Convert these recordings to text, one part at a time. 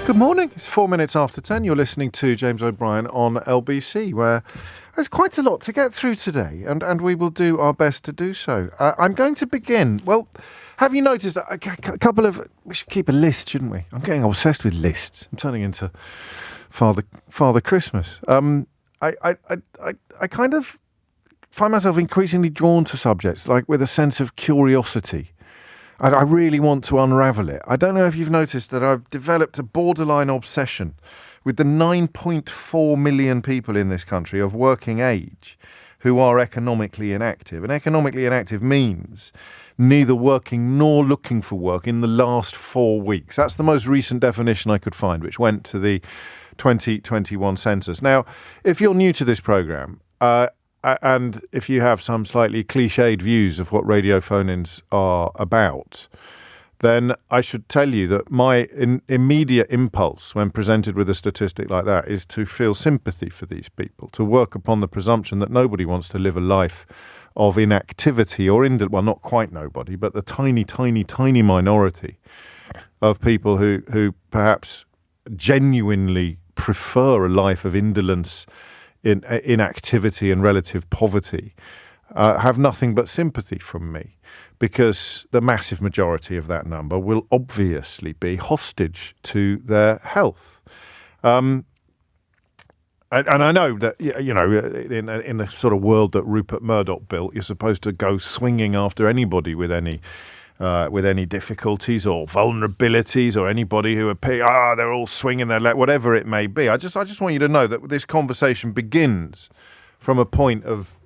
Good morning. It's 4 minutes after 10. You're listening to James O'Brien on LBC, where there's quite a lot to get through today, and we will do our best to do so. I'm going to begin. Well, have you noticed a couple of... We should keep a list, shouldn't we? I'm getting obsessed with lists. I'm turning into Father Christmas. I kind of find myself increasingly drawn to subjects, like with a sense of curiosity. I really want to unravel it. I don't know if you've noticed that I've developed a borderline obsession with the 9.4 million people in this country of working age who are economically inactive. And economically inactive means neither working nor looking for work in the last 4 weeks. That's the most recent definition I could find, which went to the 2021 census. Now, if you're new to this programme, and if you have some slightly cliched views of what radio phone-ins are about, then I should tell you that my immediate impulse when presented with a statistic like that is to feel sympathy for these people, to work upon the presumption that nobody wants to live a life of inactivity or well, not quite nobody, but the tiny minority of people who perhaps genuinely prefer a life of indolence, inactivity and relative poverty, have nothing but sympathy from me, because the massive majority of that number will obviously be hostage to their health. And I know that, you know, in the sort of world that Rupert Murdoch built, you're supposed to go swinging after anybody with any difficulties or vulnerabilities, or anybody who they're all swinging their leg, whatever it may be. I just want you to know that this conversation begins from a point of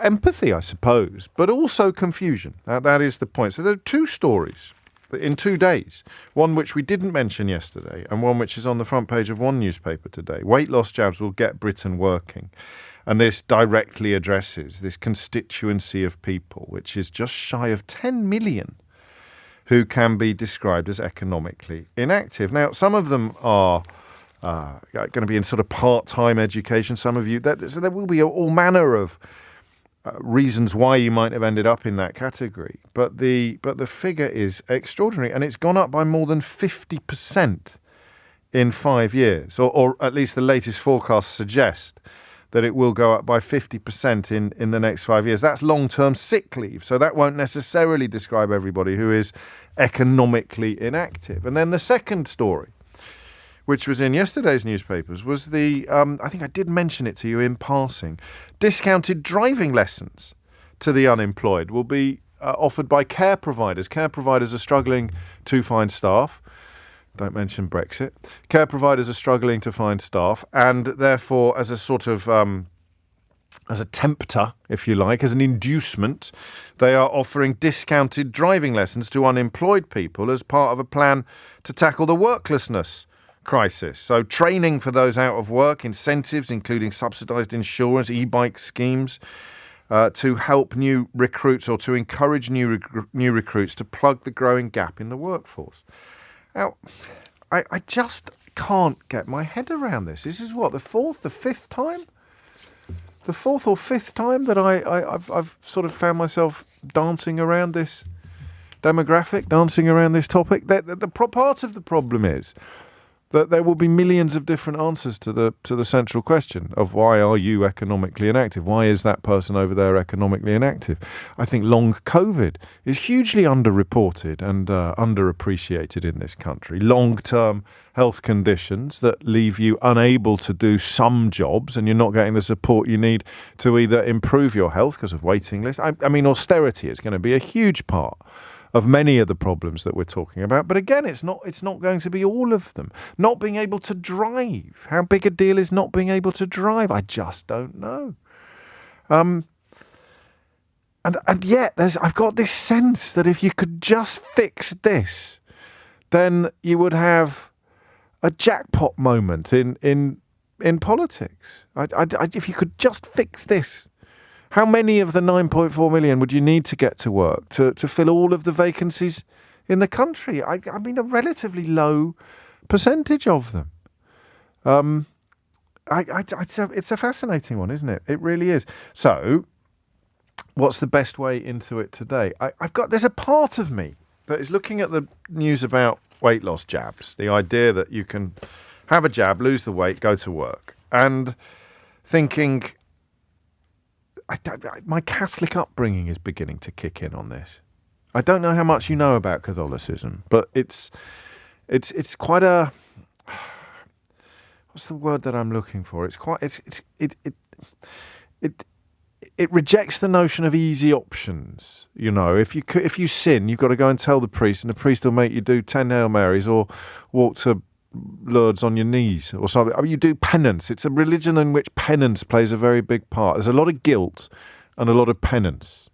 empathy, I suppose, but also confusion. That is the point. So there are two stories in 2 days, one which we didn't mention yesterday and one which is on the front page of one newspaper today. Weight loss jabs will get Britain working. And this directly addresses this constituency of people, which is just shy of 10 million, who can be described as economically inactive. Now, some of them are going to be in sort of part-time education. Some of you, so there will be all manner of reasons why you might have ended up in that category. But the figure is extraordinary, and it's gone up by more than 50% in 5 years, or at least the latest forecasts suggest that it will go up by 50% in the next 5 years. That's long-term sick leave, so that won't necessarily describe everybody who is economically inactive. And then the second story, which was in yesterday's newspapers, was I think I did mention it to you in passing, discounted driving lessons to the unemployed will be offered by care providers. Care providers are struggling to find staff. Don't mention Brexit. Care providers are struggling to find staff, and therefore, as a sort of as a tempter, if you like, as an inducement, they are offering discounted driving lessons to unemployed people as part of a plan to tackle the worklessness crisis. So training for those out of work, incentives including subsidised insurance, e-bike schemes, to help new recruits, or to encourage new recruits to plug the growing gap in the workforce. Now, I just can't get my head around this. This is what, the fourth or fifth time that I've sort of found myself dancing around this demographic, dancing around this topic. The part of the problem is that there will be millions of different answers to the central question of why are you economically inactive? Why is that person over there economically inactive? I think long COVID is hugely underreported and underappreciated in this country. Long-term health conditions that leave you unable to do some jobs, and you're not getting the support you need to either improve your health because of waiting lists. I mean, austerity is going to be a huge part of many of the problems that we're talking about. But again, it's not going to be all of them. Not being able to drive. How big a deal is not being able to drive? I just don't know. And yet I've got this sense that if you could just fix this, then you would have a jackpot moment in politics. If you could just fix this. How many of the 9.4 million would you need to get to work to fill all of the vacancies in the country? I mean, a relatively low percentage of them. It's a fascinating one, isn't it? It really is. So, what's the best way into it today? There's a part of me that is looking at the news about weight loss jabs, the idea that you can have a jab, lose the weight, go to work, and thinking, my Catholic upbringing is beginning to kick in on this. I don't know how much you know about Catholicism, but it's quite a, what's the word that I'm looking for? It rejects the notion of easy options. You know, if you sin, you've got to go and tell the priest, and the priest will make you do 10 Hail Marys or walk to Lourdes on your knees or something. I mean, you do penance. It's a religion in which penance plays a very big part. There's a lot of guilt and a lot of penance.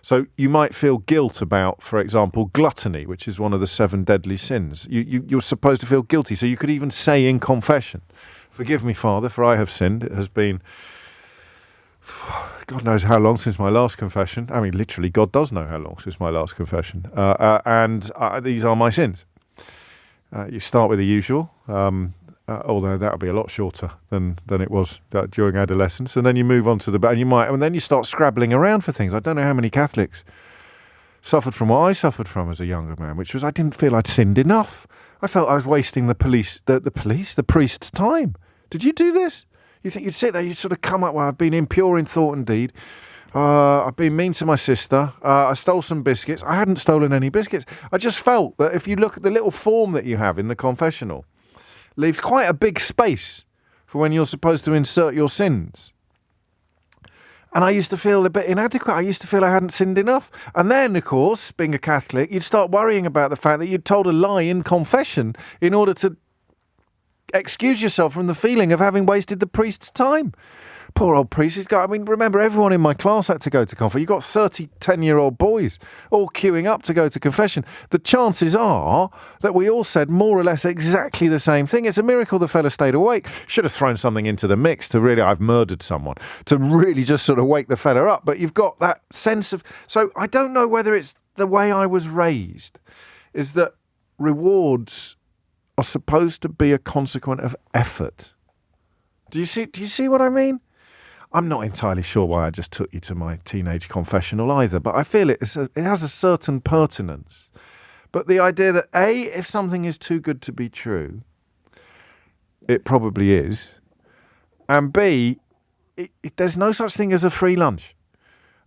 So you might feel guilt about, for example, gluttony, which is one of the 7 deadly sins. You're supposed to feel guilty. So you could even say in confession, "Forgive me, Father, for I have sinned. It has been God knows how long since my last confession." I mean, literally, God does know how long since my last confession. And these are my sins. You start with the usual, although that would be a lot shorter than it was during adolescence. And then you move on to and then you start scrabbling around for things. I don't know how many Catholics suffered from what I suffered from as a younger man, which was I didn't feel I'd sinned enough. I felt I was wasting the priest's time. Did you do this? You think you'd sit there, you'd sort of come up, well, I've been impure in thought and deed. I've been mean to my sister. I stole some biscuits. I hadn't stolen any biscuits. I just felt that if you look at the little form that you have in the confessional, leaves quite a big space for when you're supposed to insert your sins. And I used to feel a bit inadequate. I used to feel I hadn't sinned enough. And then, of course, being a Catholic, you'd start worrying about the fact that you'd told a lie in confession in order to excuse yourself from the feeling of having wasted the priest's time. Poor old priest. I mean, remember, everyone in my class had to go to confession. You've got 30 10-year-old boys all queuing up to go to confession. The chances are that we all said more or less exactly the same thing. It's a miracle the fella stayed awake. Should have thrown something into the mix to really, I've murdered someone, to really just sort of wake the fella up. But you've got that sense of... So I don't know whether it's the way I was raised, is that rewards are supposed to be a consequence of effort. Do you see what I mean? I'm not entirely sure why I just took you to my teenage confessional either, but I feel it has a certain pertinence. But the idea that A, if something is too good to be true, it probably is, and B, there's no such thing as a free lunch,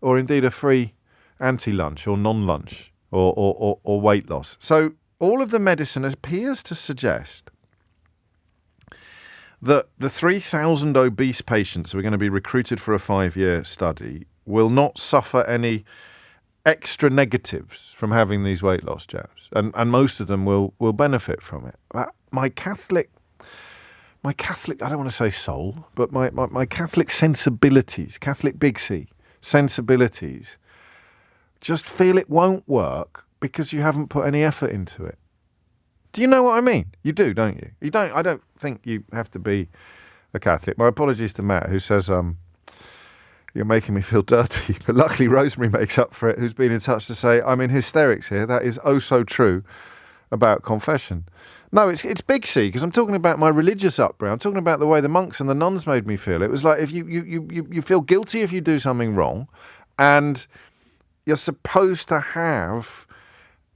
or indeed a free anti-lunch or non-lunch or weight loss. So all of the medicine appears to suggest that the 3,000 obese patients who are going to be recruited for a 5-year study will not suffer any extra negatives from having these weight loss jabs, and most of them will benefit from it. My Catholic, I don't want to say soul, but my Catholic sensibilities, Catholic big C sensibilities, just feel it won't work because you haven't put any effort into it. Do you know what I mean? You do, don't you? You don't. I don't think you have to be a Catholic. My apologies to Matt, who says you're making me feel dirty. But luckily Rosemary makes up for it, who's been in touch to say, I'm in hysterics here. That is oh so true about confession. No, it's big C, because I'm talking about my religious upbringing. I'm talking about the way the monks and the nuns made me feel. It was like if you feel guilty if you do something wrong, and you're supposed to have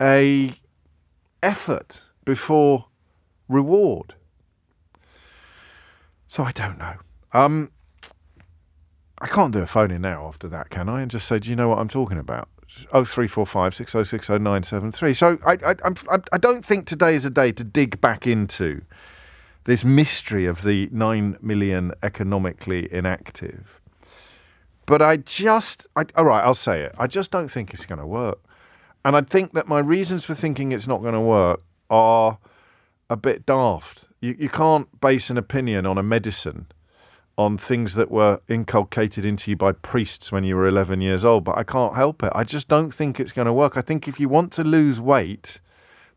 a effort before reward. So I don't know. I can't do a phone in now after that, can I? And just say, do you know what I'm talking about? 0345 6060 973. So I don't think today is a day to dig back into this mystery of the 9 million economically inactive. But all right, I'll say it. I just don't think it's going to work. And I think that my reasons for thinking it's not going to work are a bit daft. You can't base an opinion on a medicine on things that were inculcated into you by priests when you were 11 years old, but I can't help it. I just don't think it's going to work. I think if you want to lose weight,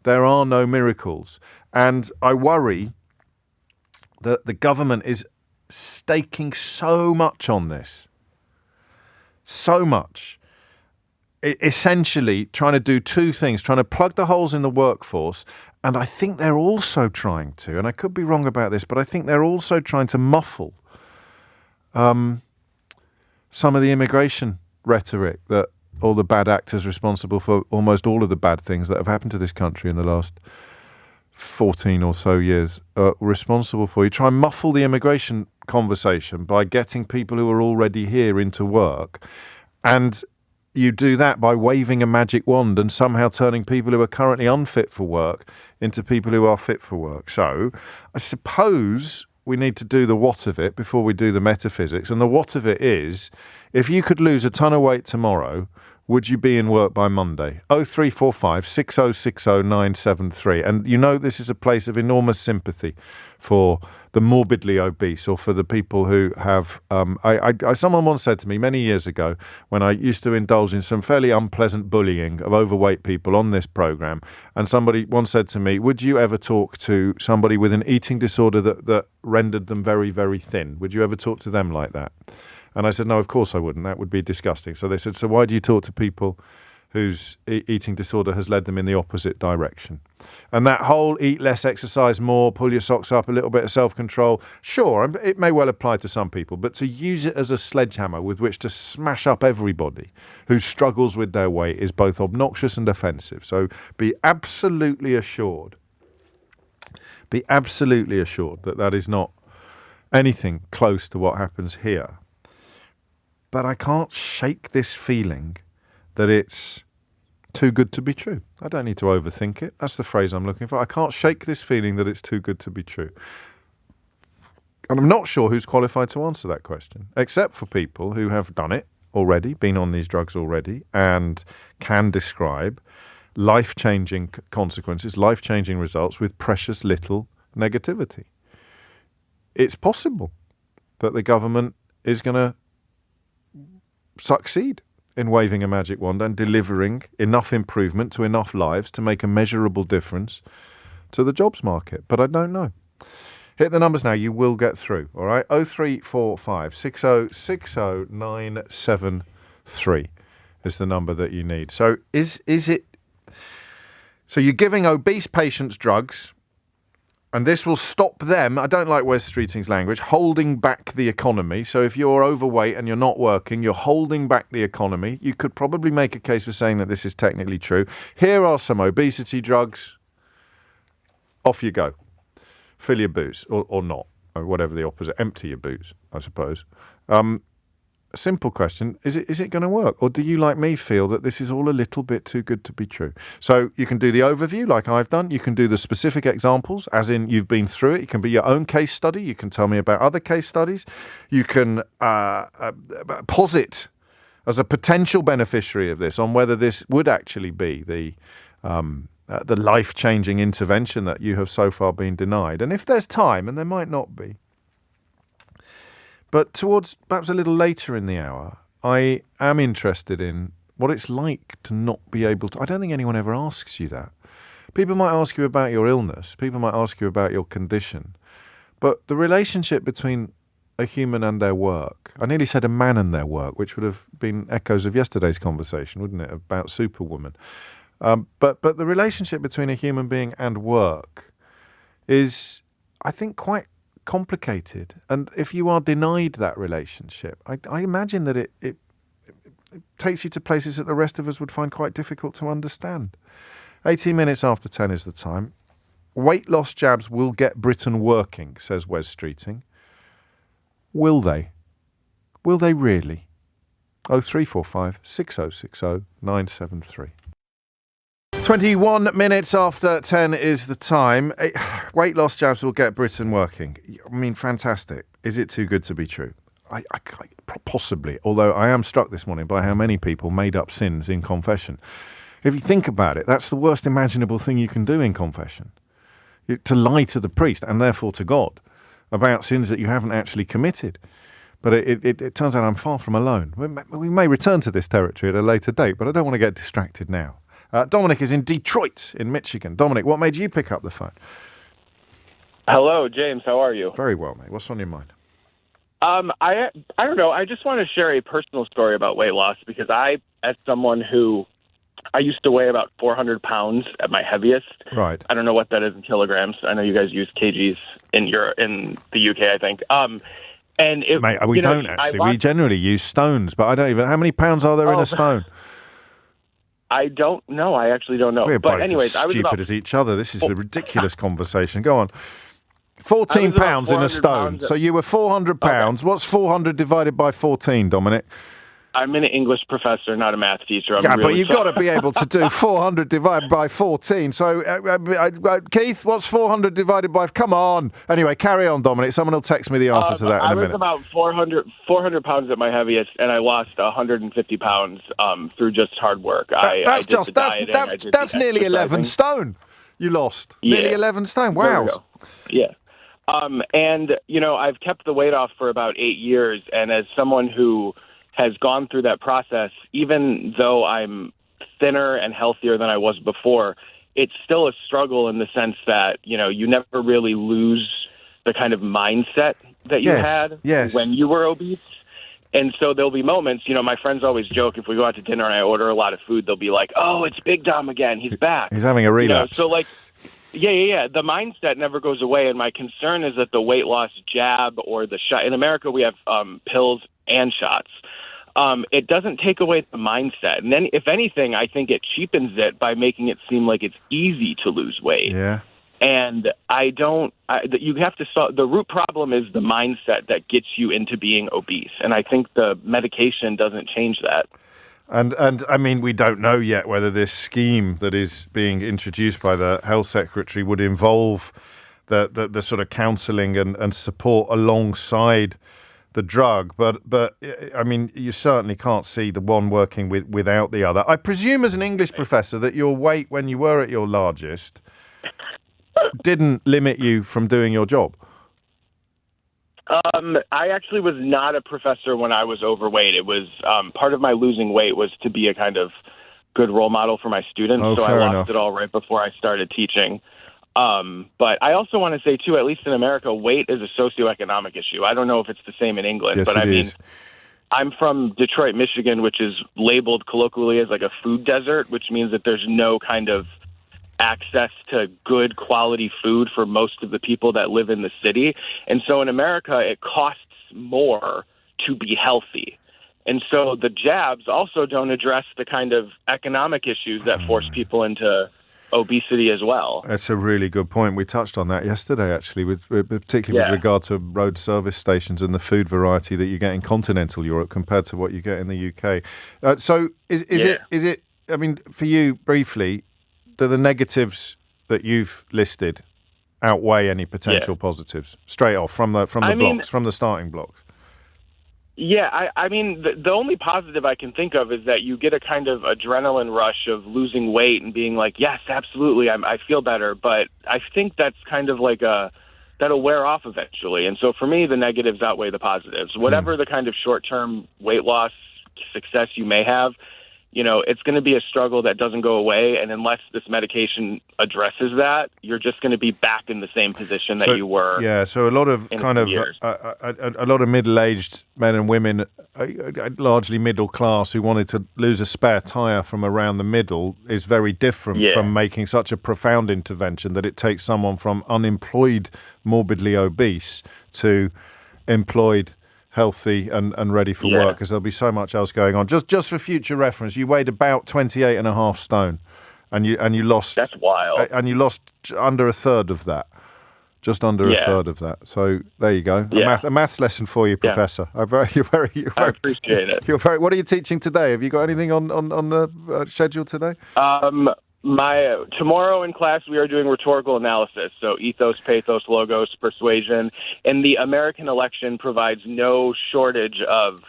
there are no miracles. And I worry that the government is staking so much on this. So much. Essentially trying to do two things, trying to plug the holes in the workforce, and I think they're also trying to, and I could be wrong about this, but I think they're also trying to muffle some of the immigration rhetoric that all the bad actors responsible for almost all of the bad things that have happened to this country in the last 14 or so years are responsible for. You try and muffle the immigration conversation by getting people who are already here into work, and you do that by waving a magic wand and somehow turning people who are currently unfit for work into people who are fit for work. So I suppose we need to do the what of it before we do the metaphysics. And the what of it is, if you could lose a ton of weight tomorrow, would you be in work by Monday? 0345 6060 973. And you know this is a place of enormous sympathy for the morbidly obese, or for the people who have... someone once said to me many years ago, when I used to indulge in some fairly unpleasant bullying of overweight people on this programme, and somebody once said to me, would you ever talk to somebody with an eating disorder that rendered them very, very thin? Would you ever talk to them like that? And I said, no, of course I wouldn't. That would be disgusting. So they said, so why do you talk to people whose eating disorder has led them in the opposite direction? And that whole eat less, exercise more, pull your socks up, a little bit of self-control, sure, it may well apply to some people, but to use it as a sledgehammer with which to smash up everybody who struggles with their weight is both obnoxious and offensive. So be absolutely assured that that is not anything close to what happens here. But I can't shake this feeling that it's too good to be true. I don't need to overthink it. That's the phrase I'm looking for. I can't shake this feeling that it's too good to be true. And I'm not sure who's qualified to answer that question, except for people who have done it already, been on these drugs already, and can describe life-changing consequences, life-changing results with precious little negativity. It's possible that the government is going to succeed in waving a magic wand and delivering enough improvement to enough lives to make a measurable difference to the jobs market. But I don't know. Hit the numbers now. You will get through. All right. 0345 6060 973 is the number that you need. So is it... So you're giving obese patients drugs, and this will stop them, I don't like Wes Streeting's language, holding back the economy. So if you're overweight and you're not working, you're holding back the economy. You could probably make a case for saying that this is technically true. Here are some obesity drugs. Off you go. Fill your booze, or not, or whatever the opposite. Empty your booze, I suppose. A simple question, is it going to work? Or do you, like me, feel that this is all a little bit too good to be true? So you can do the overview like I've done. You can do the specific examples, as in you've been through it. It can be your own case study. You can tell me about other case studies. You can posit as a potential beneficiary of this on whether this would actually be the life-changing intervention that you have so far been denied. And if there's time, and there might not be, but towards perhaps a little later in the hour, I am interested in what it's like to not be able to... I don't think anyone ever asks you that. People might ask you about your illness. People might ask you about your condition. But the relationship between a human and their work... I nearly said a man and their work, which would have been echoes of yesterday's conversation, wouldn't it, about Superwoman. But the relationship between a human being and work is, I think, quite complicated. And if you are denied that relationship, I imagine that it takes you to places that the rest of us would find quite difficult to understand. 18 minutes after 10 is the time. Weight loss jabs will get Britain working, says Wes Streeting. Will they? Will they really? 0345 6060 973. 21 minutes after 10 is the time. Weight loss jabs will get Britain working. I mean, fantastic. Is it too good to be true? I possibly, although I am struck this morning by how many people made up sins in confession. If you think about it, that's the worst imaginable thing you can do in confession. To lie to the priest, and therefore to God, about sins that you haven't actually committed. But it turns out I'm far from alone. We may return to this territory at a later date, but I don't want to get distracted now. Dominic is in Detroit, in Michigan. Dominic, what made you pick up the phone? Hello, James. How are you? Very well, mate. What's on your mind? I don't know. I just want to share a personal story about weight loss because as someone who, I used to weigh about 400 pounds at my heaviest. Right. I don't know what that is in kilograms. I know you guys use kgs in the UK, I think. Mate, we don't actually. We generally use stones, but I don't even. How many pounds are there in a stone? I don't know. I actually don't know. We're But both anyways, as I was stupid about as each other. This is the ridiculous conversation. Go on. I 14 was about pounds in a 400 stone. pounds. So you were 400 pounds. What's 400 divided by 14, Dominic? I'm an English professor, not a math teacher. I'm Yeah, really but you've got to be able to do 400 divided by 14. So, Keith, what's 400 divided by... Come on. Anyway, carry on, Dominic. Someone will text me the answer to that in a minute. I was about 400 pounds at my heaviest, and I lost 150 pounds through just hard work. That's nearly 11 stone you lost. Yeah. Nearly 11 stone. Wow. Yeah. And, I've kept the weight off for about 8 years, and as someone who has gone through that process, even though I'm thinner and healthier than I was before, it's still a struggle in the sense that, you never really lose the kind of mindset that you had when you were obese. And so there'll be moments, my friends always joke, if we go out to dinner and I order a lot of food, they'll be like, oh, it's Big Dom again. He's back. He's having a relapse. Yeah. The mindset never goes away. And my concern is that the weight loss jab or the shot, in America, we have pills and shots. It doesn't take away the mindset. And then, if anything, I think it cheapens it by making it seem like it's easy to lose weight. Yeah. And you have to solve the root problem is the mindset that gets you into being obese. And I think the medication doesn't change that. And I mean, we don't know yet whether this scheme that is being introduced by the Health Secretary would involve the sort of counselling and support alongside the drug, but I mean, you certainly can't see the one working without the other. I presume, as an English professor, that your weight when you were at your largest didn't limit you from doing your job. I actually was not a professor when I was overweight. It was part of my losing weight was to be a kind of good role model for my students. So I lost it all right before I started teaching. But I also want to say, too, at least in America, weight is a socioeconomic issue. I don't know if it's the same in England, yes, but I mean, I'm from Detroit, Michigan, which is labeled colloquially as like a food desert, which means that there's no kind of access to good quality food for most of the people that live in the city. And so in America, it costs more to be healthy. And so the jabs also don't address the kind of economic issues that force people into obesity as well. That's a really good point. We touched on that yesterday, actually, particularly with regard to road service stations and the food variety that you get in continental Europe compared to what you get in the UK. So is it? I mean, for you briefly, do the negatives that you've listed outweigh any potential positives straight off from the starting blocks? Yeah, I mean, the only positive I can think of is that you get a kind of adrenaline rush of losing weight and being like, yes, absolutely, I feel better. But I think that's kind of like that'll wear off eventually. And so for me, the negatives outweigh the positives. Whatever the kind of short-term weight loss success you may have, it's going to be a struggle that doesn't go away. And unless this medication addresses that, you're just going to be back in the same position that you were. Yeah, so a lot of kind of a lot of middle-aged men and women, largely middle class, who wanted to lose a spare tire from around the middle is very different from making such a profound intervention that it takes someone from unemployed, morbidly obese to employed, healthy and ready for work, because there'll be so much else going on. Just for future reference, you weighed about 28.5 stone, and you lost. That's wild. And you lost under a third of that. Just under a third of that. So there you go. A maths lesson for you, Professor. I appreciate it. What are you teaching today? Have you got anything on the schedule today? Tomorrow in class we are doing rhetorical analysis, so ethos, pathos, logos, persuasion, and the American election provides no shortage of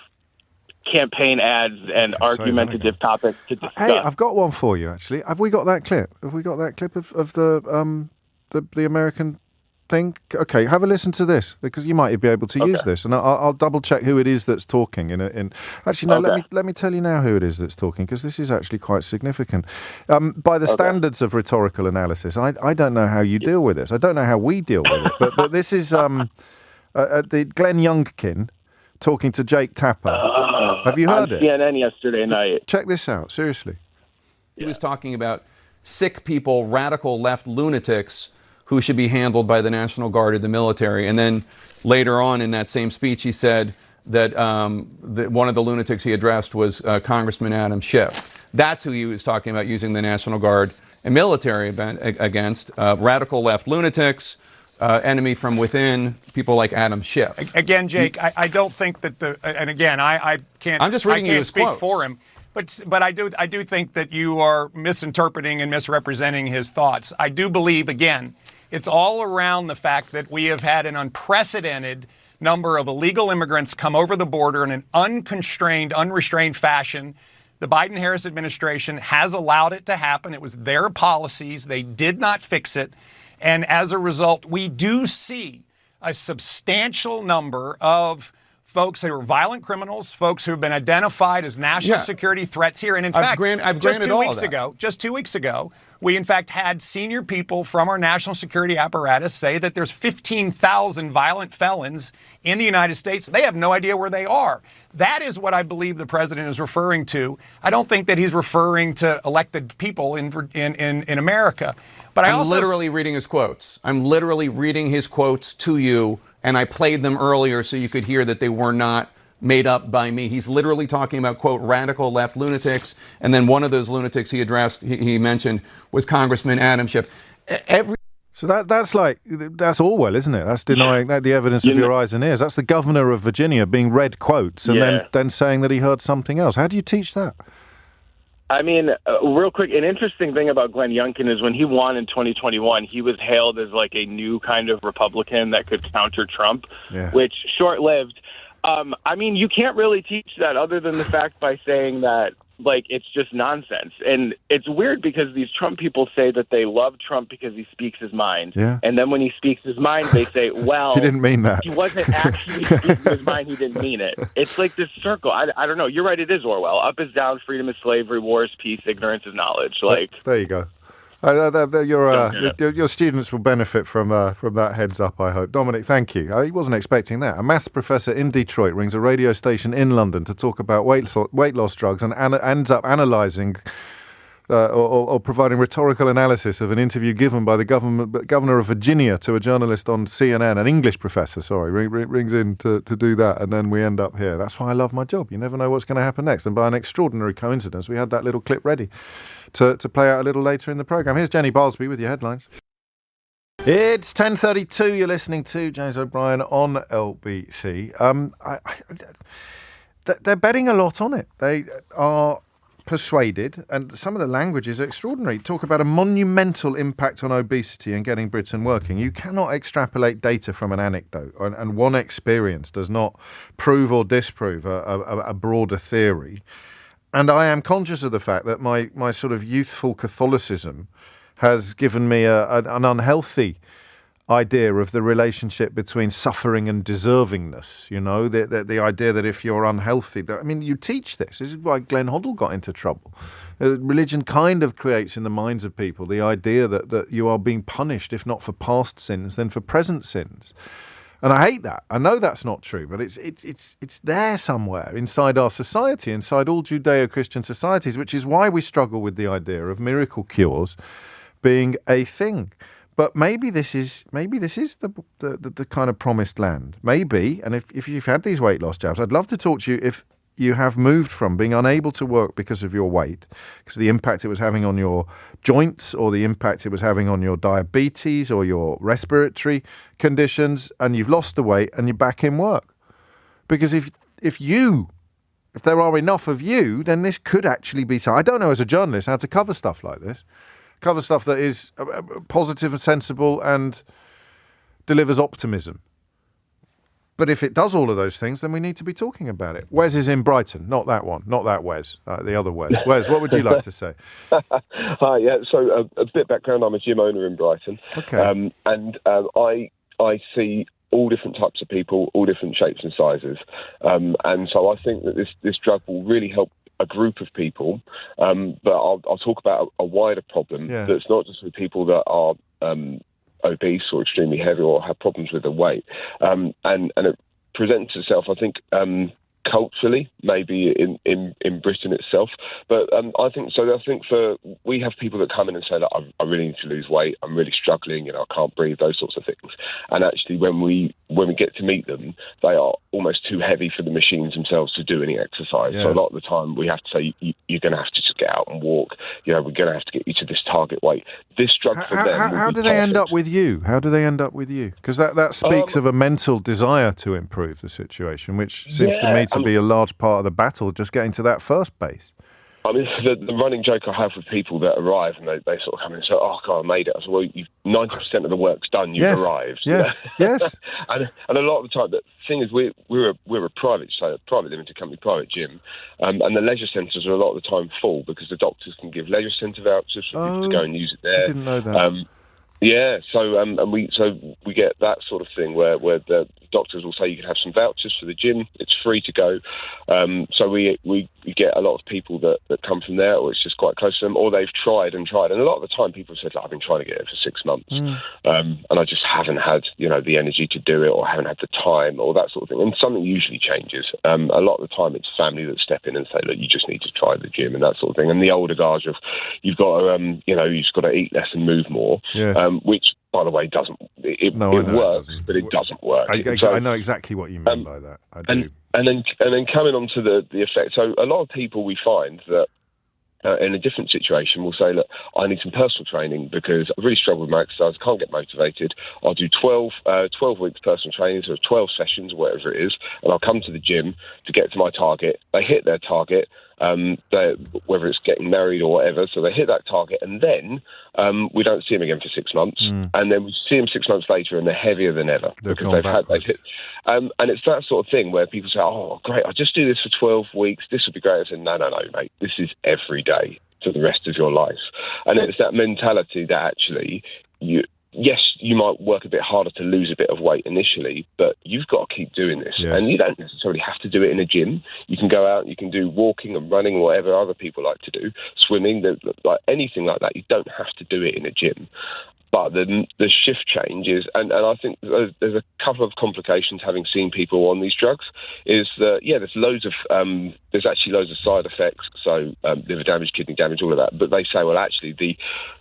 campaign ads and argumentative topics to discuss. Hey, I've got one for you actually. Have we got that clip? Have we got that clip of the American thing? Okay, have a listen to this, because you might be able to use this, and I'll double check who it is that's talking. Let me tell you now who it is that's talking, because this is actually quite significant. By the standards of rhetorical analysis, I don't know how you deal with this. I don't know how we deal with it, but this is the Glenn Youngkin talking to Jake Tapper. Have you heard it? On CNN yesterday night. Check this out, seriously. He was talking about sick people, radical left lunatics who should be handled by the National Guard or the military. And then later on in that same speech, he said that one of the lunatics he addressed was Congressman Adam Schiff. That's who he was talking about using the National Guard and military against. Radical left lunatics, enemy from within, people like Adam Schiff. Again, Jake, I don't think that and again, I can't. I'm just reading I can't his speak quotes. for him, but I do think that you are misinterpreting and misrepresenting his thoughts. I do believe, again, it's all around the fact that we have had an unprecedented number of illegal immigrants come over the border in an unconstrained, unrestrained fashion. The Biden-Harris administration has allowed it to happen. It was their policies. They did not fix it. And as a result, we do see a substantial number of folks who are violent criminals, folks who have been identified as national security threats here. And in fact, just 2 weeks ago, we in fact had senior people from our national security apparatus say that there's 15,000 violent felons in the United States. They have no idea where they are. That is what I believe the president is referring to. I don't think that he's referring to elected people in America. But I'm literally reading his quotes. I'm literally reading his quotes to you, and I played them earlier so you could hear that they were not made up by me. He's literally talking about, quote, radical left lunatics, and then one of those lunatics he mentioned was Congressman Adam Schiff. So that's Orwell, isn't it? That's denying the evidence of your eyes and ears. That's the governor of Virginia being read quotes and then saying that he heard something else. How do you teach that? I mean, real quick, an interesting thing about Glenn Youngkin is when he won in 2021, he was hailed as like a new kind of Republican that could counter Trump, which short-lived. I mean, you can't really teach that other than the fact by saying that, like, it's just nonsense. And it's weird because these Trump people say that they love Trump because he speaks his mind. Yeah. And then when he speaks his mind, they say, well, he didn't mean that. He wasn't actually speaking his mind. He didn't mean it. It's like this circle. I don't know. You're right. It is Orwell. Up is down. Freedom is slavery. War is peace. Ignorance is knowledge. Like, there you go. Your students will benefit from that heads up, I hope. Dominic, thank you. He wasn't expecting that. A maths professor in Detroit rings a radio station in London to talk about weight loss drugs and ends up analysing or providing rhetorical analysis of an interview given by the governor of Virginia to a journalist on CNN, an English professor, rings in to do that, and then we end up here. That's why I love my job. You never know what's going to happen next. And by an extraordinary coincidence, we had that little clip ready to play out a little later in the programme. Here's Jenny Balsby with your headlines. It's 10:32. You're listening to James O'Brien on LBC. They're betting a lot on it. They are persuaded, and some of the language is extraordinary. Talk about a monumental impact on obesity and getting Britain working. You cannot extrapolate data from an anecdote, and one experience does not prove or disprove a broader theory. And I am conscious of the fact that my sort of youthful Catholicism has given me an unhealthy idea of the relationship between suffering and deservingness. You know, the idea that if you're unhealthy, you teach this. This is why Glenn Hoddle got into trouble. Religion kind of creates in the minds of people the idea that you are being punished, if not for past sins, then for present sins. And I hate that. I know that's not true, but it's there somewhere inside our society, inside all Judeo-Christian societies, which is why we struggle with the idea of miracle cures being a thing. But maybe this is the kind of promised land. Maybe, and if you've had these weight loss jabs, I'd love to talk to you if you have moved from being unable to work because of your weight, because of the impact it was having on your joints or the impact it was having on your diabetes or your respiratory conditions, and you've lost the weight and you're back in work. Because if there are enough of you, then this could actually be so. I don't know as a journalist how to cover stuff like this. Cover stuff that is positive and sensible and delivers optimism. But if it does all of those things, then we need to be talking about it. Wes is in Brighton, not that one, not that Wes, the other Wes. Wes, what would you like to say? Hi, yeah. So a bit of background. I'm a gym owner in Brighton, okay, and I see all different types of people, all different shapes and sizes, and so I think that this drug will really help a group of people. But I'll talk about a wider problem that's not just with people that are obese or extremely heavy or have problems with their weight, and it presents itself, I think, culturally, maybe in Britain itself, but I think we have people that come in and say that I really need to lose weight, I'm really struggling, I can't breathe, those sorts of things. And actually, when we get to meet them, they are almost too heavy for the machines themselves to do any exercise. So a lot of the time, we have to say you're going to have to just to get out and walk. We're going to have to get you to this target weight. This drug for them. How do they end up with you? How do they end up with you? Because that speaks of a mental desire to improve the situation, which seems to me to be a large part of the battle, just getting to that first base. I mean, the running joke I have with people that arrive and they sort of come in and say, "Oh, God, I made it." I said, "Well, 90% of the work's done. You've arrived." Yes, yes. And a lot of the time, the thing is, we're a private limited company, private gym, and the leisure centres are a lot of the time full because the doctors can give leisure centre vouchers for people to go and use it there. I didn't know that. Yeah, so we get that sort of thing where the doctors will say you can have some vouchers for the gym. It's free to go. So we get a lot of people that come from there, or it's just quite close to them, or they've tried. And a lot of the time people have said, I've been trying to get it for 6 months, and I just haven't had the energy to do it, or haven't had the time, or that sort of thing. And something usually changes. A lot of the time it's family that step in and say, look, you just need to try the gym and that sort of thing. And the older guys you've got to you've got to eat less and move more. Yes. Which, by the way, it works, but it doesn't work. I know exactly what you mean by that. I do. And then coming on to the effect. So a lot of people we find that in a different situation will say, look, I need some personal training because I really struggle with my exercise. I can't get motivated. I'll do 12 weeks personal training, so 12 sessions, whatever it is, and I'll come to the gym to get to my target. They hit their target, whether it's getting married or whatever, so they hit that target, and then we don't see them again for 6 months, and then we see them 6 months later, and they're heavier than ever because they've hit. And it's that sort of thing where people say, "Oh, great! I'll just do this for 12 weeks. This would be great." I said, "No, mate. This is every day for the rest of your life." And it's that mentality that actually Yes, you might work a bit harder to lose a bit of weight initially, but you've got to keep doing this. Yes. And you don't necessarily have to do it in a gym. You can go out, you can do walking and running, whatever other people like to do, swimming, like anything like that. You don't have to do it in a gym. But the shift change is, and I think there's a couple of complications having seen people on these drugs, is that, there's actually loads of side effects, so liver damage, kidney damage, all of that. But they say, well, actually,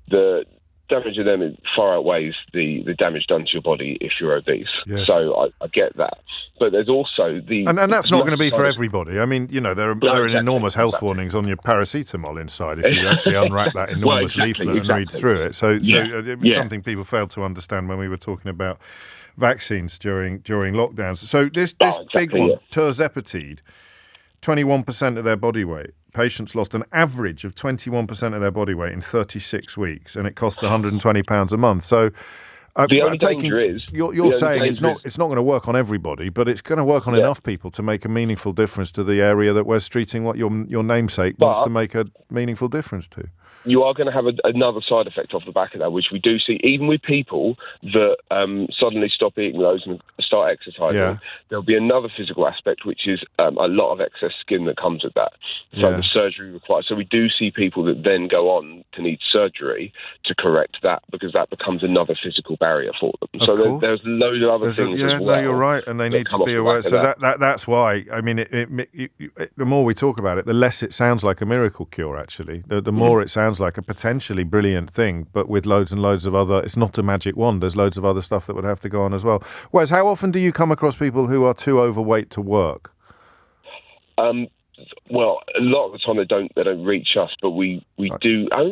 the damage of them far outweighs the damage done to your body if you're obese. Yes. So I get that. But there's also And that's not going to be for everybody. I mean, there are enormous health warnings on your paracetamol inside if you actually unwrap that enormous leaflet and read through it. So it was something people failed to understand when we were talking about vaccines during lockdowns. So this big one, tirzepatide, 21% of their body weight. Patients lost an average of 21% of their body weight in 36 weeks, and it costs £120 a month. So, the only danger is you're saying it's not going to work on everybody, but it's going to work on enough people to make a meaningful difference to the area that Wes Streeting, what your namesake wants to make a meaningful difference to. You are going to have another side effect off the back of that, which we do see even with people that suddenly stop eating those and start exercising. Yeah. There'll be another physical aspect, which is a lot of excess skin that comes with that. So the surgery required. So we do see people that then go on to need surgery to correct that because that becomes another physical barrier for them. So there's loads of other things as well. No, you're right, and they need to be aware. So that's why. I mean, the more we talk about it, the less it sounds like a miracle cure. Actually, the more it sounds like a potentially brilliant thing, but with loads and loads of other, it's not a magic wand. There's loads of other stuff that would have to go on as well. Wes, how often do you come across people who are too overweight to work? Well, a lot of the time they don't reach us, but we do. A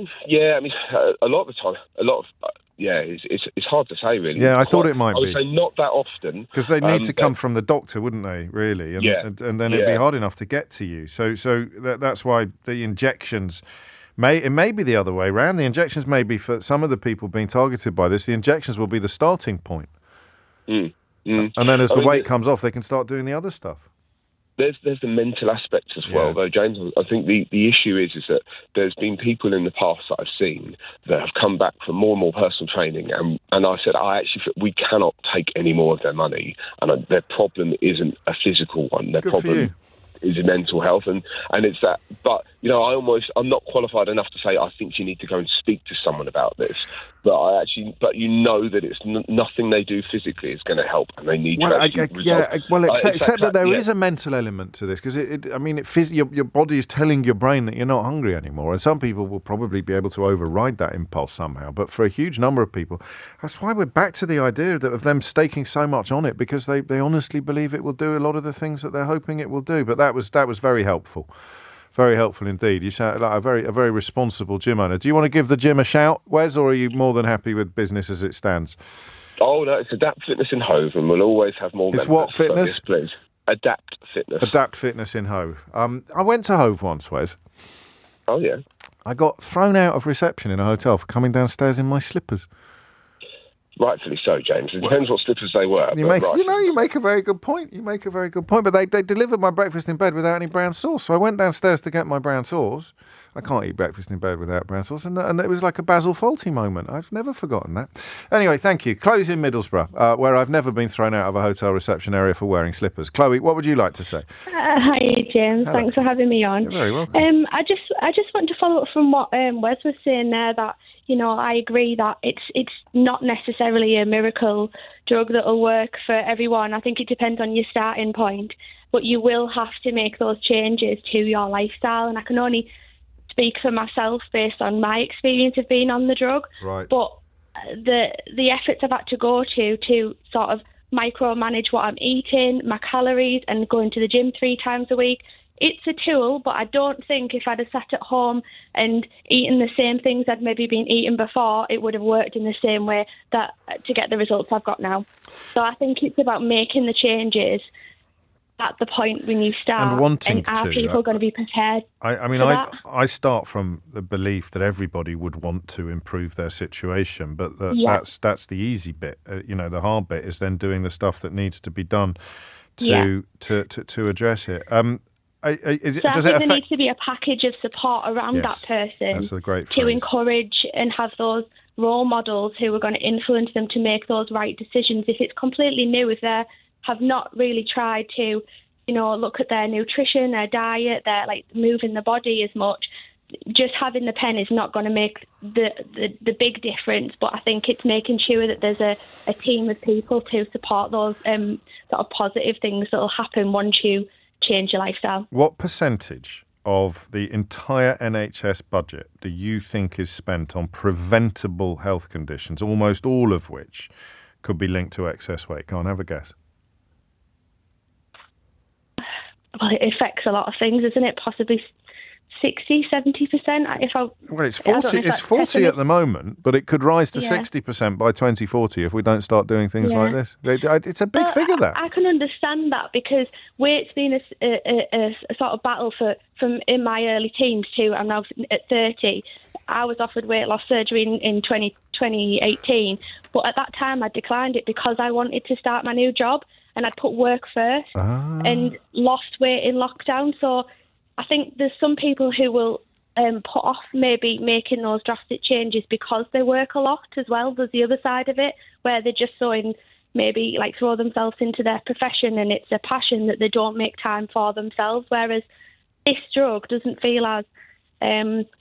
lot of the time, it's hard to say really. Yeah, I thought it might be. I would say not that often because they need to come from the doctor, wouldn't they? Really, and then it'd be hard enough to get to you. So that's why the injections. It may be the other way around. The injections may be for some of the people being targeted by this. The injections will be the starting point. And then as the weight comes off, they can start doing the other stuff. There's the mental aspect as well, though, James. I think the issue is that there's been people in the past that I've seen that have come back for more and more personal training, and I said, we cannot take any more of their money, and their problem isn't a physical one. Their problem is mental health, and it's that. But I'm not qualified enough to say I think you need to go and speak to someone about this. But that it's nothing they do physically is going to help, and they need to except that there is a mental element to this because your body is telling your brain that you're not hungry anymore, and some people will probably be able to override that impulse somehow. But for a huge number of people, that's why we're back to the idea of them staking so much on it because they honestly believe it will do a lot of the things that they're hoping it will do. But that was very helpful. Very helpful indeed. You sound like a very responsible gym owner. Do you want to give the gym a shout, Wes, or are you more than happy with business as it stands? Oh, no, it's Adapt Fitness in Hove, and we'll always have more It's members. what fitness? So yes, please. Adapt Fitness. Adapt Fitness in Hove. I went to Hove once, Wes. Oh, yeah. I got thrown out of reception in a hotel for coming downstairs in my slippers. Rightfully so, James. It depends what slippers they were. You make a very good point. But they delivered my breakfast in bed without any brown sauce. So I went downstairs to get my brown sauce. I can't eat breakfast in bed without brown sauce. And it was like a Basil Fawlty moment. I've never forgotten that. Anyway, thank you. Chloe's in Middlesbrough, where I've never been thrown out of a hotel reception area for wearing slippers. Chloe, what would you like to say? Hi, James. Hello. Thanks for having me on. You're very welcome. I just want to follow up from what Wes was saying there, that I agree that it's not necessarily a miracle drug that will work for everyone. I think it depends on your starting point, but you will have to make those changes to your lifestyle. And I can only speak for myself based on my experience of being on the drug. Right. But the efforts I've had to go to sort of micromanage what I'm eating, my calories, and going to the gym 3 times a week. It's a tool, but I don't think if I'd have sat at home and eaten the same things I'd maybe been eating before, it would have worked in the same way that to get the results I've got now. So I think it's about making the changes at the point when you start. And wanting and are to. people going to be prepared? I start from the belief that everybody would want to improve their situation, but that's the easy bit. The hard bit is then doing the stuff that needs to be done to address it. I think there needs to be a package of support around that person. That's a great to phrase. encourage and have those role models who are going to influence them to make those right decisions. If it's completely new, if they have not really tried to, look at their nutrition, their diet, their moving the body as much, just having the pen is not going to make the big difference. But I think it's making sure that there's a team of people to support those sort of positive things that will happen once you change your lifestyle. What percentage of the entire NHS budget do you think is spent on preventable health conditions, almost all of which could be linked to excess weight? Go on, have a guess. Well, it affects a lot of things, isn't it? Possibly 60, 70%. Well, it's 40. It's 40 at the moment, but it could rise to 60% by 2040 if we don't start doing things like this. It's a big figure. That I can understand that, because weight's been a sort of battle from in my early teens to I'm now at 30. I was offered weight loss surgery in 2018, but at that time I declined it because I wanted to start my new job and I'd put work first and lost weight in lockdown. So I think there's some people who will put off maybe making those drastic changes because they work a lot as well. There's the other side of it where they're just so maybe throw themselves into their profession and it's a passion that they don't make time for themselves. Whereas this drug doesn't feel as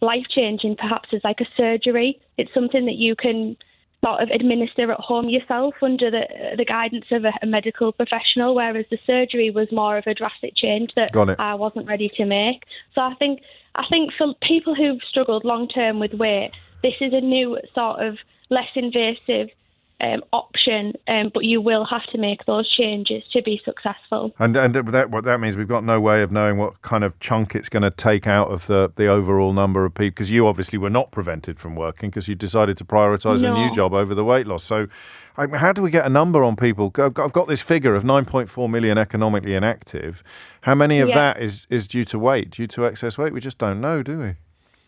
life-changing perhaps as like a surgery. It's something that you can sort of administer at home yourself under the guidance of a medical professional, whereas the surgery was more of a drastic change that I wasn't ready to make. So I think for people who've struggled long-term with weight, this is a new sort of less invasive option, but you will have to make those changes to be successful. And what that means, we've got no way of knowing what kind of chunk it's going to take out of the overall number of people, because you obviously were not prevented from working because you decided to prioritise a new job over the weight loss. So how do we get a number on people? I've got this figure of 9.4 million economically inactive. How many of that is due to weight, due to excess weight? We just don't know, do we?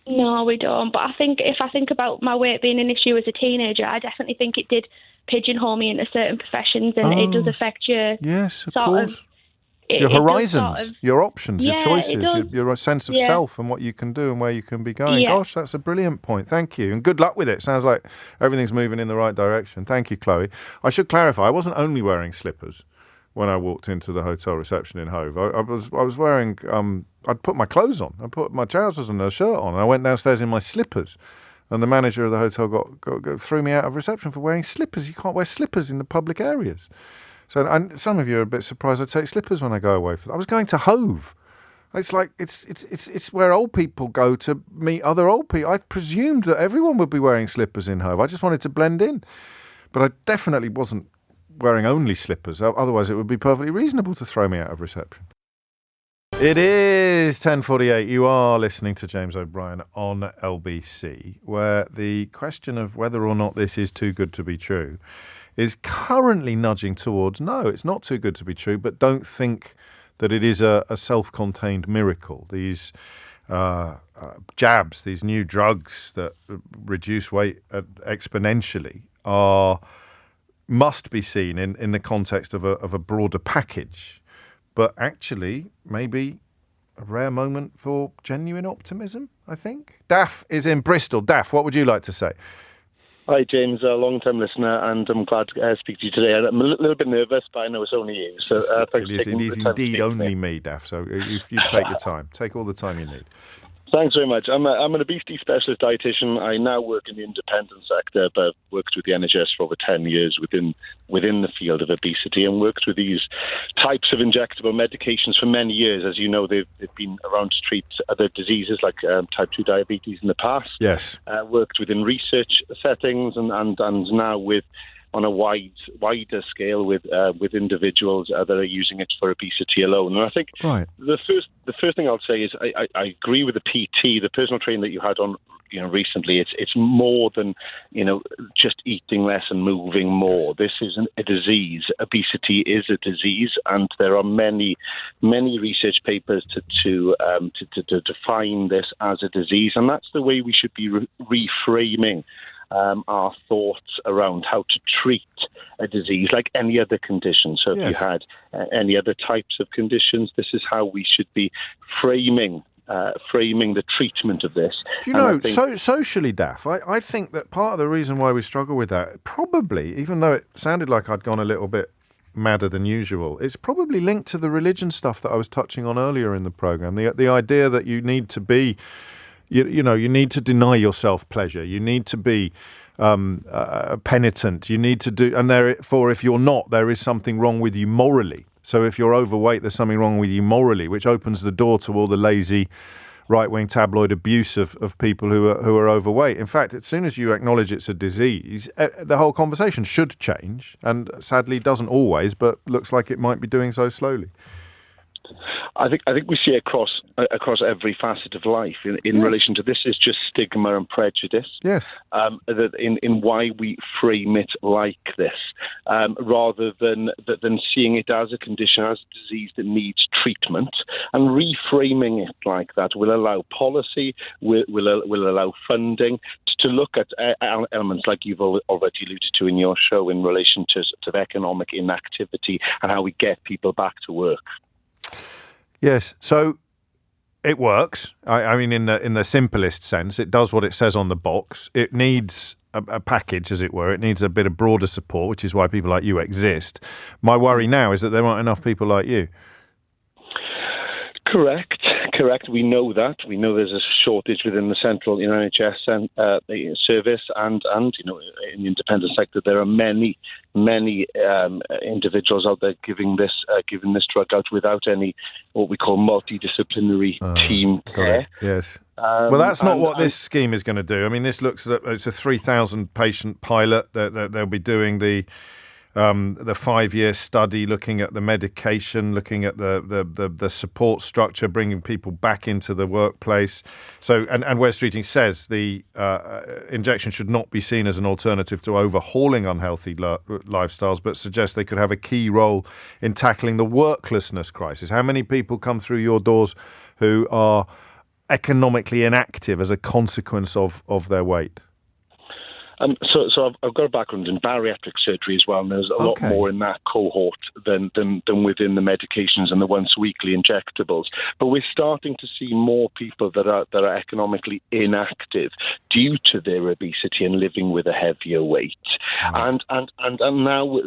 No, we don't. But I think if I think about my weight being an issue as a teenager, I definitely think it did pigeonhole me into certain professions, and it does affect your your horizons, your options, your choices, your sense of self and what you can do and where you can be going. Gosh, that's a brilliant point. Thank you. And good luck with it. Sounds like everything's moving in the right direction. Thank you, Chloe. I should clarify, I wasn't only wearing slippers when I walked into the hotel reception in Hove. I was wearing, I'd put my clothes on. I put my trousers and a shirt on, and I went downstairs in my slippers. And the manager of the hotel threw me out of reception for wearing slippers. You can't wear slippers in the public areas. So some of you are a bit surprised I take slippers when I go away. I was going to Hove. It's like it's where old people go to meet other old people. I presumed that everyone would be wearing slippers in Hove. I just wanted to blend in. But I definitely wasn't wearing only slippers. Otherwise, it would be perfectly reasonable to throw me out of reception. It is 10:48. You are listening to James O'Brien on LBC, where the question of whether or not this is too good to be true is currently nudging towards no, it's not too good to be true, but don't think that it is a self-contained miracle. These jabs, these new drugs that reduce weight exponentially must be seen in the context of a broader package. But actually, maybe a rare moment for genuine optimism, I think. Daff is in Bristol. Daff, what would you like to say? Hi, James, a long-time listener, and I'm glad to speak to you today. I'm a little bit nervous, but I know it's only you. So thanks for taking the time to speak indeed to only me. me, Daff. So you take your time. Take all the time you need. Thanks very much. I'm an obesity specialist dietitian. I now work in the independent sector, but I've worked with the NHS for over 10 years within the field of obesity, and worked with these types of injectable medications for many years. As you know, they've been around to treat other diseases like type 2 diabetes in the past. Yes. Worked within research settings and now on a wider scale with individuals that are using it for obesity alone. And I think the first thing I'll say is I agree with the PT, the personal trainer that you had on recently. It's more than just eating less and moving more. This isn't a disease. Obesity is a disease, and there are many research papers to define this as a disease, and that's the way we should be reframing our thoughts around how to treat a disease like any other condition. So if you had any other types of conditions, this is how we should be framing the treatment of this. Do you know, socially, Daff, I think that part of the reason why we struggle with that, probably, even though it sounded like I'd gone a little bit madder than usual, it's probably linked to the religion stuff that I was touching on earlier in the programme. The idea that you need to be you need to deny yourself pleasure. You need to be penitent. You need to do, and therefore, if you're not, there is something wrong with you morally. So if you're overweight, there's something wrong with you morally, which opens the door to all the lazy right-wing tabloid abuse of people who are overweight. In fact, as soon as you acknowledge it's a disease, the whole conversation should change, and sadly doesn't always, but looks like it might be doing so slowly. I think we see across every facet of life in relation to this is just stigma and prejudice. Yes. That in why we frame it like this, rather than seeing it as a condition, as a disease that needs treatment, and reframing it like that will allow policy, will allow funding to look at elements like you've already alluded to in your show in relation to economic inactivity and how we get people back to work. Yes, so it works. I mean, in the simplest sense, it does what it says on the box. It needs a package, as it were. It needs a bit of broader support, which is why people like you exist. My worry now is that there aren't enough people like you. Correct. We know that. We know there's a shortage within the central NHS service, and in the independent sector there are many individuals out there giving this drug out without any what we call multidisciplinary team care. Yes. Well, that's not what this scheme is going to do. I mean, this looks at it's a 3,000 patient pilot that they'll be doing the 5-year study, looking at the medication, looking at the support structure, bringing people back into the workplace. So, and Wes Streeting says the injection should not be seen as an alternative to overhauling unhealthy lifestyles, but suggests they could have a key role in tackling the worklessness crisis. How many people come through your doors who are economically inactive as a consequence of their weight? So I've got a background in bariatric surgery as well, and there's a lot more in that cohort than within the medications and the once weekly injectables. But we're starting to see more people that are economically inactive due to their obesity and living with a heavier weight. And now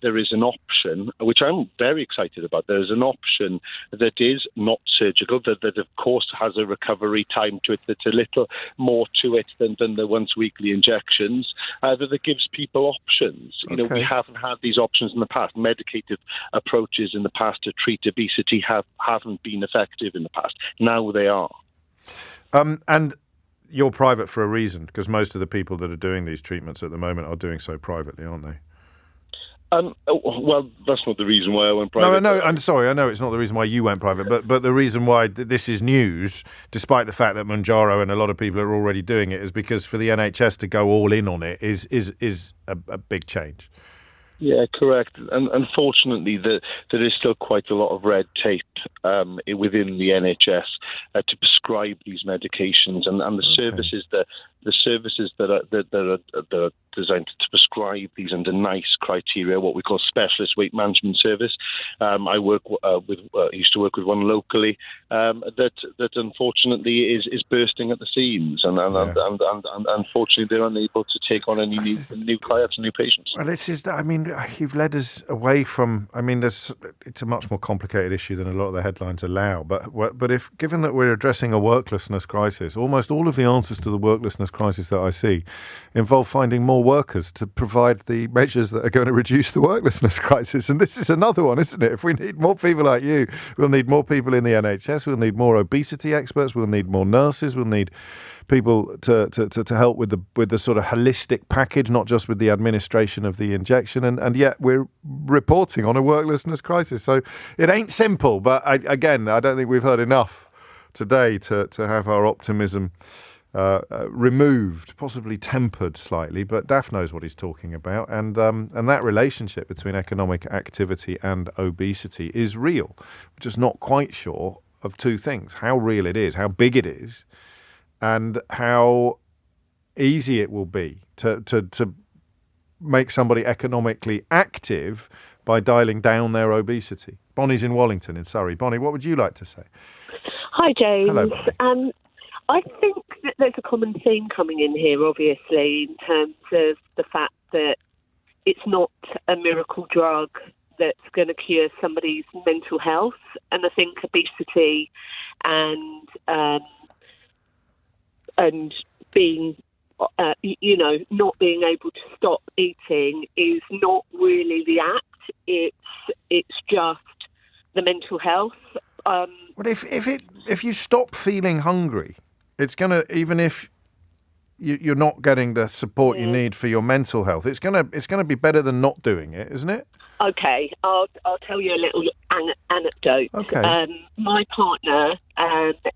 there is an option, which I'm very excited about. There's an option that is not surgical, that of course has a recovery time to it that's a little more to it than the once weekly injections. That gives people options. We haven't had these options in the past. Medicated approaches in the past to treat obesity haven't been effective in the past. Now they are. And you're private for a reason, because most of the people that are doing these treatments at the moment are doing so privately, aren't they? Well, that's not the reason why I went private. No, I'm sorry. I know it's not the reason why you went private, but the reason why this is news, despite the fact that Manjaro and a lot of people are already doing it, is because for the NHS to go all in on it is a big change. Yeah, correct. And unfortunately, there is still quite a lot of red tape within the NHS to prescribe these medications, and the services that are designed to prescribe these under NICE criteria, what we call specialist weight management service. I used to work with one locally that unfortunately is bursting at the seams, and unfortunately they're unable to take on any new clients and new patients. Well, this is that. I mean, you've led us away from. I mean, it's a much more complicated issue than a lot of the headlines allow. But if given that we're addressing a worklessness crisis, almost all of the answers to the worklessness crisis that I see involve finding more workers to provide the measures that are going to reduce the worklessness crisis. And this is another one, isn't it? If we need more people like you, we'll need more people in the NHS, we'll need more obesity experts, we'll need more nurses, we'll need people to help with the sort of holistic package, not just with the administration of the injection. And yet we're reporting on a worklessness crisis. So it ain't simple. But I don't think we've heard enough today to have our optimism removed, possibly tempered slightly, but Daff knows what he's talking about, and that relationship between economic activity and obesity is real. We're just not quite sure of two things: how real it is, how big it is, and how easy it will be to make somebody economically active by dialing down their obesity. Bonnie's in Wallington in Surrey. Bonnie, what would you like to say? Hi, James. Hello, Bonnie. I think that there's a common theme coming in here, obviously, in terms of the fact that it's not a miracle drug that's going to cure somebody's mental health. And I think obesity and being, not being able to stop eating is not really the act. It's just the mental health. But if you stop feeling hungry, it's going to, even if you're not getting the support you need for your mental health, it's going to be better than not doing it, isn't it? Okay, I'll tell you a little anecdote. Okay. My partner,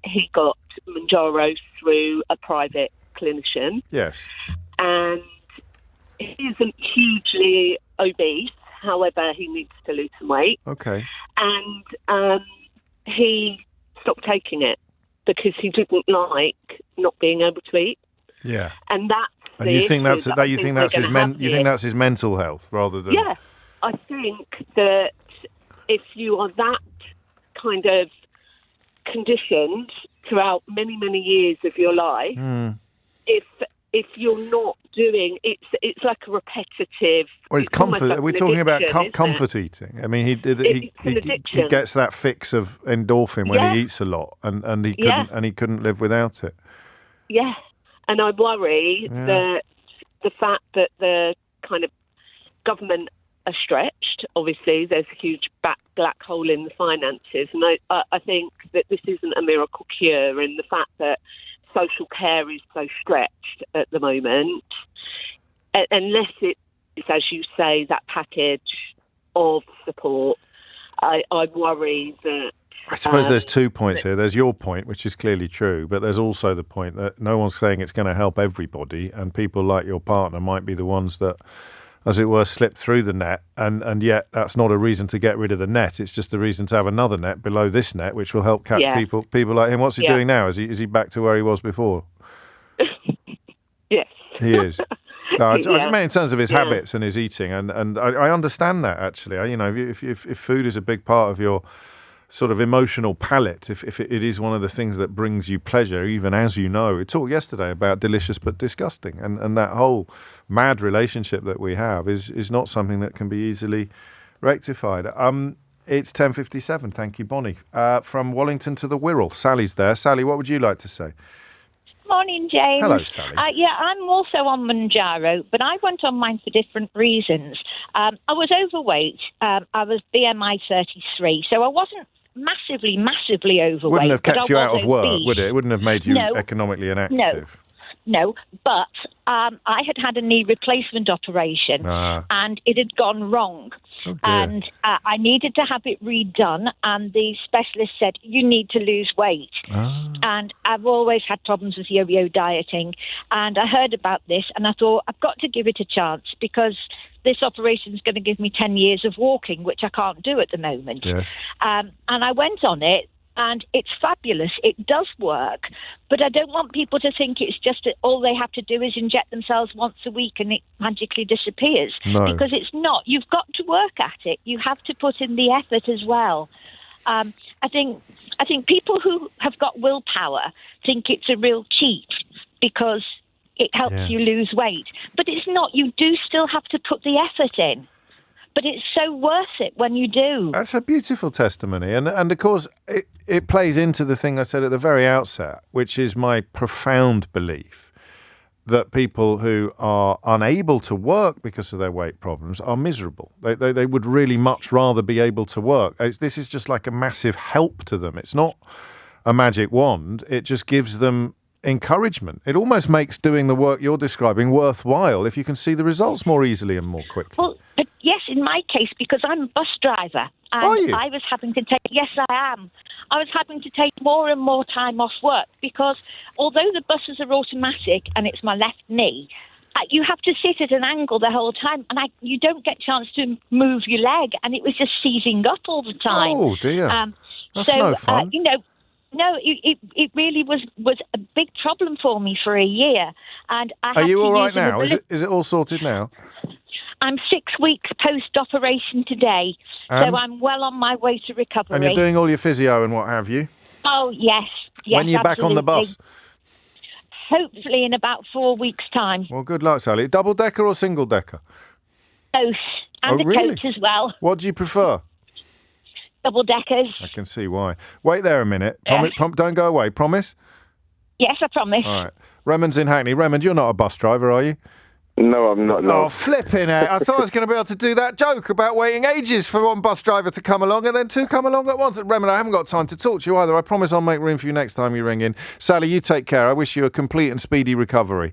he got Manjaro through a private clinician. Yes. And he isn't hugely obese. However, he needs to lose some weight. Okay. And he stopped taking it because he didn't like not being able to eat. Yeah. And that's and you think that's his mental health rather than. Yeah, I think that if you are that kind of conditioned throughout many, many years of your life, if you're not doing, it's like a repetitive. Well, it's comfort. Like we're talking about comfort eating. I mean, he gets that fix of endorphin when he eats a lot, and he couldn't live without it. Yeah, and I worry that the fact that the kind of government are stretched. Obviously, there's a huge black hole in the finances, and I think that this isn't a miracle cure, and the fact that social care is so stretched at the moment, unless it's, as you say, that package of support, I worry that. I suppose there's 2 points here. There's your point, which is clearly true, but there's also the point that no one's saying it's going to help everybody, and people like your partner might be the ones that, as it were, slip through the net, and yet that's not a reason to get rid of the net. It's just a reason to have another net below this net, which will help catch people like him. What's he doing now? Is he back to where he was before? Yes. He is. No, I just meant in terms of his habits and his eating, and I understand that, actually. If food is a big part of your sort of emotional palate, if it is one of the things that brings you pleasure, even as you know. We talked yesterday about delicious but disgusting, and that whole mad relationship that we have is not something that can be easily rectified. It's 10:57. Thank you, Bonnie. From Wallington to the Wirral. Sally's there. Sally, what would you like to say? Morning, James. Hello, Sally. I'm also on Manjaro, but I went on mine for different reasons. I was overweight. I was BMI 33, so I wasn't massively overweight. Wouldn't have kept you out of work, would it? It wouldn't have made you economically inactive. No, but I had a knee replacement operation and it had gone wrong. And I needed to have it redone. And the specialist said, you need to lose weight. And I've always had problems with yo-yo dieting. And I heard about this and I thought, I've got to give it a chance because this operation is going to give me 10 years of walking, which I can't do at the moment. Yes. And I went on it. And it's fabulous. It does work. But I don't want people to think it's just that all they have to do is inject themselves once a week and it magically disappears. No. Because it's not. You've got to work at it. You have to put in the effort as well. I think people who have got willpower think it's a real cheat because it helps you lose weight. But it's not. You do still have to put the effort in. But it's so worth it when you do. That's a beautiful testimony. And of course, it plays into the thing I said at the very outset, which is my profound belief that people who are unable to work because of their weight problems are miserable. They would really much rather be able to work. This is just like a massive help to them. It's not a magic wand. It just gives them encouragement. It almost makes doing the work you're describing worthwhile if you can see the results more easily and more quickly. Well, but yes, in my case, because I'm a bus driver, and Are you? I was having to take, yes, I am. I was having to take more and more time off work because although the buses are automatic and it's my left knee, you have to sit at an angle the whole time, and you don't get a chance to move your leg, and it was just seizing up all the time. Oh, dear. That's no fun. No, it really was a big problem for me for a year. And Are you all right now? Is it all sorted now? I'm 6 weeks post-operation today, so I'm well on my way to recovery. And you're doing all your physio and what have you? Oh, yes. When are you back on the bus? Hopefully in about 4 weeks' time. Well, good luck, Sally. Double-decker or single-decker? Both. And the coach as well. What do you prefer? Double-deckers. I can see why. Wait there a minute. Don't go away. Promise? Yes, I promise. All right. Raymond's in Hackney. Raymond, you're not a bus driver, are you? No, I'm not. No. Oh, flipping out. I thought I was going to be able to do that joke about waiting ages for one bus driver to come along and then two come along at once. Raymond, I haven't got time to talk to you either. I promise I'll make room for you next time you ring in. Sally, you take care. I wish you a complete and speedy recovery.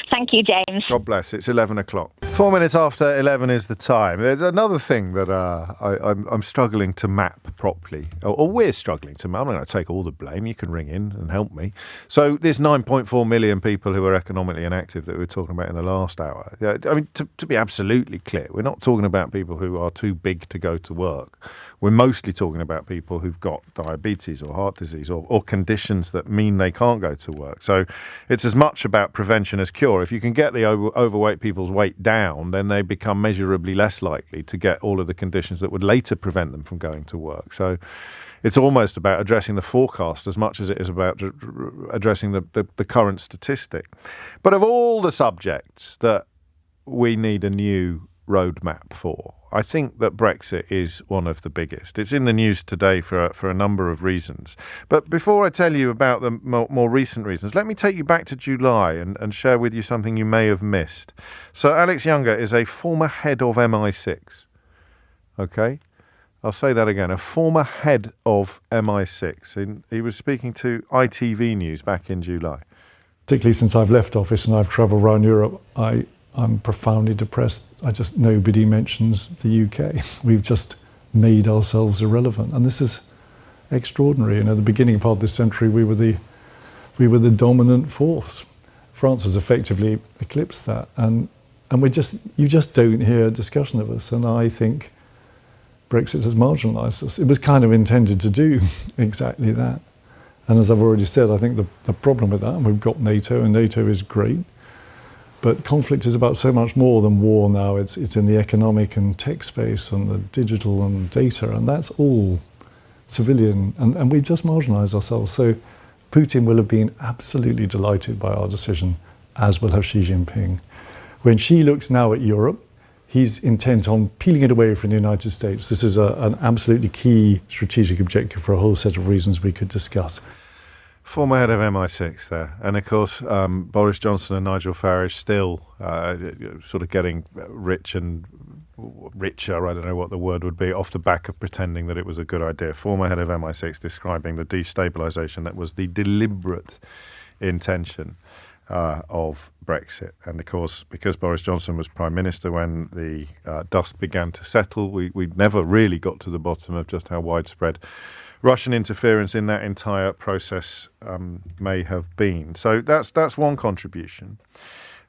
Thank you, James. God bless. It's 11 o'clock. 4 minutes after 11 is the time. There's another thing that I'm struggling to map properly, or we're struggling to map. I'm not going to take all the blame. You can ring in and help me. So there's 9.4 million people who are economically inactive that we were talking about in the last hour. I mean, to be absolutely clear, we're not talking about people who are too big to go to work. We're mostly talking about people who've got diabetes or heart disease or conditions that mean they can't go to work. So it's as much about prevention as cure. If you can get the overweight people's weight down, then they become measurably less likely to get all of the conditions that would later prevent them from going to work. So it's almost about addressing the forecast as much as it is about addressing the current statistic. But of all the subjects that we need a new roadmap for, I think that Brexit is one of the biggest. It's in the news today for a number of reasons. But before I tell you about the more recent reasons, let me take you back to July and share with you something you may have missed. So Alex Younger is a former head of MI6. Okay? I'll say that again. A former head of MI6. He was speaking to ITV News back in July. Particularly since I've left office and I've travelled around Europe, I'm profoundly depressed. Nobody mentions the UK. We've just made ourselves irrelevant, and this is extraordinary. The beginning part of this century, we were the dominant force. France has effectively eclipsed that, and you just don't hear a discussion of us. And I think Brexit has marginalised us. It was kind of intended to do exactly that. And as I've already said, I think the problem with that, and we've got NATO, and NATO is great. But conflict is about so much more than war now. It's in the economic and tech space and the digital and data, and that's all civilian. And we've just marginalised ourselves. So Putin will have been absolutely delighted by our decision, as will have Xi Jinping. When Xi looks now at Europe, he's intent on peeling it away from the United States. This is an absolutely key strategic objective for a whole set of reasons we could discuss. Former head of MI6 there. And of course, Boris Johnson and Nigel Farage still sort of getting rich and richer, I don't know what the word would be, off the back of pretending that it was a good idea. Former head of MI6 describing the destabilisation that was the deliberate intention. of Brexit. And of course, because Boris Johnson was Prime Minister when the dust began to settle, we never really got to the bottom of just how widespread Russian interference in that entire process may have been. So that's one contribution.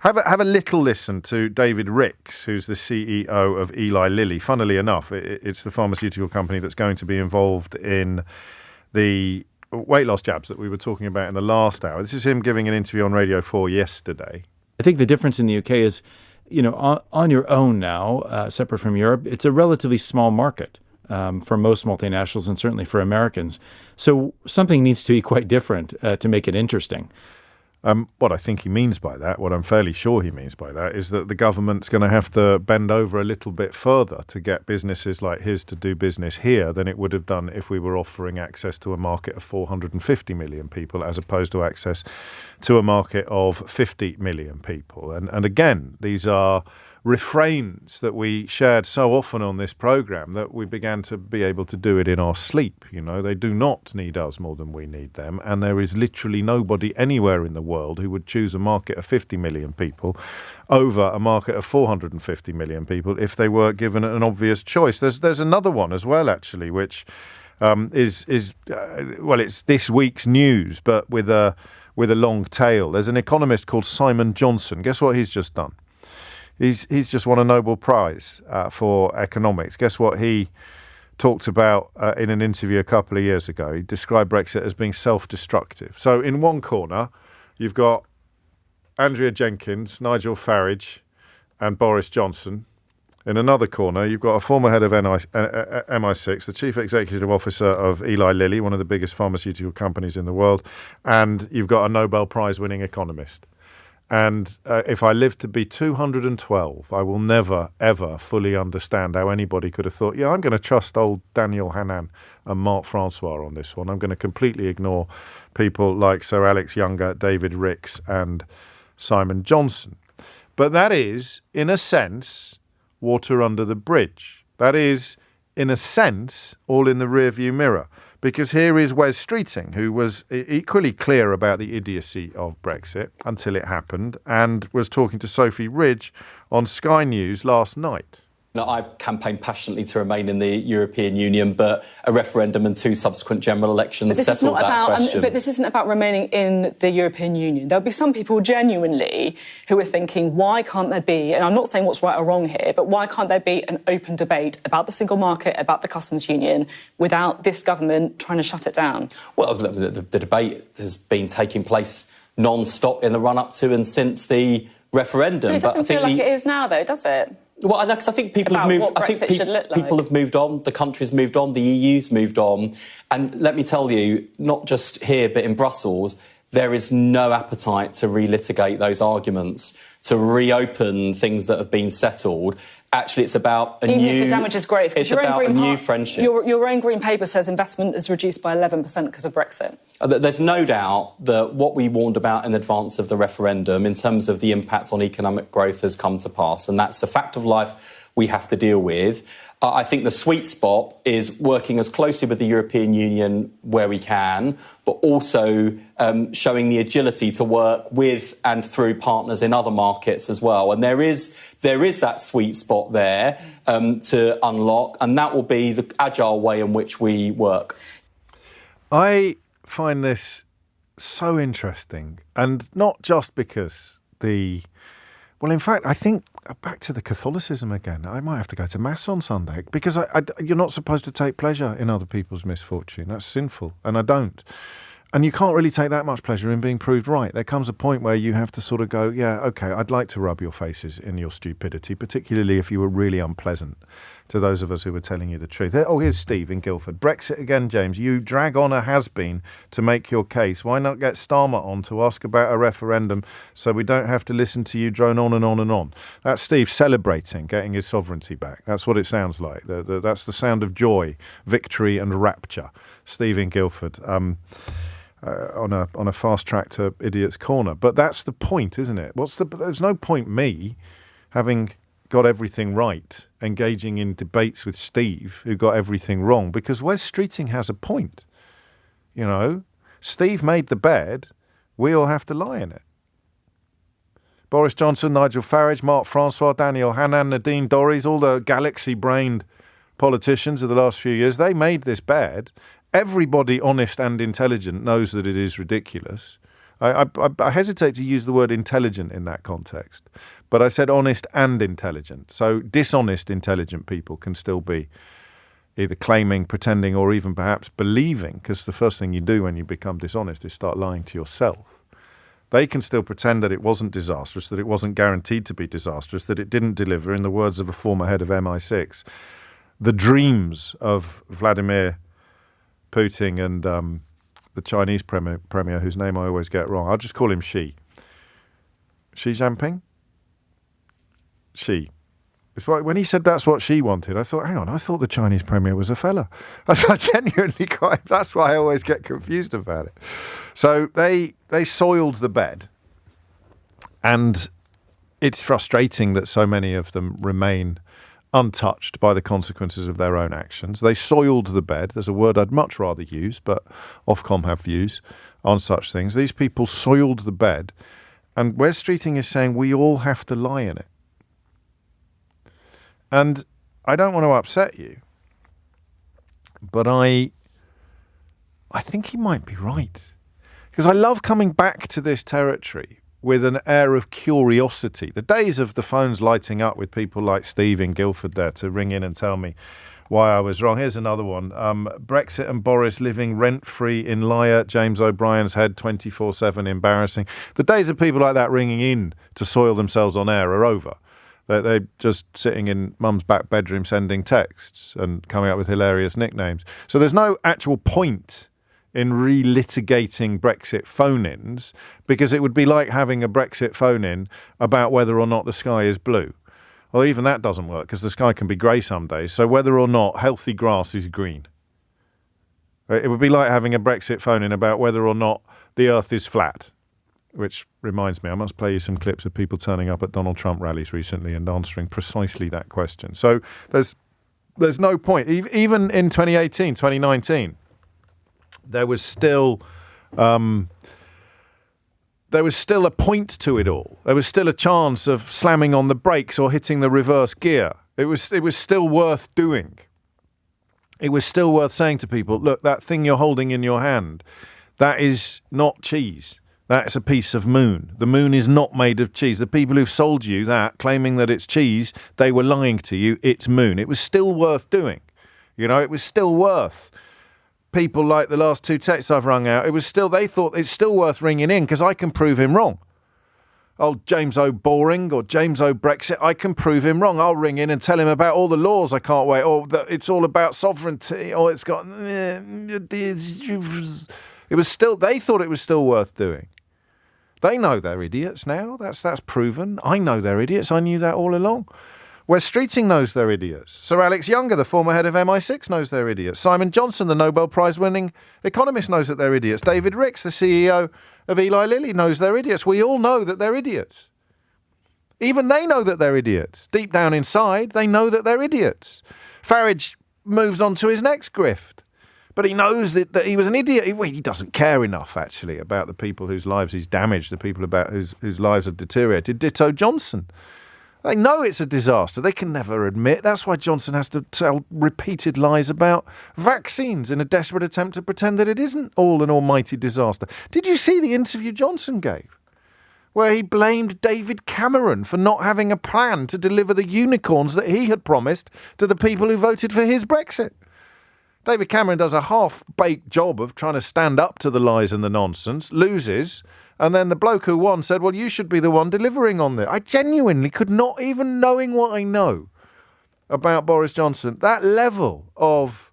Have a little listen to David Ricks, who's the CEO of Eli Lilly. Funnily enough, it's the pharmaceutical company that's going to be involved in the weight loss jabs that we were talking about in the last hour. This is him giving an interview on Radio 4 yesterday. I think the difference in the UK is, on your own now, separate from Europe, it's a relatively small market for most multinationals and certainly for Americans. So something needs to be quite different to make it interesting. What I think he means by that, what I'm fairly sure he means by that, is that the government's going to have to bend over a little bit further to get businesses like his to do business here than it would have done if we were offering access to a market of 450 million people as opposed to access to a market of 50 million people. And again, these are refrains that we shared so often on this programme that we began to be able to do it in our sleep. They do not need us more than we need them, and there is literally nobody anywhere in the world who would choose a market of 50 million people over a market of 450 million people if they were given an obvious choice. There's another one as well, actually, which is it's this week's news, but with a long tail. There's an economist called Simon Johnson. Guess what he's just done? He's just won a Nobel Prize for economics. Guess what he talked about in an interview a couple of years ago? He described Brexit as being self-destructive. So in one corner, you've got Andrea Jenkins, Nigel Farage and Boris Johnson. In another corner, you've got a former head of MI6, the chief executive officer of Eli Lilly, one of the biggest pharmaceutical companies in the world, and you've got a Nobel Prize-winning economist. And if I live to be 212, I will never, ever fully understand how anybody could have thought, I'm going to trust old Daniel Hannan and Mark Francois on this one. I'm going to completely ignore people like Sir Alex Younger, David Ricks and Simon Johnson. But that is, in a sense, water under the bridge. That is, in a sense, all in the rearview mirror. Because here is Wes Streeting, who was equally clear about the idiocy of Brexit until it happened and was talking to Sophie Ridge on Sky News last night. I campaigned passionately to remain in the European Union, but a referendum and 2 subsequent general elections settled that question. But this isn't about remaining in the European Union. There'll be some people genuinely who are thinking, why can't there be, and I'm not saying what's right or wrong here, but why can't there be an open debate about the single market, about the customs union, without this government trying to shut it down? Well, the debate has been taking place non-stop in the run-up to and since the referendum. But it doesn't feel like it is now, though, does it? Well, because I think people have moved. I think people have moved on. The country's moved on. The EU's moved on. And let me tell you, not just here but in Brussels, there is no appetite to relitigate those arguments, to reopen things that have been settled. Actually, it's about Even if the damage is great. It's about a new friendship. Your own Green Paper says investment is reduced by 11% because of Brexit. There's no doubt that what we warned about in advance of the referendum in terms of the impact on economic growth has come to pass, and that's a fact of life we have to deal with. I think the sweet spot is working as closely with the European Union where we can, but also showing the agility to work with and through partners in other markets as well. And there is that sweet spot there to unlock, and that will be the agile way in which we work. I find this so interesting, and not just because in fact, I think back to the Catholicism again. I might have to go to Mass on Sunday because you're not supposed to take pleasure in other people's misfortune. That's sinful, and I don't. And you can't really take that much pleasure in being proved right. There comes a point where you have to sort of go, yeah, OK, I'd like to rub your faces in your stupidity, particularly if you were really unpleasant to those of us who were telling you the truth. Oh, here's Steve in Guildford. Brexit again, James. You drag on a has-been to make your case. Why not get Starmer on to ask about a referendum so we don't have to listen to you drone on and on and on? That's Steve celebrating getting his sovereignty back. That's what it sounds like. That's the sound of joy, victory and rapture. Steve in Guildford. On a fast track to Idiot's Corner. But that's the point, isn't it? There's no point me having got everything right, engaging in debates with Steve, who got everything wrong, because Wes Streeting has a point. Steve made the bed, we all have to lie in it. Boris Johnson, Nigel Farage, Mark Francois, Daniel Hannan, Nadine Dorries, all the galaxy-brained politicians of the last few years, they made this bad. Everybody honest and intelligent knows that it is ridiculous. I hesitate to use the word intelligent in that context, but I said honest and intelligent. So dishonest, intelligent people can still be either claiming, pretending, or even perhaps believing, because the first thing you do when you become dishonest is start lying to yourself. They can still pretend that it wasn't disastrous, that it wasn't guaranteed to be disastrous, that it didn't deliver, in the words of a former head of MI6, the dreams of Vladimir Putin and the Chinese premier, whose name I always get wrong. I'll just call him Xi. Xi Jinping? Xi. It's like when he said that's what Xi wanted, I thought, hang on, I thought the Chinese premier was a fella. That's why I always get confused about it. So they soiled the bed, and it's frustrating that so many of them remain untouched by the consequences of their own actions. They soiled the bed. There's a word I'd much rather use, but Ofcom have views on such things. These people soiled the bed, and Wes Streeting is saying we all have to lie in it. And I don't want to upset you, but I think he might be right. Because I love coming back to this territory with an air of curiosity. The days of the phones lighting up with people like Steve in Guildford there to ring in and tell me why I was wrong. Here's another one. Brexit and Boris living rent-free in liar, James O'Brien's head 24/7, embarrassing. The days of people like that ringing in to soil themselves on air are over. They're just sitting in mum's back bedroom sending texts and coming up with hilarious nicknames. So there's no actual point in relitigating Brexit phone-ins, because it would be like having a Brexit phone-in about whether or not the sky is blue. Well, even that doesn't work, because the sky can be grey some days. So whether or not healthy grass is green. It would be like having a Brexit phone-in about whether or not the earth is flat. Which reminds me, I must play you some clips of people turning up at Donald Trump rallies recently and answering precisely that question. So there's no point. Even in 2018, 2019, there was still a point to it all. There was still a chance of slamming on the brakes or hitting the reverse gear. It was still worth doing. It was still worth saying to people, look, that thing you're holding in your hand, that is not cheese. That's a piece of moon. The moon is not made of cheese. The people who've sold you that, claiming that it's cheese, they were lying to you. It's moon. It was still worth doing. It was still worth. People like the last two texts I've rung out, they thought it's still worth ringing in because I can prove him wrong. Oh, James O. Boring or James O. Brexit, I can prove him wrong. I'll ring in and tell him about all the laws I can't wait, or that it's all about sovereignty, or it's got... They thought it was still worth doing. They know they're idiots now. That's proven. I know they're idiots. I knew that all along. Wes Streeting knows they're idiots. Sir Alex Younger, the former head of MI6, knows they're idiots. Simon Johnson, the Nobel Prize-winning economist, knows that they're idiots. David Ricks, the CEO of Eli Lilly, knows they're idiots. We all know that they're idiots. Even they know that they're idiots. Deep down inside, they know that they're idiots. Farage moves on to his next grift. But he knows that he was an idiot. He doesn't care enough, actually, about the people whose lives he's damaged, the people about whose lives have deteriorated. Ditto Johnson. They know it's a disaster. They can never admit. That's why Johnson has to tell repeated lies about vaccines in a desperate attempt to pretend that it isn't all an almighty disaster. Did you see the interview Johnson gave, where he blamed David Cameron for not having a plan to deliver the unicorns that he had promised to the people who voted for his Brexit? David Cameron does a half-baked job of trying to stand up to the lies and the nonsense, loses, and then the bloke who won said, well, you should be the one delivering on this. I genuinely could not, even knowing what I know about Boris Johnson, that level of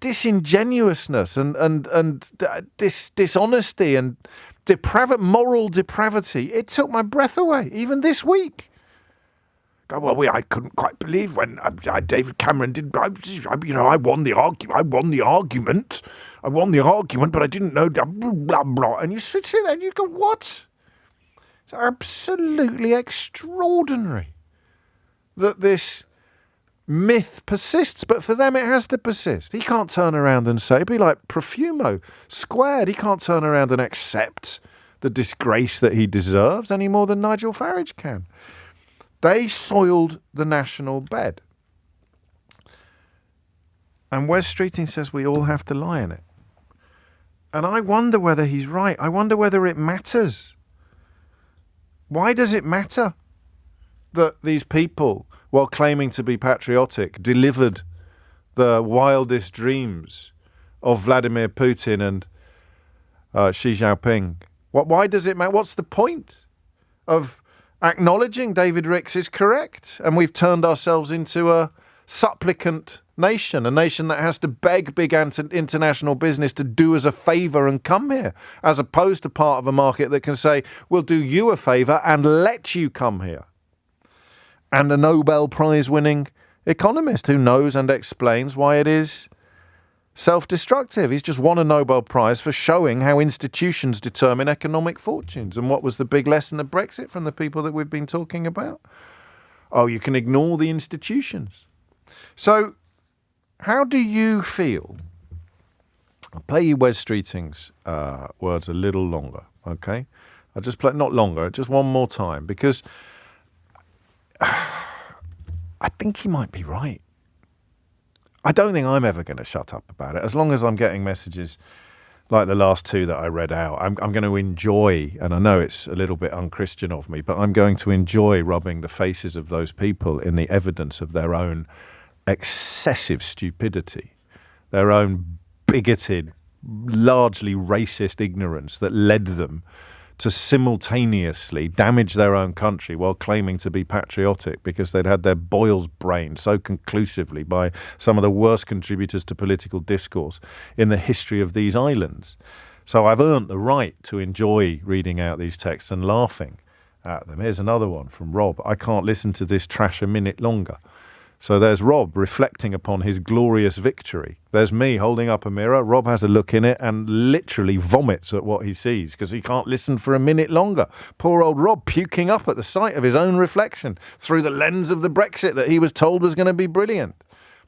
disingenuousness and dishonesty and moral depravity, it took my breath away, even this week. Well, I couldn't quite believe when David Cameron did. I won the argument. But I didn't know. Blah blah. And you sit there and you go, "What?" It's absolutely extraordinary that this myth persists. But for them, it has to persist. He can't turn around and say, it'd be like Profumo squared. He can't turn around and accept the disgrace that he deserves any more than Nigel Farage can. They soiled the national bed. And Wes Streeting says we all have to lie in it. And I wonder whether he's right. I wonder whether it matters. Why does it matter that these people, while claiming to be patriotic, delivered the wildest dreams of Vladimir Putin and Xi Jinping? Why does it matter? What's the point of acknowledging David Ricks is correct? And we've turned ourselves into a supplicant nation, a nation that has to beg big international business to do us a favour and come here, as opposed to part of a market that can say, we'll do you a favour and let you come here. And a Nobel Prize winning economist who knows and explains why it is self-destructive. He's just won a Nobel Prize for showing how institutions determine economic fortunes. And what was the big lesson of Brexit from the people that we've been talking about? Oh, you can ignore the institutions. So how do you feel? I'll play you Wes Streeting's words a little longer, okay? I'll just play, not longer, just one more time, because I think he might be right. I don't think I'm ever going to shut up about it. As long as I'm getting messages like the last two that I read out, I'm going to enjoy, and I know it's a little bit unchristian of me, but I'm going to enjoy rubbing the faces of those people in the evidence of their own excessive stupidity, their own bigoted, largely racist ignorance that led them to simultaneously damage their own country while claiming to be patriotic because they'd had their boils brained so conclusively by some of the worst contributors to political discourse in the history of these islands. So I've earned the right to enjoy reading out these texts and laughing at them. Here's another one from Rob. I can't listen to this trash a minute longer. So there's Rob reflecting upon his glorious victory. There's me holding up a mirror. Rob has a look in it and literally vomits at what he sees because he can't listen for a minute longer. Poor old Rob puking up at the sight of his own reflection through the lens of the Brexit that he was told was going to be brilliant.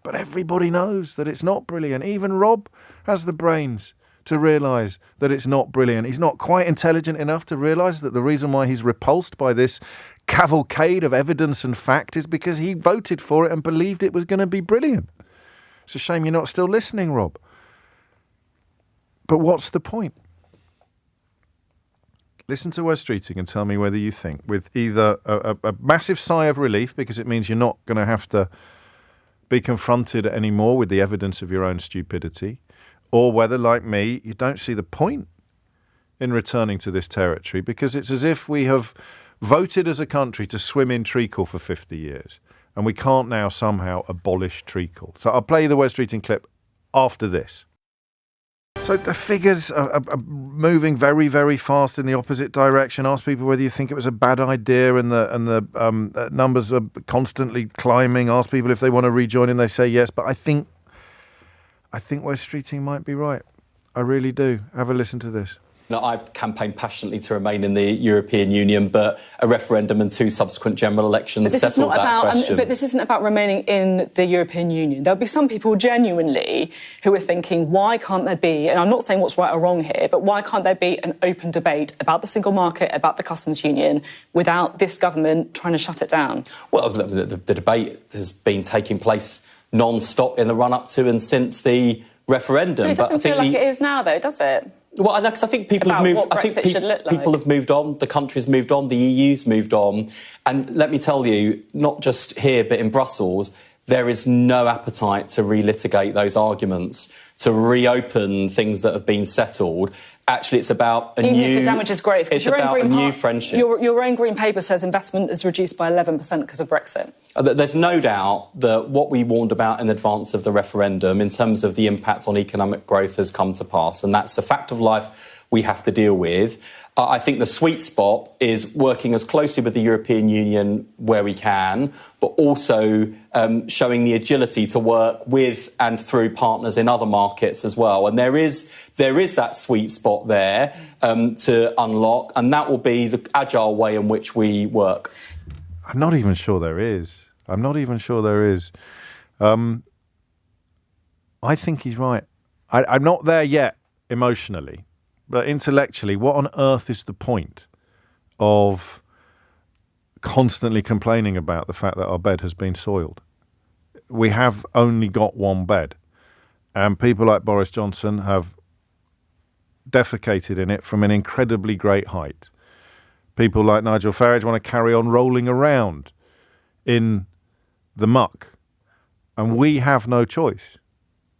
But everybody knows that it's not brilliant. Even Rob has the brains to realise that it's not brilliant. He's not quite intelligent enough to realise that the reason why he's repulsed by this cavalcade of evidence and fact is because he voted for it and believed it was going to be brilliant. It's a shame you're not still listening, Rob. But what's the point? Listen to Wes Streeting and tell me whether you think, with either a massive sigh of relief because it means you're not going to have to be confronted anymore with the evidence of your own stupidity, or whether, like me, you don't see the point in returning to this territory because it's as if we have voted as a country to swim in treacle for 50 years and we can't now somehow abolish treacle. So I'll play the Wes Streeting clip after this. So the figures are moving very, very fast in the opposite direction. Ask people whether you think it was a bad idea, and the numbers are constantly climbing. Ask people if they want to rejoin, and they say yes. But I think Wes Streeting might be right. I really do. Have a listen to this. No, I campaigned passionately to remain in the European Union, but a referendum and 2 subsequent general elections settled that question. But this isn't about remaining in the European Union. There'll be some people genuinely who are thinking, why can't there be, and I'm not saying what's right or wrong here, but why can't there be an open debate about the single market, about the customs union, without this government trying to shut it down? Well, the debate has been taking place non-stop in the run-up to and since the referendum. But it doesn't feel like it is now, though, does it? Well, because I think people have moved. I think people have moved on. The country's moved on. The EU's moved on. And let me tell you, not just here but in Brussels, there is no appetite to relitigate those arguments, to reopen things that have been settled. Actually, it's about Even if the damage is great. It's about a new friendship. Your own Green Paper says investment is reduced by 11% because of Brexit. There's no doubt that what we warned about in advance of the referendum in terms of the impact on economic growth has come to pass, and that's a fact of life we have to deal with. I think the sweet spot is working as closely with the European Union where we can, but also showing the agility to work with and through partners in other markets as well. And there is that sweet spot there to unlock, and that will be the agile way in which we work. I'm not even sure there is. I think he's right. I'm not there yet emotionally, but intellectually, what on earth is the point of constantly complaining about the fact that our bed has been soiled? We have only got one bed, and people like Boris Johnson have defecated in it from an incredibly great height. People like Nigel Farage want to carry on rolling around in the muck, and we have no choice.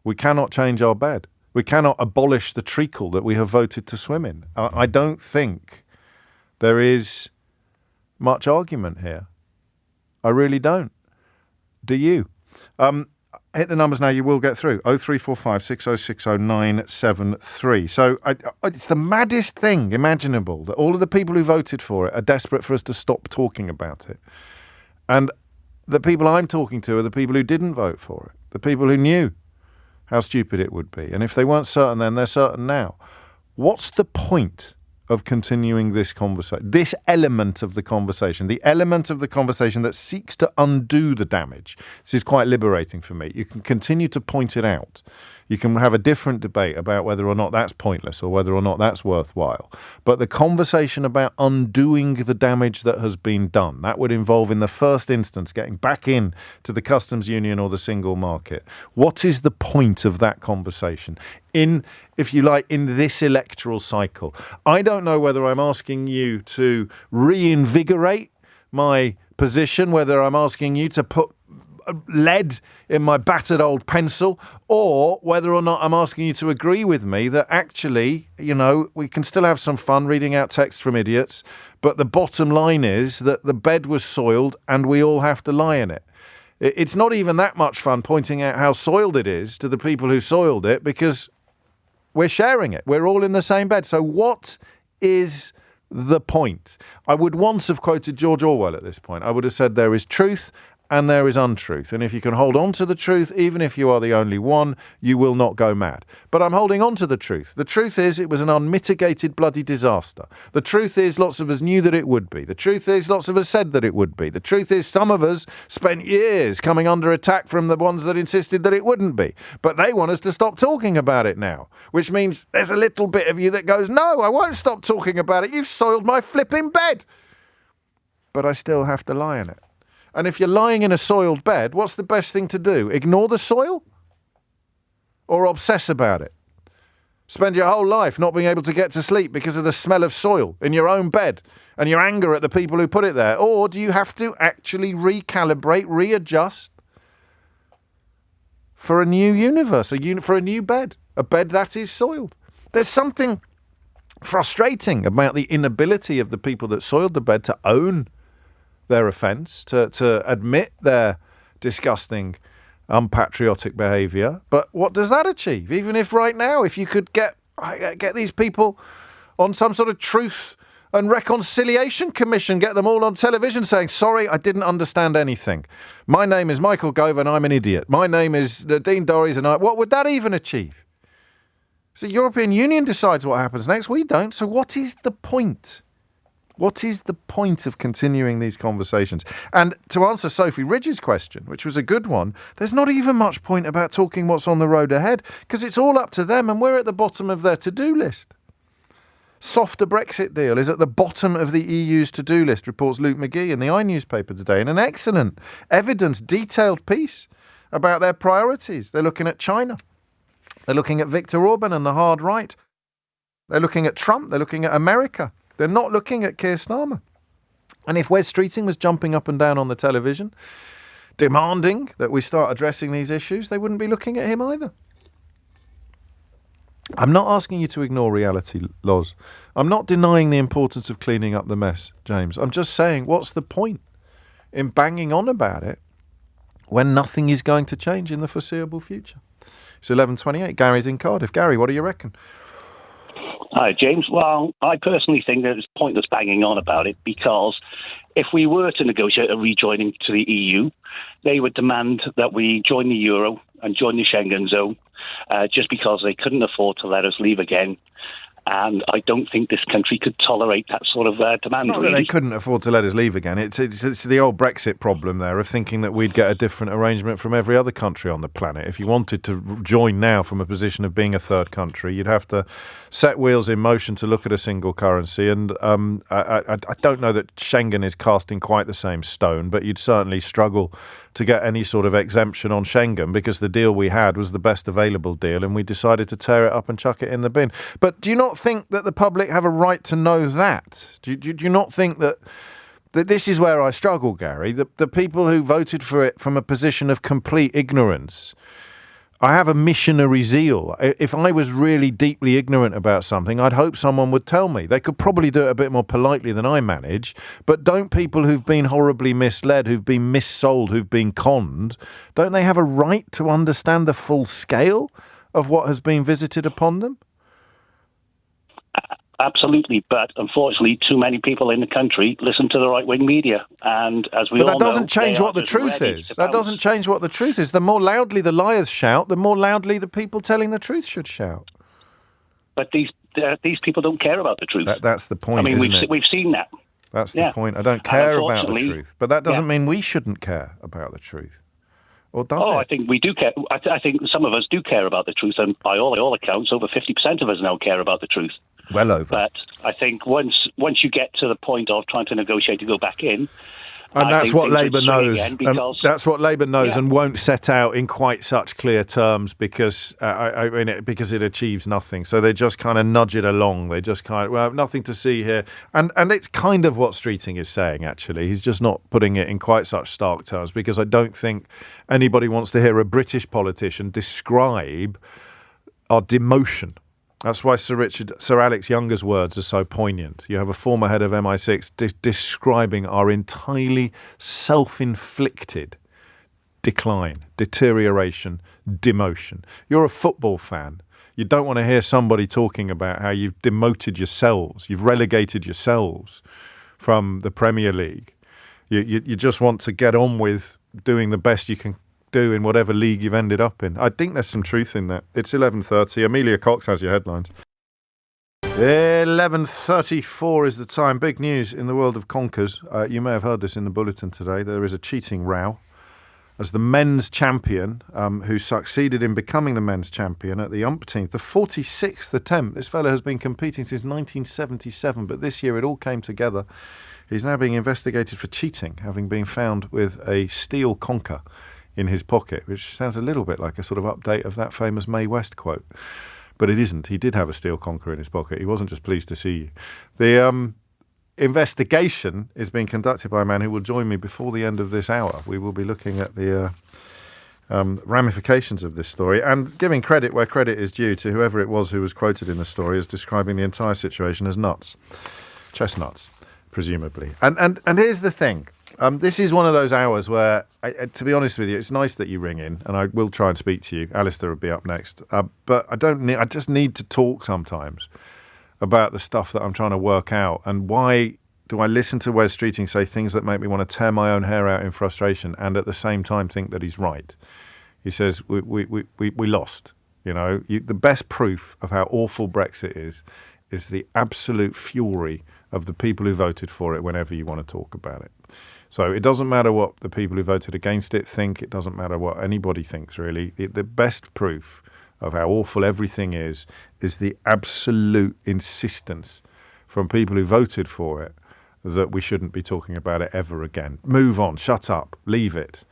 We cannot change our bed. We cannot abolish the treacle that we have voted to swim in. I don't think there is much argument here. I really don't. Do you? Hit the numbers now. You will get through. 0345 6060 973. So it's the maddest thing imaginable that all of the people who voted for it are desperate for us to stop talking about it. And the people I'm talking to are the people who didn't vote for it, the people who knew how stupid it would be. And if they weren't certain then, they're certain now. What's the point of continuing this conversation, this element of the conversation, the element of the conversation that seeks to undo the damage? This is quite liberating for me. You can continue to point it out. You can have a different debate about whether or not that's pointless or whether or not that's worthwhile. But the conversation about undoing the damage that has been done, that would involve in the first instance getting back in to the customs union or the single market. What is the point of that conversation in, if you like, in this electoral cycle? I don't know whether I'm asking you to reinvigorate my position, whether I'm asking you to put lead in my battered old pencil, or whether or not I'm asking you to agree with me that actually, you know, we can still have some fun reading out texts from idiots, but the bottom line is that the bed was soiled and we all have to lie in it. It's not even that much fun pointing out how soiled it is to the people who soiled it, because we're sharing it. We're all in the same bed. So what is the point? I would once have quoted George Orwell at this point. I would have said there is truth and there is untruth. And if you can hold on to the truth, even if you are the only one, you will not go mad. But I'm holding on to the truth. The truth is it was an unmitigated bloody disaster. The truth is lots of us knew that it would be. The truth is lots of us said that it would be. The truth is some of us spent years coming under attack from the ones that insisted that it wouldn't be. But they want us to stop talking about it now, which means there's a little bit of you that goes, no, I won't stop talking about it. You've soiled my flipping bed. But I still have to lie in it. And if you're lying in a soiled bed, what's the best thing to do? Ignore the soil? Or obsess about it? Spend your whole life not being able to get to sleep because of the smell of soil in your own bed and your anger at the people who put it there? Or do you have to actually recalibrate, readjust for a new universe, for a new bed, a bed that is soiled? There's something frustrating about the inability of the people that soiled the bed to own their offence, to admit their disgusting, unpatriotic behaviour. But what does that achieve? Even if right now, if you could get these people on some sort of truth and reconciliation commission, get them all on television saying, sorry, I didn't understand anything. My name is Michael Gove and I'm an idiot. My name is Dean Dorries and what would that even achieve? So the European Union decides what happens next. We don't. So what is the point? What is the point of continuing these conversations? And to answer Sophie Ridge's question, which was a good one, there's not even much point about talking what's on the road ahead, because it's all up to them and we're at the bottom of their to-do list. Softer Brexit deal is at the bottom of the EU's to-do list, reports Luke McGee in the newspaper today, in an excellent, evidence, detailed piece about their priorities. They're looking at China. They're looking at Viktor Orban and the hard right. They're looking at Trump. They're looking at America. They're not looking at Keir Starmer. And if Wes Streeting was jumping up and down on the television, demanding that we start addressing these issues, they wouldn't be looking at him either. I'm not asking you to ignore reality, Loz. I'm not denying the importance of cleaning up the mess, James. I'm just saying, what's the point in banging on about it when nothing is going to change in the foreseeable future? It's 11:28. Gary's in Cardiff. Gary, what do you reckon? Hi, James. Well, I personally think that it's pointless banging on about it, because if we were to negotiate a rejoining to the EU, they would demand that we join the euro and join the Schengen zone just because they couldn't afford to let us leave again. And I don't think this country could tolerate that sort of demand. It's not that really. they couldn't afford to let us leave again. It's the old Brexit problem there of thinking that we'd get a different arrangement from every other country on the planet. If you wanted to join now from a position of being a third country, you'd have to set wheels in motion to look at a single currency. And I don't know that Schengen is cast in quite the same stone, but you'd certainly struggle to get any sort of exemption on Schengen because the deal we had was the best available deal and we decided to tear it up and chuck it in the bin. But do you not think that the public have a right to know that? Do you not think that this is where I struggle, Gary? The people who voted for it from a position of complete ignorance. I have a missionary zeal. If I was really deeply ignorant about something, I'd hope someone would tell me. They could probably do it a bit more politely than I manage, but don't people who've been horribly misled, who've been missold, who've been conned, don't they have a right to understand the full scale of what has been visited upon them? Absolutely, but unfortunately, too many people in the country listen to the right-wing media, and as we all know, but that doesn't change what the truth is. That doesn't change what the truth is. The more loudly the liars shout, the more loudly the people telling the truth should shout. But these people don't care about the truth. That's the point. I mean, isn't we've seen that. That's the point. I don't care about the truth, but that doesn't mean we shouldn't care about the truth. Or does it? I think we do care. I think some of us do care about the truth, and by all accounts, over 50% of us now care about the truth. Well over. But I think once you get to the point of trying to negotiate to go back in, and that's what Labour knows. That's what Labour knows, Yeah. and won't set out in quite such clear terms because because it achieves nothing. So they just kind of nudge it along. They just kind of nothing to see here, and it's kind of what Streeting is saying. Actually, he's just not putting it in quite such stark terms because I don't think anybody wants to hear a British politician describe our demotion. That's why Sir Alex Younger's words are so poignant. You have a former head of MI6 describing our entirely self-inflicted decline, deterioration, demotion. You're a football fan. You don't want to hear somebody talking about how you've demoted yourselves, you've relegated yourselves from the Premier League. You just want to get on with doing the best you can do in whatever league you've ended up in. I think there's some truth in that. It's 11:30. Amelia Cox has your headlines. 11:34 is the time. Big news in the world of conkers. You may have heard this in the bulletin today. There is a cheating row as the men's champion, who succeeded in becoming the men's champion at the umpteenth, the 46th attempt. This fella has been competing since 1977, but this year it all came together. He's now being investigated for cheating, having been found with a steel conker in his pocket, which sounds a little bit like a sort of update of that famous Mae West quote. But it isn't. He did have a steel conker in his pocket. He wasn't just pleased to see you. The investigation is being conducted by a man who will join me before the end of this hour. We will be looking at the ramifications of this story and giving credit where credit is due to whoever it was who was quoted in the story as describing the entire situation as nuts. Chestnuts, presumably. And here's the thing. This is one of those hours where, to be honest with you, it's nice that you ring in, and I will try and speak to you. Alistair will be up next. But I just need to talk sometimes about the stuff that I'm trying to work out. And why do I listen to Wes Streeting say things that make me want to tear my own hair out in frustration and at the same time think that he's right? He says, we lost. You know, the best proof of how awful Brexit is the absolute fury of the people who voted for it whenever you want to talk about it. So it doesn't matter what the people who voted against it think. It doesn't matter what anybody thinks, really. The best proof of how awful everything is the absolute insistence from people who voted for it that we shouldn't be talking about it ever again. Move on, shut up, leave it.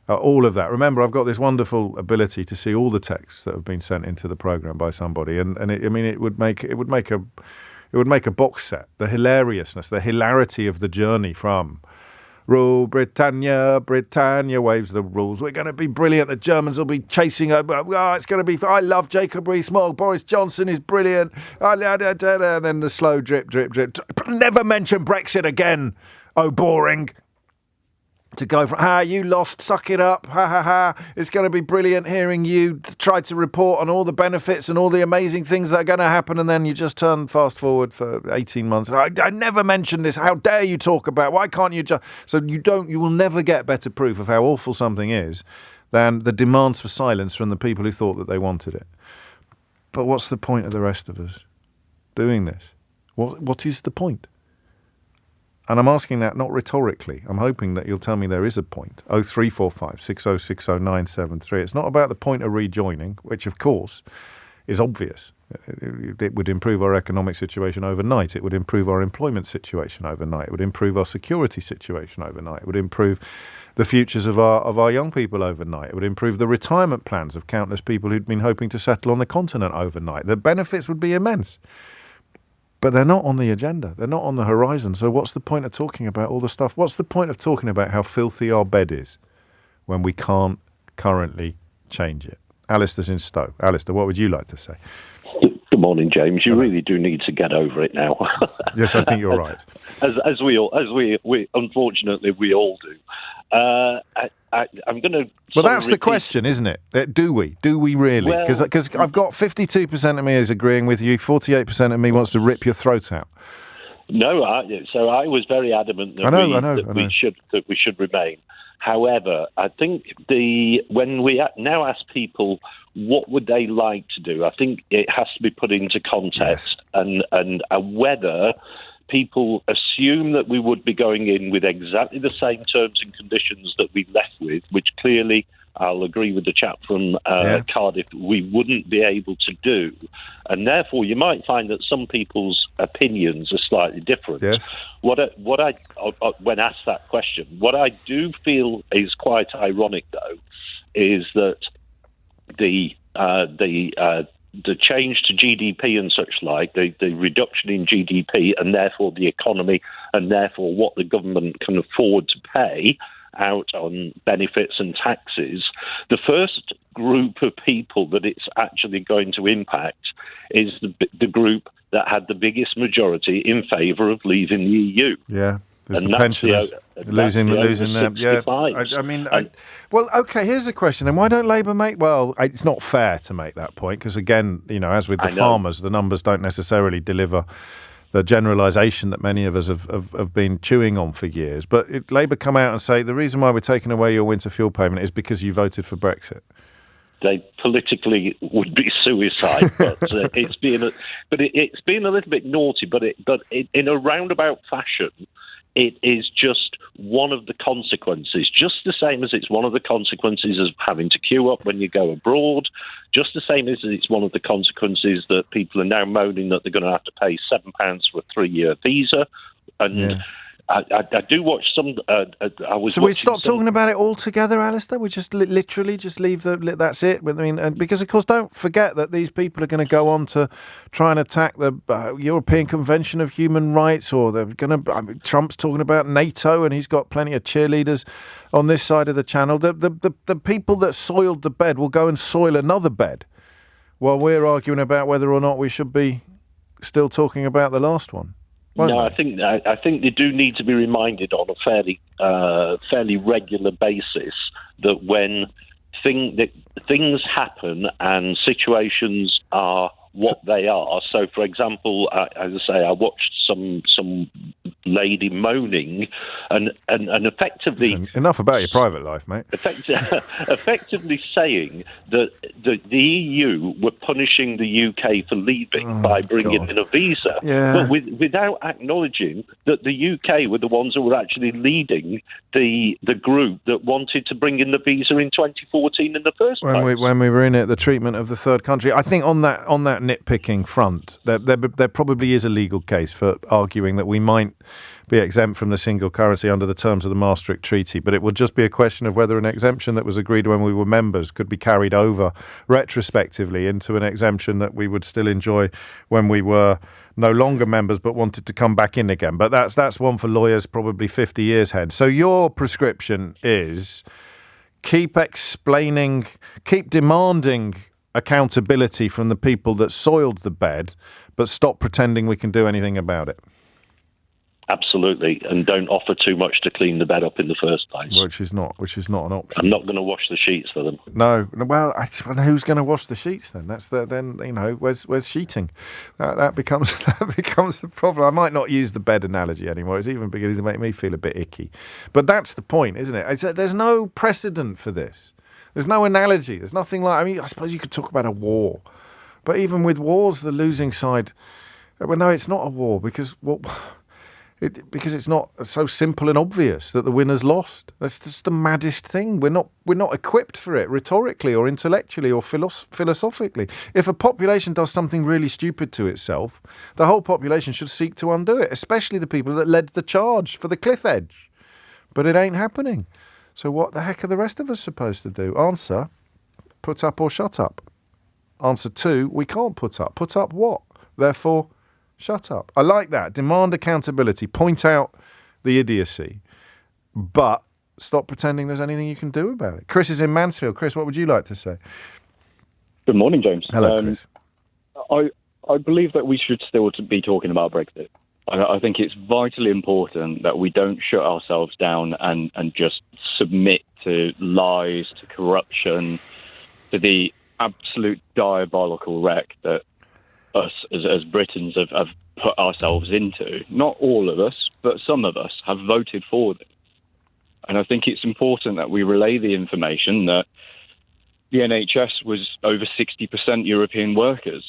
All of that. Remember, I've got this wonderful ability to see all the texts that have been sent into the programme by somebody, and it would make a box set. The hilariousness, the hilarity of the journey from Rule Britannia, Britannia waves the rules. We're going to be brilliant. The Germans will be chasing over. Oh, it's going to be. I love Jacob Rees-Mogg. Boris Johnson is brilliant. And then the slow drip, drip, drip. Never mention Brexit again. Oh, boring. To go from, you lost, suck it up, ha. It's going to be brilliant hearing you try to report on all the benefits and all the amazing things that are going to happen, and then you just turn fast forward for 18 months. I never mentioned this. How dare you talk about it? Why can't you just... So you will never get better proof of how awful something is than the demands for silence from the people who thought that they wanted it. But what's the point of the rest of us? doing this? What is the point? And I'm asking that not rhetorically. I'm hoping that you'll tell me there is a point. 0345 6060 973. It's not about the point of rejoining, which of course is obvious. It would improve our economic situation overnight. It would improve our employment situation overnight. It would improve our security situation overnight. It would improve the futures of our young people overnight. It would improve the retirement plans of countless people who'd been hoping to settle on the continent overnight. The benefits would be immense. But they're not on the agenda. They're not on the horizon. So what's the point of talking about all the stuff? What's the point of talking about how filthy our bed is when we can't currently change it? Alistair's in Stowe. Alistair, what would you like to say? Good morning, James. You really do need to get over it now. Yes, I think you're right. As we unfortunately we all do. I'm going to. Well, that's the question, isn't it? Do we? Do we really? Because I've got 52% of me is agreeing with you. 48% of me wants to rip your throat out. No, so I was very adamant that we should remain. However, I think when we now ask people what would they like to do, I think it has to be put into context and whether people assume that we would be going in with exactly the same terms and conditions that we left with, which clearly I'll agree with the chap from Cardiff, we wouldn't be able to do. And therefore, you might find that some people's opinions are slightly different. Yes. When asked that question, what I do feel is quite ironic, though, is that the change to GDP and such like, the reduction in GDP and therefore the economy and therefore what the government can afford to pay out on benefits and taxes, the first group of people that it's actually going to impact is the group that had the biggest majority in favour of leaving the EU. Yeah. There's the pensioners losing them. Yeah, well, okay. Here's the question. Then why don't Labour make? Well, it's not fair to make that point because, again, as with the farmers, the numbers don't necessarily deliver the generalisation that many of us have been chewing on for years. But Labour come out and say the reason why we're taking away your winter fuel payment is because you voted for Brexit. They politically would be suicide, but it's been a little bit naughty. But in a roundabout fashion, it is just one of the consequences, just the same as it's one of the consequences of having to queue up when you go abroad, just the same as it's one of the consequences that people are now moaning that they're going to have to pay £7 for a 3-year visa. And I do watch some. So we stop talking about it altogether, Alistair. We just literally just leave that's it. I mean, because of course, don't forget that these people are going to go on to try and attack the European Convention of Human Rights, or they're going to. Trump's talking about NATO, and he's got plenty of cheerleaders on this side of the channel. The people that soiled the bed will go and soil another bed, while we're arguing about whether or not we should be still talking about the last one. No, I think they do need to be reminded on a fairly regular basis that when things happen and situations are what they are. So, for example, as I say, I watched some lady moaning and effectively... Listen, enough about your private life, mate. Effectively saying that the EU were punishing the UK for leaving by bringing in a visa, but without acknowledging that the UK were the ones who were actually leading the group that wanted to bring in the visa in 2014 in the first place. When we were in it, the treatment of the third country. I think on that nitpicking front, there probably is a legal case for arguing that we might be exempt from the single currency under the terms of the Maastricht Treaty, but it would just be a question of whether an exemption that was agreed when we were members could be carried over retrospectively into an exemption that we would still enjoy when we were no longer members but wanted to come back in again. But that's one for lawyers probably 50 years hence. So your prescription is keep demanding accountability from the people that soiled the bed, but stop pretending we can do anything about it. Absolutely, and don't offer too much to clean the bed up in the first place. Which is not an option. I'm not going to wash the sheets for them. No, well, who's going to wash the sheets then? Where's sheeting? That becomes the problem. I might not use the bed analogy anymore. It's even beginning to make me feel a bit icky. But that's the point, isn't it? There's no precedent for this. There's no analogy. There's nothing like. I mean, I suppose you could talk about a war, but even with wars, the losing side Well, no, it's not a war because because it's not so simple and obvious that the winner's lost. That's just the maddest thing. We're not equipped for it rhetorically or intellectually or philosophically. If a population does something really stupid to itself, the whole population should seek to undo it, especially the people that led the charge for the cliff edge. But it ain't happening. So what the heck are the rest of us supposed to do? Answer, put up or shut up. Answer 2, we can't put up. Put up what? Therefore, shut up. I like that. Demand accountability. Point out the idiocy. But stop pretending there's anything you can do about it. Chris is in Mansfield. Chris, what would you like to say? Good morning, James. Hello, Chris. I believe that we should still be talking about Brexit. I think it's vitally important that we don't shut ourselves down and just submit to lies, to corruption, to the absolute diabolical wreck that us as Britons have put ourselves into. Not all of us, but some of us have voted for them. And I think it's important that we relay the information that the NHS was over 60% European workers.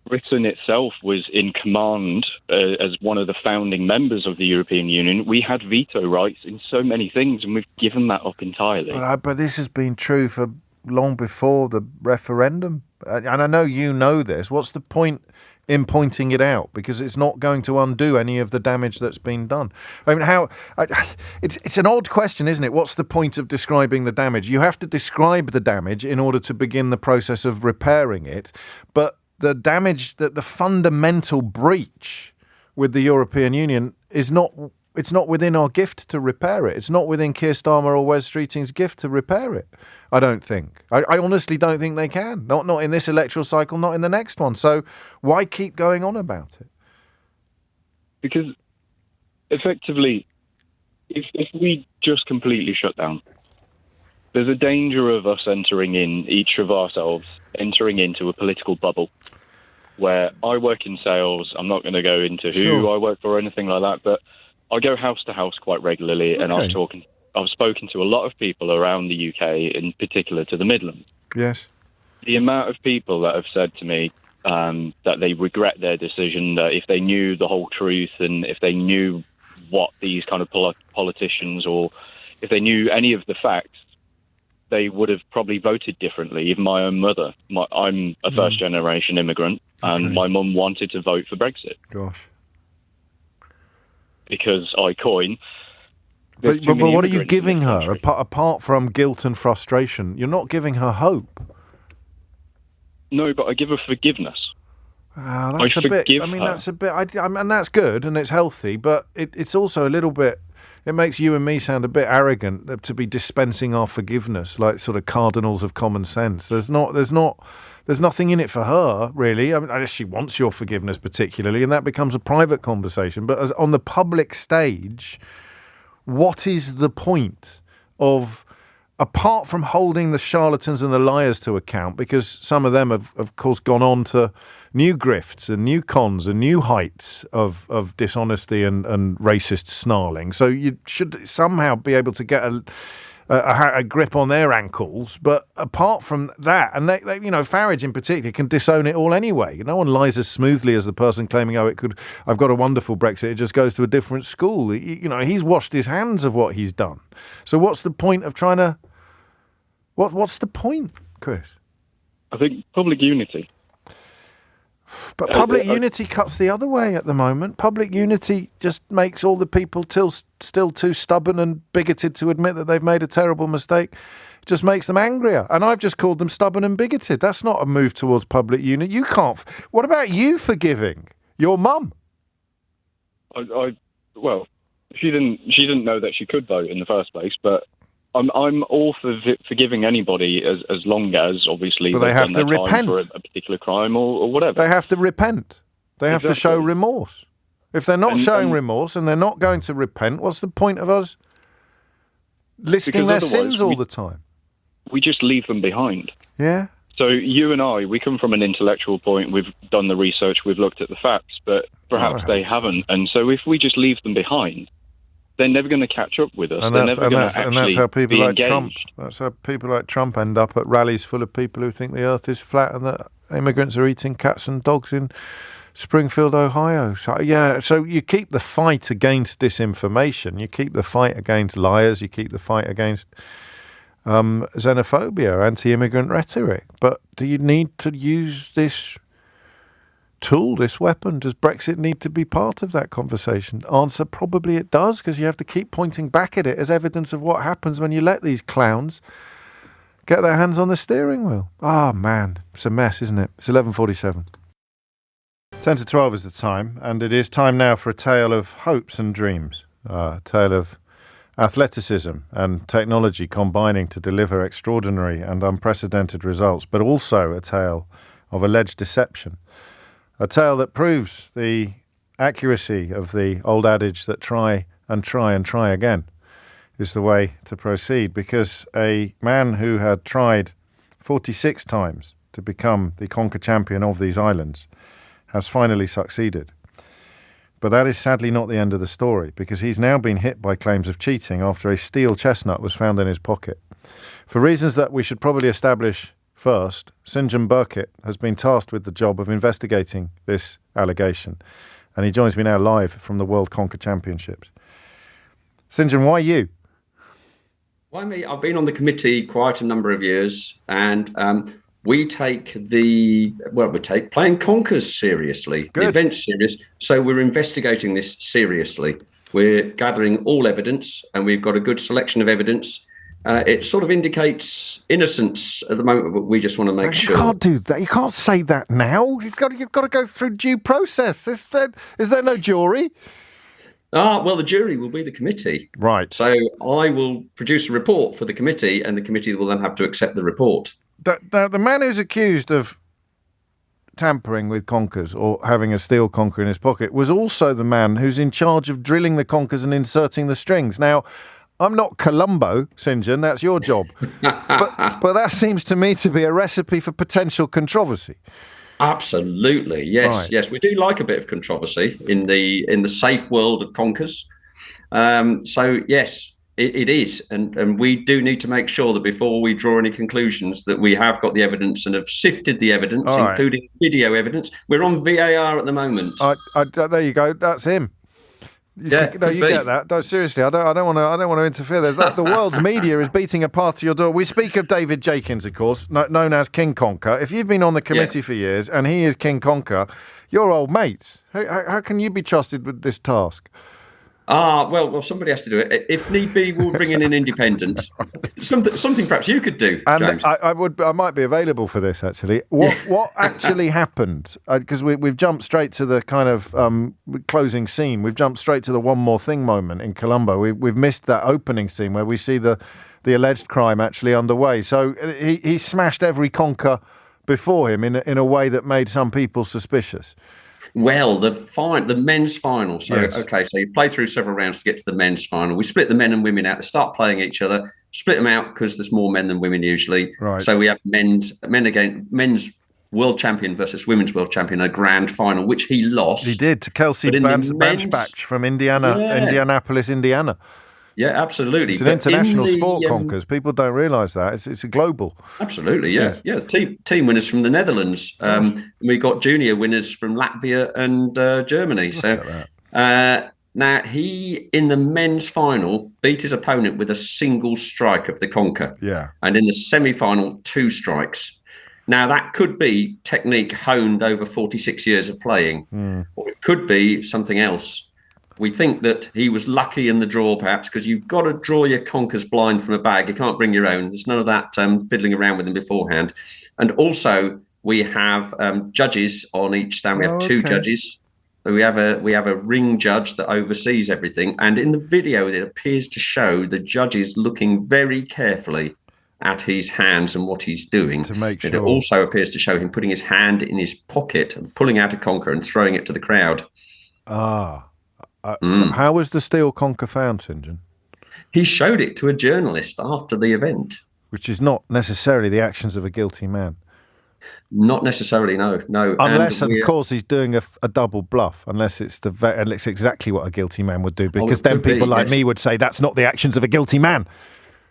Britain itself was in command as one of the founding members of the European Union. We had veto rights in so many things, and we've given that up entirely. But this has been true for long before the referendum. And I know you know this. What's the point in pointing it out? Because it's not going to undo any of the damage that's been done. I mean, it's an odd question, isn't it? What's the point of describing the damage? You have to describe the damage in order to begin the process of repairing it. But the damage, that the fundamental breach with the European Union it's not within our gift to repair it. It's not within Keir Starmer or Wes Streeting's gift to repair it. I don't think. I honestly don't think they can. Not in this electoral cycle, not in the next one. So why keep going on about it? Because effectively, if we just completely shut down, there's a danger of us entering into a political bubble where I work in sales. I'm not going to go into who I work for or anything like that, but I go house to house quite regularly, and I've spoken to a lot of people around the UK, in particular to the Midlands. Yes. The amount of people that have said to me that they regret their decision, that if they knew the whole truth and if they knew what these kind of politicians, or if they knew any of the facts, they would have probably voted differently. Even my own mother. I'm a first-generation immigrant, and my mum wanted to vote for Brexit. Gosh. Because I coin. But what are you giving her, apart from guilt and frustration? You're not giving her hope. No, but I give her forgiveness. That's a bit. I mean, that's a bit. And that's good and it's healthy, but it's also a little bit. It makes you and me sound a bit arrogant to be dispensing our forgiveness like sort of cardinals of common sense. There's nothing in it for her, really. I mean, I guess she wants your forgiveness particularly, and that becomes a private conversation. But on the public stage, what is the point of, apart from holding the charlatans and the liars to account, because some of them have, of course, gone on to new grifts and new cons and new heights of dishonesty and racist snarling. So you should somehow be able to get a grip on their ankles. But apart from that, and they, Farage in particular can disown it all anyway. No one lies as smoothly as the person claiming, I've got a wonderful Brexit, it just goes to a different school. He's washed his hands of what he's done. So what's the point of trying to... What's the point, Chris? I think public unity. But public unity cuts the other way at the moment. Public unity just makes all the people still too stubborn and bigoted to admit that they've made a terrible mistake. It just makes them angrier. And I've just called them stubborn and bigoted. That's not a move towards public unity. You can't. What about you forgiving your mum? Well, she didn't know that she could vote in the first place, but I'm all for forgiving anybody as long as, obviously, but they have to repent for a particular crime or whatever. They have to repent. They have to show remorse. If they're not showing remorse and they're not going to repent, what's the point of us listing their sins all the time? We just leave them behind. Yeah. So you and I, we come from an intellectual point. We've done the research. We've looked at the facts, but perhaps they haven't. And so if we just leave them behind, they're never going to catch up with us. And that's how people like Trump. That's how people like Trump end up at rallies full of people who think the Earth is flat and that immigrants are eating cats and dogs in Springfield, Ohio. So you keep the fight against disinformation, you keep the fight against liars, you keep the fight against xenophobia, anti-immigrant rhetoric. But do you need to use this tool, this weapon? Does Brexit need to be part of that conversation? Answer, probably it does, because you have to keep pointing back at it as evidence of what happens when you let these clowns get their hands on the steering wheel. Man, it's a mess, isn't it? It's 11:47. 10 to 12 is the time, and it is time now for a tale of hopes and dreams, a tale of athleticism and technology combining to deliver extraordinary and unprecedented results, but also a tale of alleged deception. A tale that proves the accuracy of the old adage that try and try and try again is the way to proceed, because a man who had tried 46 times to become the conquer champion of these islands has finally succeeded. But that is sadly not the end of the story, because he's now been hit by claims of cheating after a steel chestnut was found in his pocket. For reasons that we should probably establish first, St John Burkett has been tasked with the job of investigating this allegation, and he joins me now live from the World Conquer Championships. St John, why you? Why me? I've been on the committee quite a number of years, and we take playing conkers seriously, the event serious. So we're investigating this seriously. We're gathering all evidence, and we've got a good selection of evidence. It sort of indicates innocence at the moment, but we just want to make sure. You can't do that. You can't say that now. You've got to go through due process. Is there no jury? Well, the jury will be the committee. Right. So I will produce a report for the committee, and the committee will then have to accept the report. The man who's accused of tampering with conkers or having a steel conker in his pocket was also the man who's in charge of drilling the conkers and inserting the strings. Now, I'm not Columbo, St John, that's your job. but that seems to me to be a recipe for potential controversy. Absolutely, yes, right. Yes. We do like a bit of controversy in the safe world of conkers. So yes, it is, and we do need to make sure that before we draw any conclusions that we have got the evidence and have sifted the evidence, right, including video evidence. We're on VAR at the moment. There you go. That's him. You get that. No, seriously, I don't want to interfere. The world's media is beating a path to your door. We speak of David Jenkins, of course, known as King Conker. If you've been on the committee for years and he is King Conker, you're old mates. How can you be trusted with this task? Well, somebody has to do it. If need be, we'll bring in an independent. Something perhaps you could do, James. And I might be available for this, actually. What actually happened? Because we've jumped straight to the kind of closing scene. We've jumped straight to the one more thing moment in Colombo. We've missed that opening scene where we see the alleged crime actually underway. So he smashed every conker before him in a way that made some people suspicious. Well, the men's final. So, yes. Okay, so you play through several rounds to get to the men's final. We split the men and women out. They start playing each other, split them out because there's more men than women usually. Right. So we have men's world champion versus women's world champion, a grand final, which he lost. He did to Kelsey Branchbach from Indianapolis, Indiana. Yeah, absolutely. It's an international sport, conkers. People don't realise that. It's a global. Absolutely, yeah. Team winners from the Netherlands. We got junior winners from Latvia and Germany. Now he, in the men's final, beat his opponent with a single strike of the conker. Yeah. And in the semi-final, 2 strikes. Now, that could be technique honed over 46 years of playing, or it could be something else. We think that he was lucky in the draw, perhaps, because you've got to draw your conkers blind from a bag. You can't bring your own. There's none of that fiddling around with them beforehand. And also, we have judges on each stand. We have 2 judges. We have a ring judge that oversees everything. And in the video, it appears to show the judges looking very carefully at his hands and what he's doing. To make sure. It also appears to show him putting his hand in his pocket and pulling out a conker and throwing it to the crowd. How was the steel conker found, St John? He showed it to a journalist after the event. Which is not necessarily the actions of a guilty man. Not necessarily, no. Unless, of course, he's doing a double bluff. Unless it's exactly what a guilty man would do. Because then people like me would say that's not the actions of a guilty man.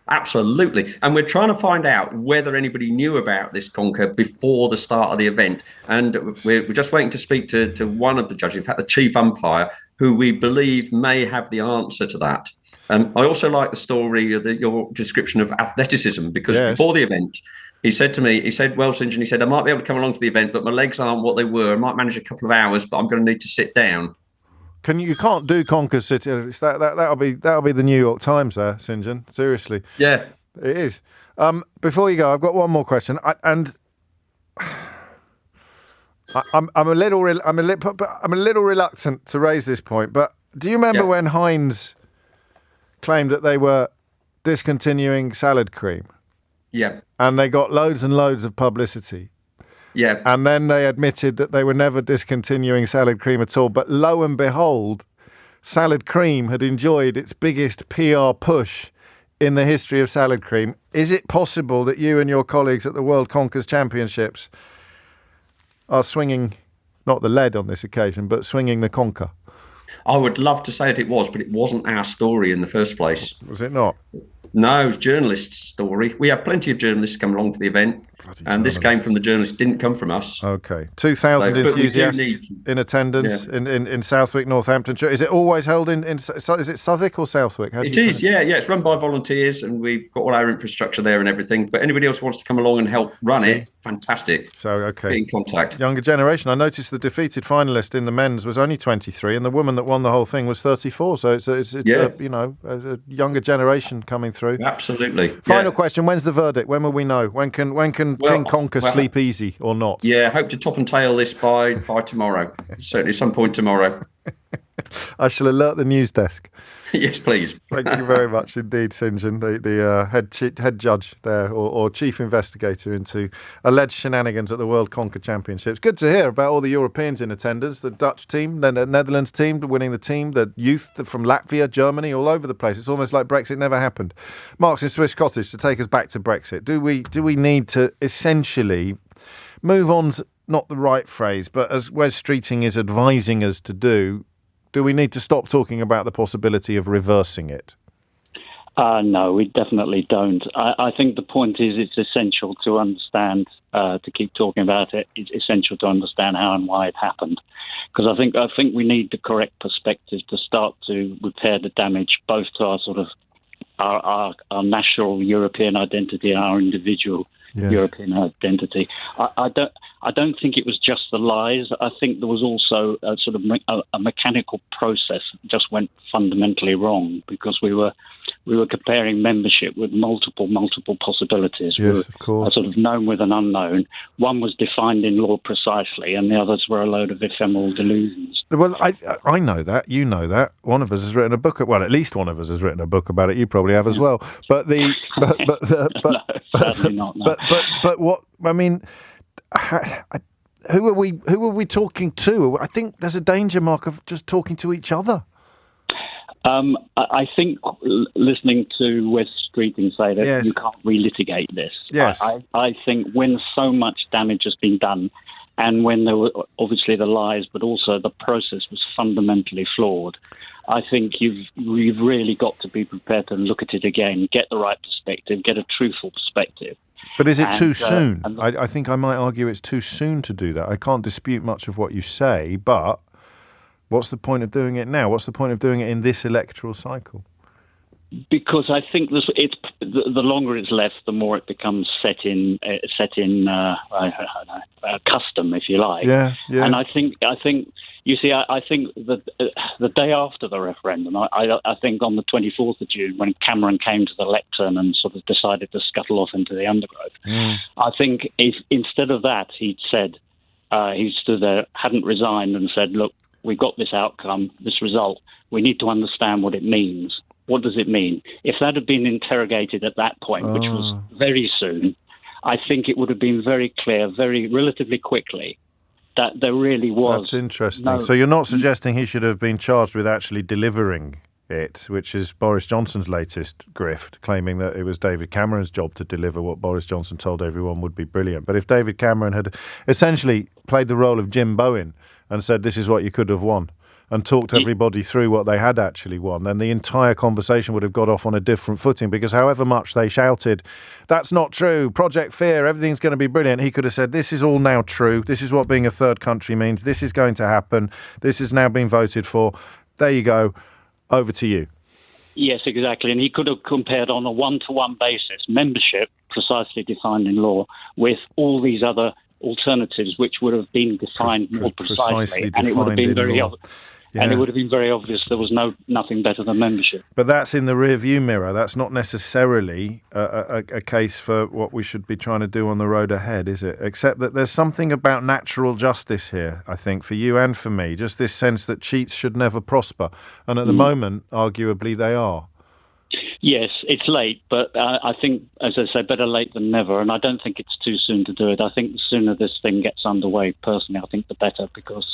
Absolutely. And we're trying to find out whether anybody knew about this conker before the start of the event. And we're just waiting to speak to one of the judges, in fact, the chief umpire, who we believe may have the answer to that. I also like the story, your description of athleticism, because before the event, he said to me, well, St. John, he said, I might be able to come along to the event, but my legs aren't what they were. I might manage a couple of hours, but I'm going to need to sit down. You can't do conkers sitting. That'll be the New York Times there, St. John. Seriously. Yeah. It is. Before you go, I've got one more question. I'm a little reluctant to raise this point, but do you remember when Heinz claimed that they were discontinuing salad cream? Yeah. And they got loads and loads of publicity. Yeah. And then they admitted that they were never discontinuing salad cream at all. But lo and behold, salad cream had enjoyed its biggest PR push in the history of salad cream. Is it possible that you and your colleagues at the World Conkers Championships are swinging, not the lead on this occasion, but swinging the conker? I would love to say that it was, but it wasn't our story in the first place. Was it not? No, it was journalists' story. We have plenty of journalists come along to the event, and this came from the journalists, didn't come from us. Okay. 2,000 enthusiasts in attendance in Southwick, Northamptonshire. Is it always held in is it Southwick or Southwick? It is, yeah. It's run by volunteers, and we've got all our infrastructure there and everything. But anybody else who wants to come along and help run it, fantastic. So, okay. Get in contact. Younger generation. I noticed the defeated finalist in the men's was only 23, and the woman that won the whole thing was 34. So it's a younger generation coming through. Absolutely. Final question: when's the verdict? When will we know? When can King Conker sleep easy or not? Yeah, I hope to top and tail this by tomorrow. Certainly, some point tomorrow. I shall alert the news desk. Yes, please. Thank you very much indeed, St. John, the head judge there, or chief investigator into alleged shenanigans at the World Conker Championships. Good to hear about all the Europeans in attendance, the Dutch team, the Netherlands team winning the team, the youth from Latvia, Germany, all over the place. It's almost like Brexit never happened. Mark's in Swiss Cottage to take us back to Brexit. Do we need to essentially move on's not the right phrase, but as Wes Streeting is advising us to do we need to stop talking about the possibility of reversing it? No, we definitely don't. I think the point is it's essential to understand, to keep talking about it, it's essential to understand how and why it happened. Because I think we need the correct perspective to start to repair the damage, both to our sort of our national European identity and our individual European identity. I don't think it was just the lies. I think there was also a sort of a mechanical process that just went fundamentally wrong, because we were comparing membership with multiple possibilities. Yes, of course. Sort of known with an unknown. One was defined in law precisely, and the others were a load of ephemeral delusions. Well, I know that. You know that. One of us has written a book. Well, at least one of us has written a book about it. You probably have as well. But no, sadly not. No. But what I mean. Who are we talking to? I think there's a danger, Mark, of just talking to each other. I think listening to Wes Streeting say that you can't relitigate this. Yes. I think when so much damage has been done, and when there were obviously the lies, but also the process was fundamentally flawed, I think you've really got to be prepared to look at it again, get the right perspective, get a truthful perspective. But is it too soon? I think I might argue it's too soon to do that. I can't dispute much of what you say, but what's the point of doing it now? What's the point of doing it in this electoral cycle? Because I think the longer it's left, the more it becomes set in custom, if you like. Yeah. And I think you see, I think that the day after the referendum, I think on the 24th of June, when Cameron came to the lectern and sort of decided to scuttle off into the undergrowth, I think if instead of that he'd said, he stood there, hadn't resigned, and said, "Look, we got this outcome, this result. We need to understand what it means. What does it mean?" If that had been interrogated at that point, which was very soon, I think it would have been very clear, relatively quickly, that there really was. That's interesting. So you're not suggesting he should have been charged with actually delivering it, which is Boris Johnson's latest grift, claiming that it was David Cameron's job to deliver what Boris Johnson told everyone would be brilliant. But if David Cameron had essentially played the role of Jim Bowen and said, "This is what you could have won," and talked everybody through what they had actually won, then the entire conversation would have got off on a different footing, because however much they shouted, that's not true, Project Fear, everything's going to be brilliant, he could have said, this is all now true, this is what being a third country means, this is going to happen, this is now being voted for, there you go, over to you. Yes, exactly. And he could have compared on a one-to-one basis membership, precisely defined in law, with all these other alternatives which would have been defined more precisely, and it would have been very obvious. And it would have been very obvious there was nothing better than membership. But that's in the rear view mirror. That's not necessarily a case for what we should be trying to do on the road ahead, is it? Except that there's something about natural justice here, I think, for you and for me. Just this sense that cheats should never prosper. And at the moment, arguably, they are. Yes, it's late, but I think, as I say, better late than never. And I don't think it's too soon to do it. I think the sooner this thing gets underway, personally, I think the better, because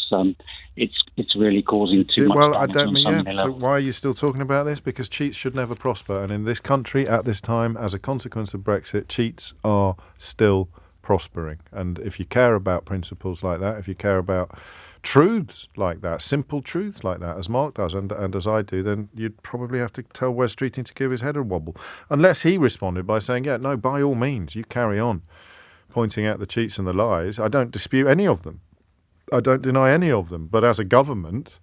it's really causing too much damage on so many levels. So why are you still talking about this? Because cheats should never prosper. And in this country, at this time, as a consequence of Brexit, cheats are still prospering. And if you care about principles like that, if you care about truths like that, simple truths like that, as Mark does and as I do, then you'd probably have to tell Wes Streeting to give his head a wobble. Unless he responded by saying, yeah, no, by all means, you carry on pointing out the cheats and the lies. I don't dispute any of them. I don't deny any of them. But as a government,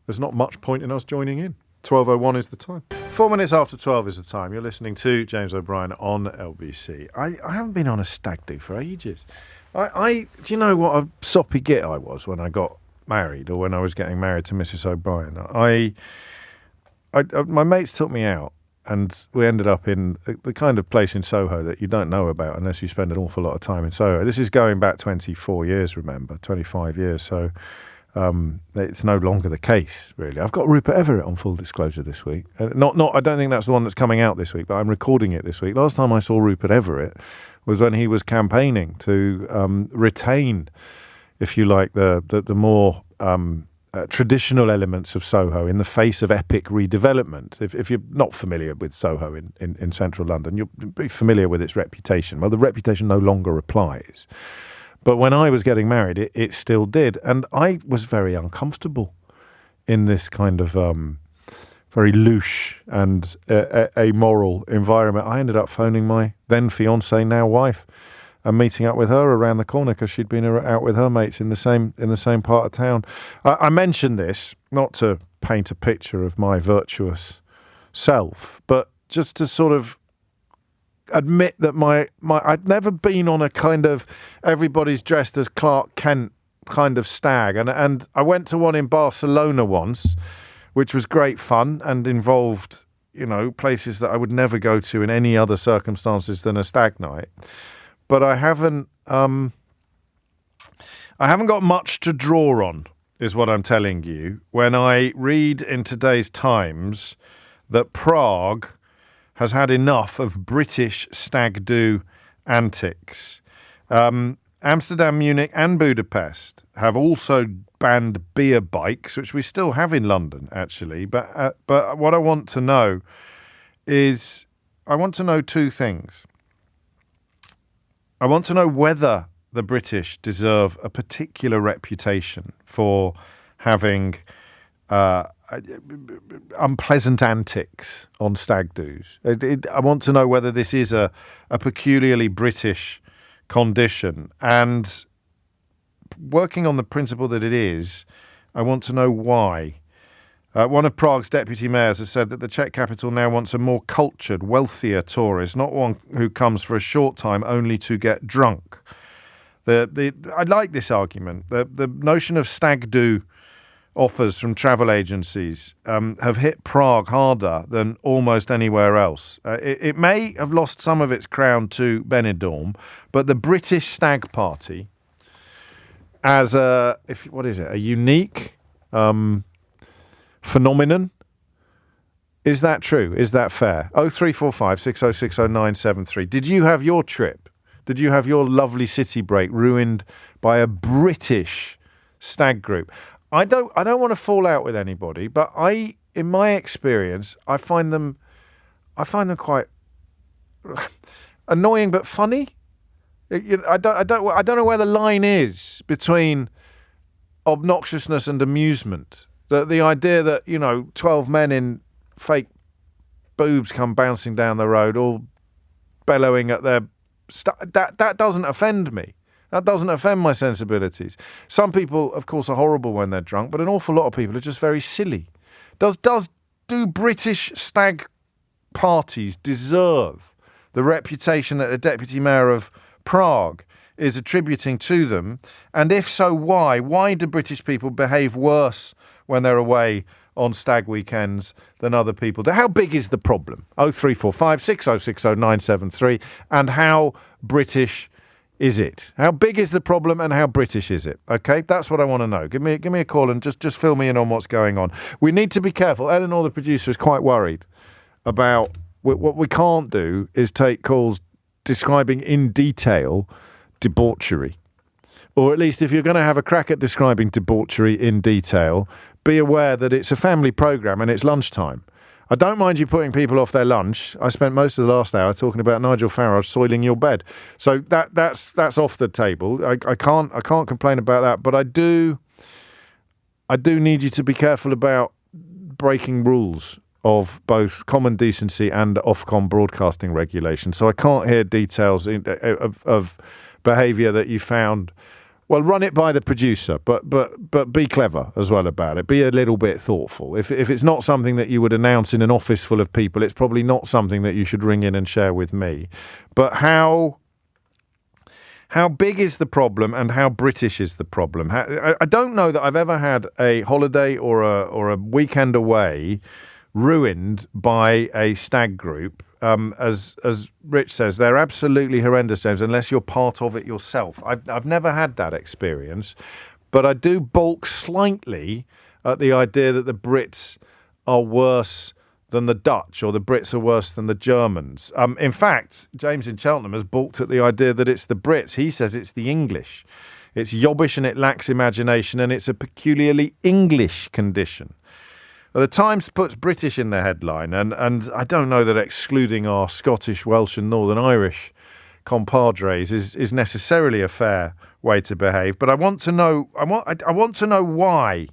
there's not much point in us joining in. 12:01 is the time. 4 minutes after 12 is the time. You're listening to James O'Brien on LBC. I haven't been on a stag do for ages. Do you know what a soppy git I was when I got married, or when I was getting married to Mrs. O'Brien? My mates took me out, and we ended up in the kind of place in Soho that you don't know about unless you spend an awful lot of time in Soho. This is going back 24 years, remember, 25 years. So it's no longer the case, really. I've got Rupert Everett on full disclosure this week. I don't think that's the one that's coming out this week, but I'm recording it this week. Last time I saw Rupert Everett was when he was campaigning to retain, if you like, the more traditional elements of Soho in the face of epic redevelopment. If you're not familiar with Soho in central London, you'll be familiar with its reputation. Well, the reputation no longer applies. But when I was getting married, it still did. And I was very uncomfortable in this kind of very louche and amoral environment. I ended up phoning my then fiancée, now wife, and meeting up with her around the corner because she'd been out with her mates in the same part of town. I mention this not to paint a picture of my virtuous self, but just to sort of admit that I'd never been on a kind of everybody's dressed as Clark Kent kind of stag, and I went to one in Barcelona once, which was great fun and involved, places that I would never go to in any other circumstances than a stag night. But I haven't got much to draw on, is what I'm telling you, when I read in today's Times that Prague has had enough of British stag do antics. Amsterdam, Munich and Budapest have also banned beer bikes, which we still have in London, actually. But what I want to know is, I want to know two things. I want to know whether the British deserve a particular reputation for having unpleasant antics on stag do's. I want to know whether this is a peculiarly British condition. And working on the principle that it is, I want to know why. One of Prague's deputy mayors has said that the Czech capital now wants a more cultured, wealthier tourist, not one who comes for a short time only to get drunk. I like this argument. The notion of stag do offers from travel agencies have hit Prague harder than almost anywhere else. It may have lost some of its crown to Benidorm, but the British stag party, as a unique phenomenon. Is that true? Is that fair? 0345 6060 973. Did you have your trip? Did you have your lovely city break ruined by a British stag group? I don't want to fall out with anybody, but in my experience, I find them quite annoying but funny. I don't know where the line is between obnoxiousness and amusement. The idea that, 12 men in fake boobs come bouncing down the road, all bellowing at their that doesn't offend me. That doesn't offend my sensibilities. Some people, of course, are horrible when they're drunk, but an awful lot of people are just very silly. Do British stag parties deserve the reputation that the Deputy Mayor of Prague is attributing to them? And if so, why? Why do British people behave worse when they're away on stag weekends than other people do? How big is the problem? 0345 6060 973. And how British is it? How big is the problem and how British is it? Okay, that's what I want to know. Give me a call and just fill me in on what's going on. We need to be careful. Eleanor, the producer, is quite worried about what we can't do is take calls describing in detail debauchery. Or at least if you're going to have a crack at describing debauchery in detail, be aware that it's a family programme and it's lunchtime. I don't mind you putting people off their lunch. I spent most of the last hour talking about Nigel Farage soiling your bed. So that's off the table. I can't complain about that, but I do need you to be careful about breaking rules of both common decency and Ofcom broadcasting regulation. So I can't hear details of behaviour that you found. Well, run it by the producer, but be clever as well about it. Be a little bit thoughtful. If it's not something that you would announce in an office full of people, it's probably not something that you should ring in and share with me. But how big is the problem and how British is the problem? I don't know that I've ever had a holiday or a weekend away ruined by a stag group. As Rich says, they're absolutely horrendous, James, unless you're part of it yourself. I've never had that experience, but I do balk slightly at the idea that the Brits are worse than the Dutch or the Brits are worse than the Germans. In fact, James in Cheltenham has balked at the idea that it's the Brits. He says it's the English. It's yobbish and it lacks imagination and it's a peculiarly English condition. The Times puts British in their headline, and I don't know that excluding our Scottish, Welsh and Northern Irish compadres is necessarily a fair way to behave. But I want to know why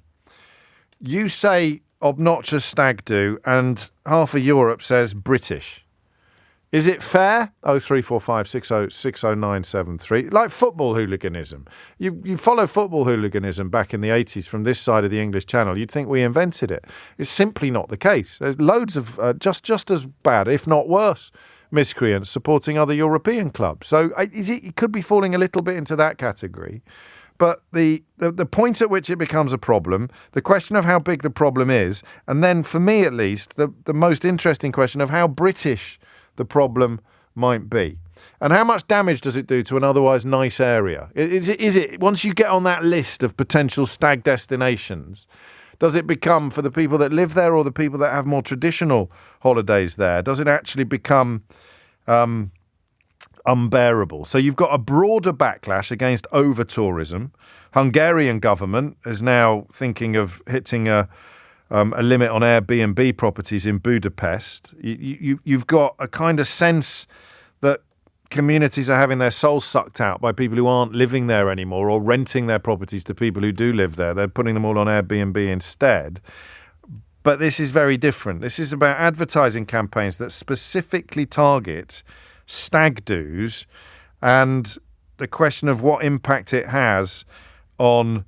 you say obnoxious stag do and half of Europe says British. Is it fair? 0345 6060 973. Like football hooliganism. You follow football hooliganism back in the 80s from this side of the English Channel. You'd think we invented it. It's simply not the case. There's loads of just as bad, if not worse, miscreants supporting other European clubs. So it could be falling a little bit into that category. But the point at which it becomes a problem, the question of how big the problem is, and then for me at least, the most interesting question of how British the problem might be. And how much damage does it do to an otherwise nice area? Is it once you get on that list of potential stag destinations, does it become, for the people that live there or the people that have more traditional holidays there, does it actually become unbearable? So you've got a broader backlash against over-tourism. Hungarian government is now thinking of hitting a limit on Airbnb properties in Budapest. You've got a kind of sense that communities are having their souls sucked out by people who aren't living there anymore or renting their properties to people who do live there. They're putting them all on Airbnb instead. But this is very different. This is about advertising campaigns that specifically target stag do's and the question of what impact it has on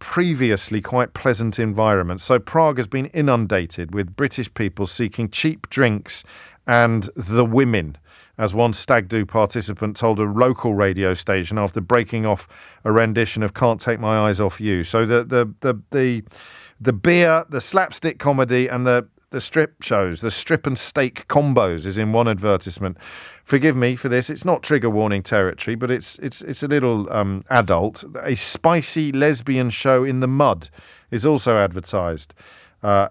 previously quite pleasant environments. So Prague has been inundated with British people seeking cheap drinks and the women, as one stag do participant told a local radio station after breaking off a rendition of Can't Take My Eyes Off You. So the beer, the slapstick comedy and the strip shows, the strip and steak combos is in one advertisement. Forgive me for this, it's not trigger warning territory, but it's a little adult. A spicy lesbian show in the mud is also advertised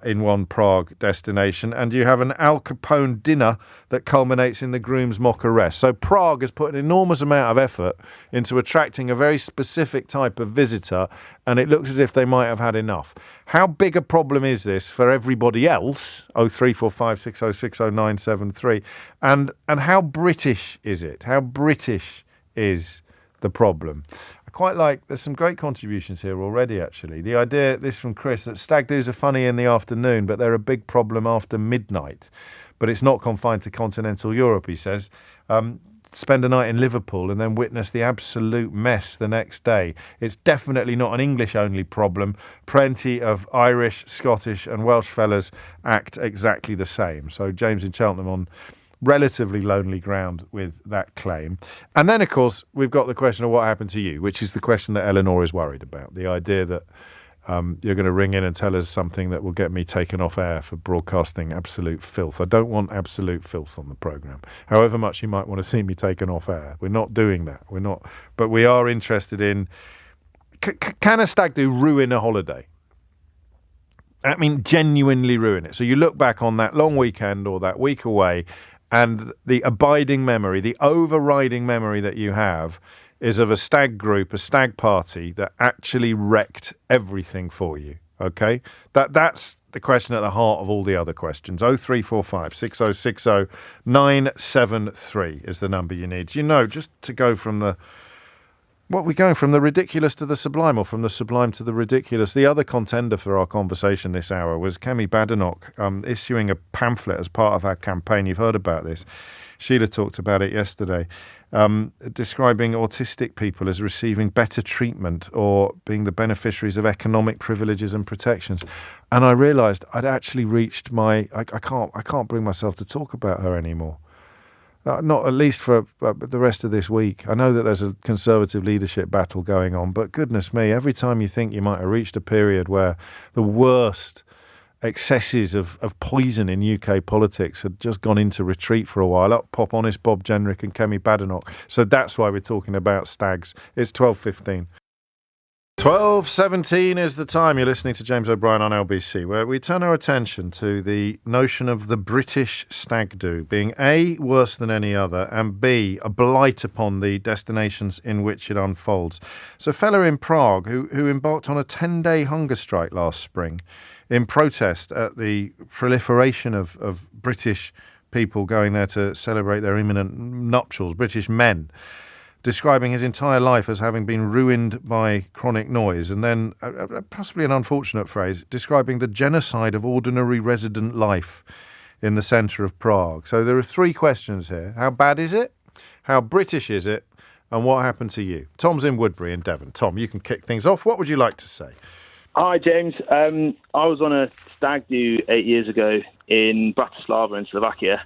in one Prague destination, and you have an Al Capone dinner that culminates in the groom's mock arrest. So Prague has put an enormous amount of effort into attracting a very specific type of visitor, and it looks as if they might have had enough. How big a problem is this for everybody else? 0345 6060 973. And how British is it? How British is the problem? I quite like, there's some great contributions here already, actually. The idea, this from Chris, that stag do's are funny in the afternoon, but they're a big problem after midnight. But it's not confined to continental Europe, he says. Spend a night in Liverpool and then witness the absolute mess the next day. It's definitely not an English-only problem. Plenty of Irish, Scottish and Welsh fellas act exactly the same. So James in Cheltenham on relatively lonely ground with that claim. And then, of course, we've got the question of what happened to you, which is the question that Eleanor is worried about. The idea that you're going to ring in and tell us something that will get me taken off air for broadcasting absolute filth. I don't want absolute filth on the programme. However much you might want to see me taken off air. We're not doing that. We're not. But we are interested in, can a stag do ruin a holiday? I mean, genuinely ruin it. So you look back on that long weekend or that week away, and the abiding memory, the overriding memory that you have is of a stag group, a stag party that actually wrecked everything for you, okay? That's the question at the heart of all the other questions. 0345 6060 973 is the number you need. You know, just to go from the... What, we're going from the ridiculous to the sublime, or from the sublime to the ridiculous. The other contender for our conversation this hour was Kemi Badenoch, issuing a pamphlet as part of our campaign. You've heard about this. Sheila talked about it yesterday, describing autistic people as receiving better treatment or being the beneficiaries of economic privileges and protections. And I realised I'd actually reached my... I can't bring myself to talk about her anymore. Not at least for the rest of this week. I know that there's a Conservative leadership battle going on, but goodness me, every time you think you might have reached a period where the worst excesses of poison in UK politics had just gone into retreat for a while, up pop honest Bob Jenrick and Kemi Badenoch. So that's why we're talking about stags. It's 12:15. 12:17 is the time. You're listening to James O'Brien on LBC, where we turn our attention to the notion of the British stag do being A, worse than any other, and B, a blight upon the destinations in which it unfolds. So a fella in Prague who embarked on a 10-day hunger strike last spring in protest at the proliferation of British people going there to celebrate their imminent nuptials, British men, describing his entire life as having been ruined by chronic noise, and then, possibly an unfortunate phrase, describing the genocide of ordinary resident life in the centre of Prague. So there are three questions here. How bad is it? How British is it? And what happened to you? Tom's in Woodbury in Devon. Tom, you can kick things off. What would you like to say? Hi, James. I was on a stag do 8 years ago in Bratislava in Slovakia.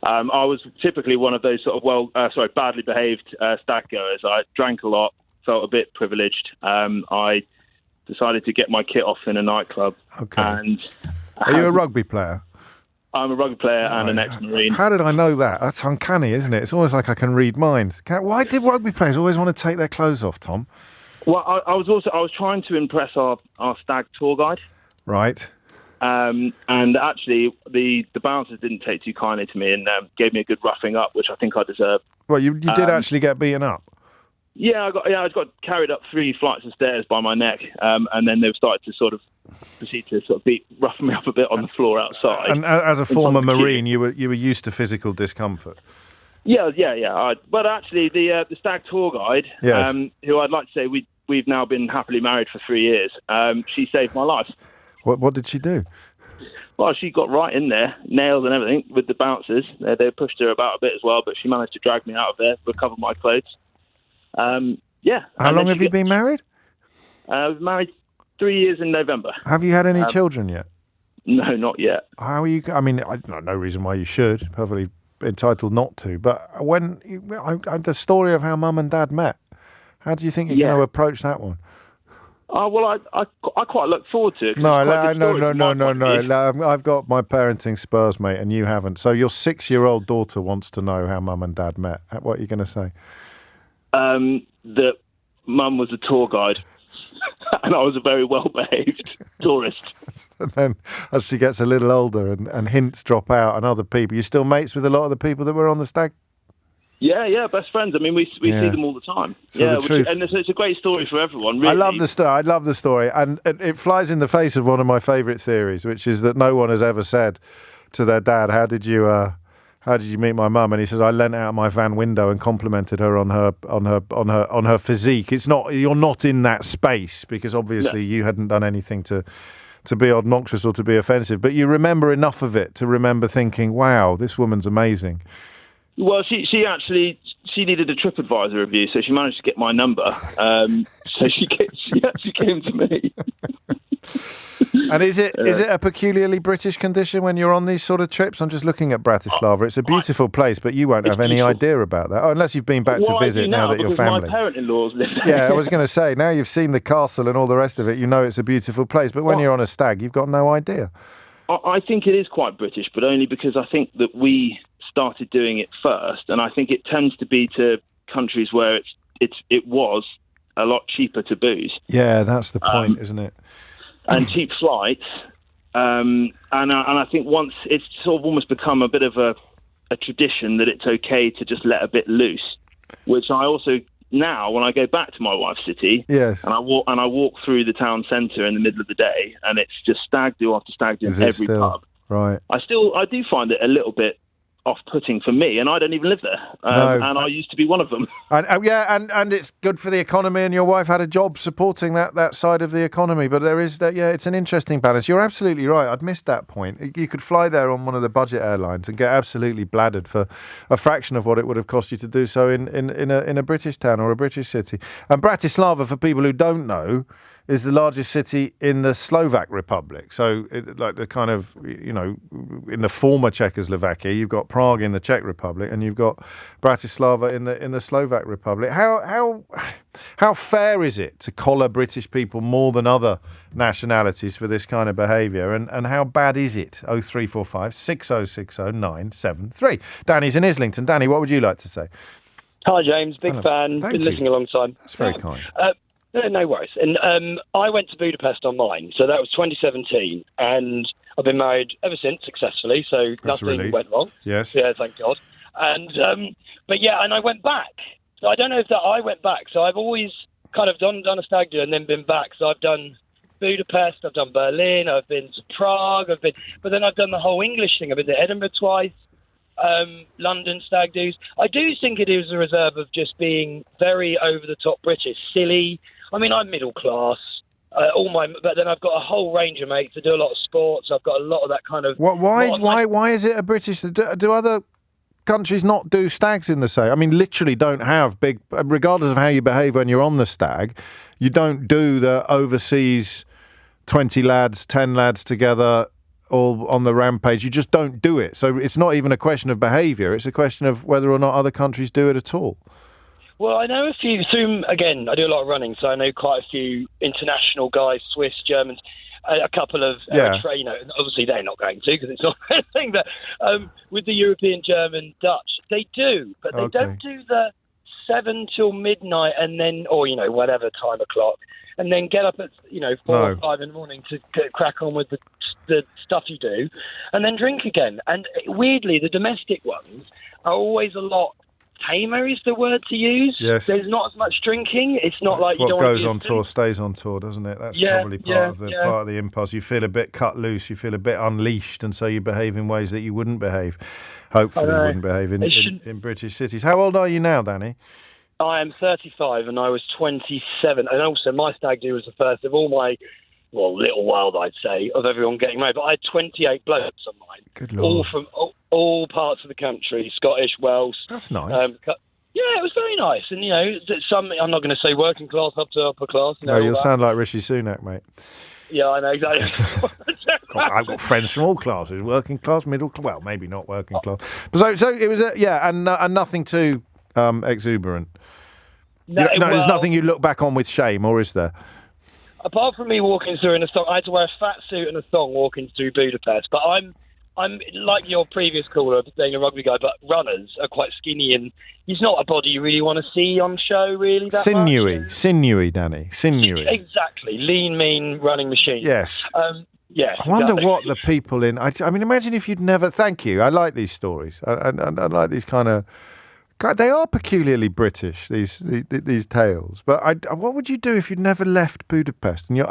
I was typically one of those sort of badly behaved stag goers. I drank a lot, felt a bit privileged. I decided to get my kit off in a nightclub. Okay. And are you a rugby player? I'm a rugby player and an ex-Marine. How did I know that? That's uncanny, isn't it? It's almost like I can read minds. Why did rugby players always want to take their clothes off, Tom? Well, I was trying to impress our stag tour guide. Right. And actually, the bouncers didn't take too kindly to me and gave me a good roughing up, which I think I deserved. Well, you did actually get beaten up. Yeah, I got carried up 3 flights of stairs by my neck, and then they started to proceed to rough me up a bit on the floor outside. And as a former Marine, you were used to physical discomfort. Yeah. But actually, the stag tour guide, yes. Who I'd like to say we've now been happily married for 3 years, she saved my life. What did she do? Well, she got right in there, nails and everything, with the bouncers. They pushed her about a bit as well, but she managed to drag me out of there, recover my clothes. Yeah. How long have you been married? I've been married 3 years in November. Have you had any children yet? No, not yet. How are you? I mean, no reason why you should. Perfectly entitled not to. But the story of how Mum and Dad met, how do you think you're going to approach that one? Well, I quite look forward to it. No. I've got my parenting spurs, mate, and you haven't. So your 6-year-old daughter wants to know how Mum and Dad met. What are you going to say? That Mum was a tour guide, and I was a very well-behaved tourist. And then, as she gets a little older and hints drop out, and other people, you're still mates with a lot of the people that were on the stag? Yeah, best friends. I mean, we see them all the time. So the truth... and it's a great story for everyone, really. I love the story. And it flies in the face of one of my favourite theories, which is that no one has ever said to their dad, how did you how did you meet my mum? And he says, I leant out my van window and complimented her on her physique. It's not, you're not in that space because obviously you hadn't done anything to be obnoxious or to be offensive, but you remember enough of it to remember thinking, wow, this woman's amazing. Well, she needed a TripAdvisor review, so she managed to get my number. So she actually came to me. And is it a peculiarly British condition when you're on these sort of trips? I'm just looking at Bratislava. It's a beautiful place, but you won't have any idea about that. Oh, unless you've been back to visit now that your family. My parent-in-laws live there. Yeah, I was going to say, now you've seen the castle and all the rest of it, you know it's a beautiful place. But when you're on a stag, you've got no idea. I think it is quite British, but only because I think that we started doing it first, and I think it tends to be to countries where it was a lot cheaper to booze. Yeah, that's the point, isn't it? And cheap flights, and I think once it's sort of almost become a bit of a tradition that it's okay to just let a bit loose, which I also now when I go back to my wife's city, yes, and I walk through the town centre in the middle of the day, and it's just stag do after stag do in every pub. Right. I do find it a little bit off-putting for me, and I don't even live there, and I used to be one of them. And it's good for the economy, and your wife had a job supporting that side of the economy, but there is that, it's an interesting balance. You're absolutely right. I'd missed that point. You could fly there on one of the budget airlines and get absolutely bladdered for a fraction of what it would have cost you to do so in a British town or a British city. And Bratislava, for people who don't know, is the largest city in the Slovak Republic. So, like the kind of, in the former Czechoslovakia, you've got Prague in the Czech Republic, and you've got Bratislava in the Slovak Republic. How fair is it to collar British people more than other nationalities for this kind of behaviour? And how bad is it? 0345 6060 973. Danny's in Islington. Danny, what would you like to say? Hi, James. Big Hello. fan. Thank Been you. listening a long time. That's very kind. No worries. And I went to Budapest on mine, so that was 2017, and I've been married ever since successfully, so nothing went wrong. Yes. Yeah, thank God. And and I went back. So I don't know if that I went back. So I've always kind of done a stag do and then been back. So I've done Budapest, I've done Berlin, I've been to Prague, but then I've done the whole English thing. I've been to Edinburgh twice. London stag do's. I do think it is a reserve of just being very over the top British, silly. I mean, I'm middle class. But then I've got a whole range of mates that do a lot of sports. I've got a lot of that kind of. Why is it a British? Do other countries not do stags in the same? I mean, literally don't have big. Regardless of how you behave when you're on the stag, you don't do the overseas 20 lads, 10 lads together, all on the rampage. You just don't do it. So it's not even a question of behaviour. It's a question of whether or not other countries do it at all. Well, I know a few. Again, I do a lot of running, so I know quite a few international guys, Swiss, Germans, a couple of obviously they're not going to because it's not a thing. But with the European, German, Dutch, they do, but they don't do the 7 till midnight and then, or whatever time o'clock, and then get up at 4 or 5 in the morning to crack on with the stuff you do, and then drink again. And weirdly, the domestic ones are always a lot tamer, is the word to use. Yes. There's not as much drinking. It's not like you what don't goes on tour stays on tour, doesn't it? That's probably part of the impulse. You feel a bit cut loose, you feel a bit unleashed, and so you behave in ways that you wouldn't behave. Hopefully wouldn't behave in British cities. How old are you now, Danny? I am 35 and I was 27, and also my stag do was the first of all my little world, I'd say, of everyone getting married. But I had 28 blokes on mine. Good Lord. All from all parts of the country, Scottish, Welsh. That's nice. Yeah, it was very nice. And, some, I'm not going to say working class up to upper class. No, you'll sound like Rishi Sunak, mate. Yeah, I know, exactly. I've got friends from all classes, working class, middle class, well, maybe not working class. But so it was, and nothing too exuberant. There's nothing you look back on with shame, or is there? Apart from me walking through in a thong, I had to wear a fat suit and a thong walking through Budapest. But I'm like your previous caller, being a rugby guy, but runners are quite skinny, and he's not a body you really want to see on show, really. Sinewy, Danny, sinewy. Exactly, lean, mean running machine. Yes. Yeah. I wonder what the people in. I mean, imagine if you'd never. Thank you. I like these stories. I like these kind of. They are peculiarly British, these tales. But what would you do if you'd never left Budapest and you're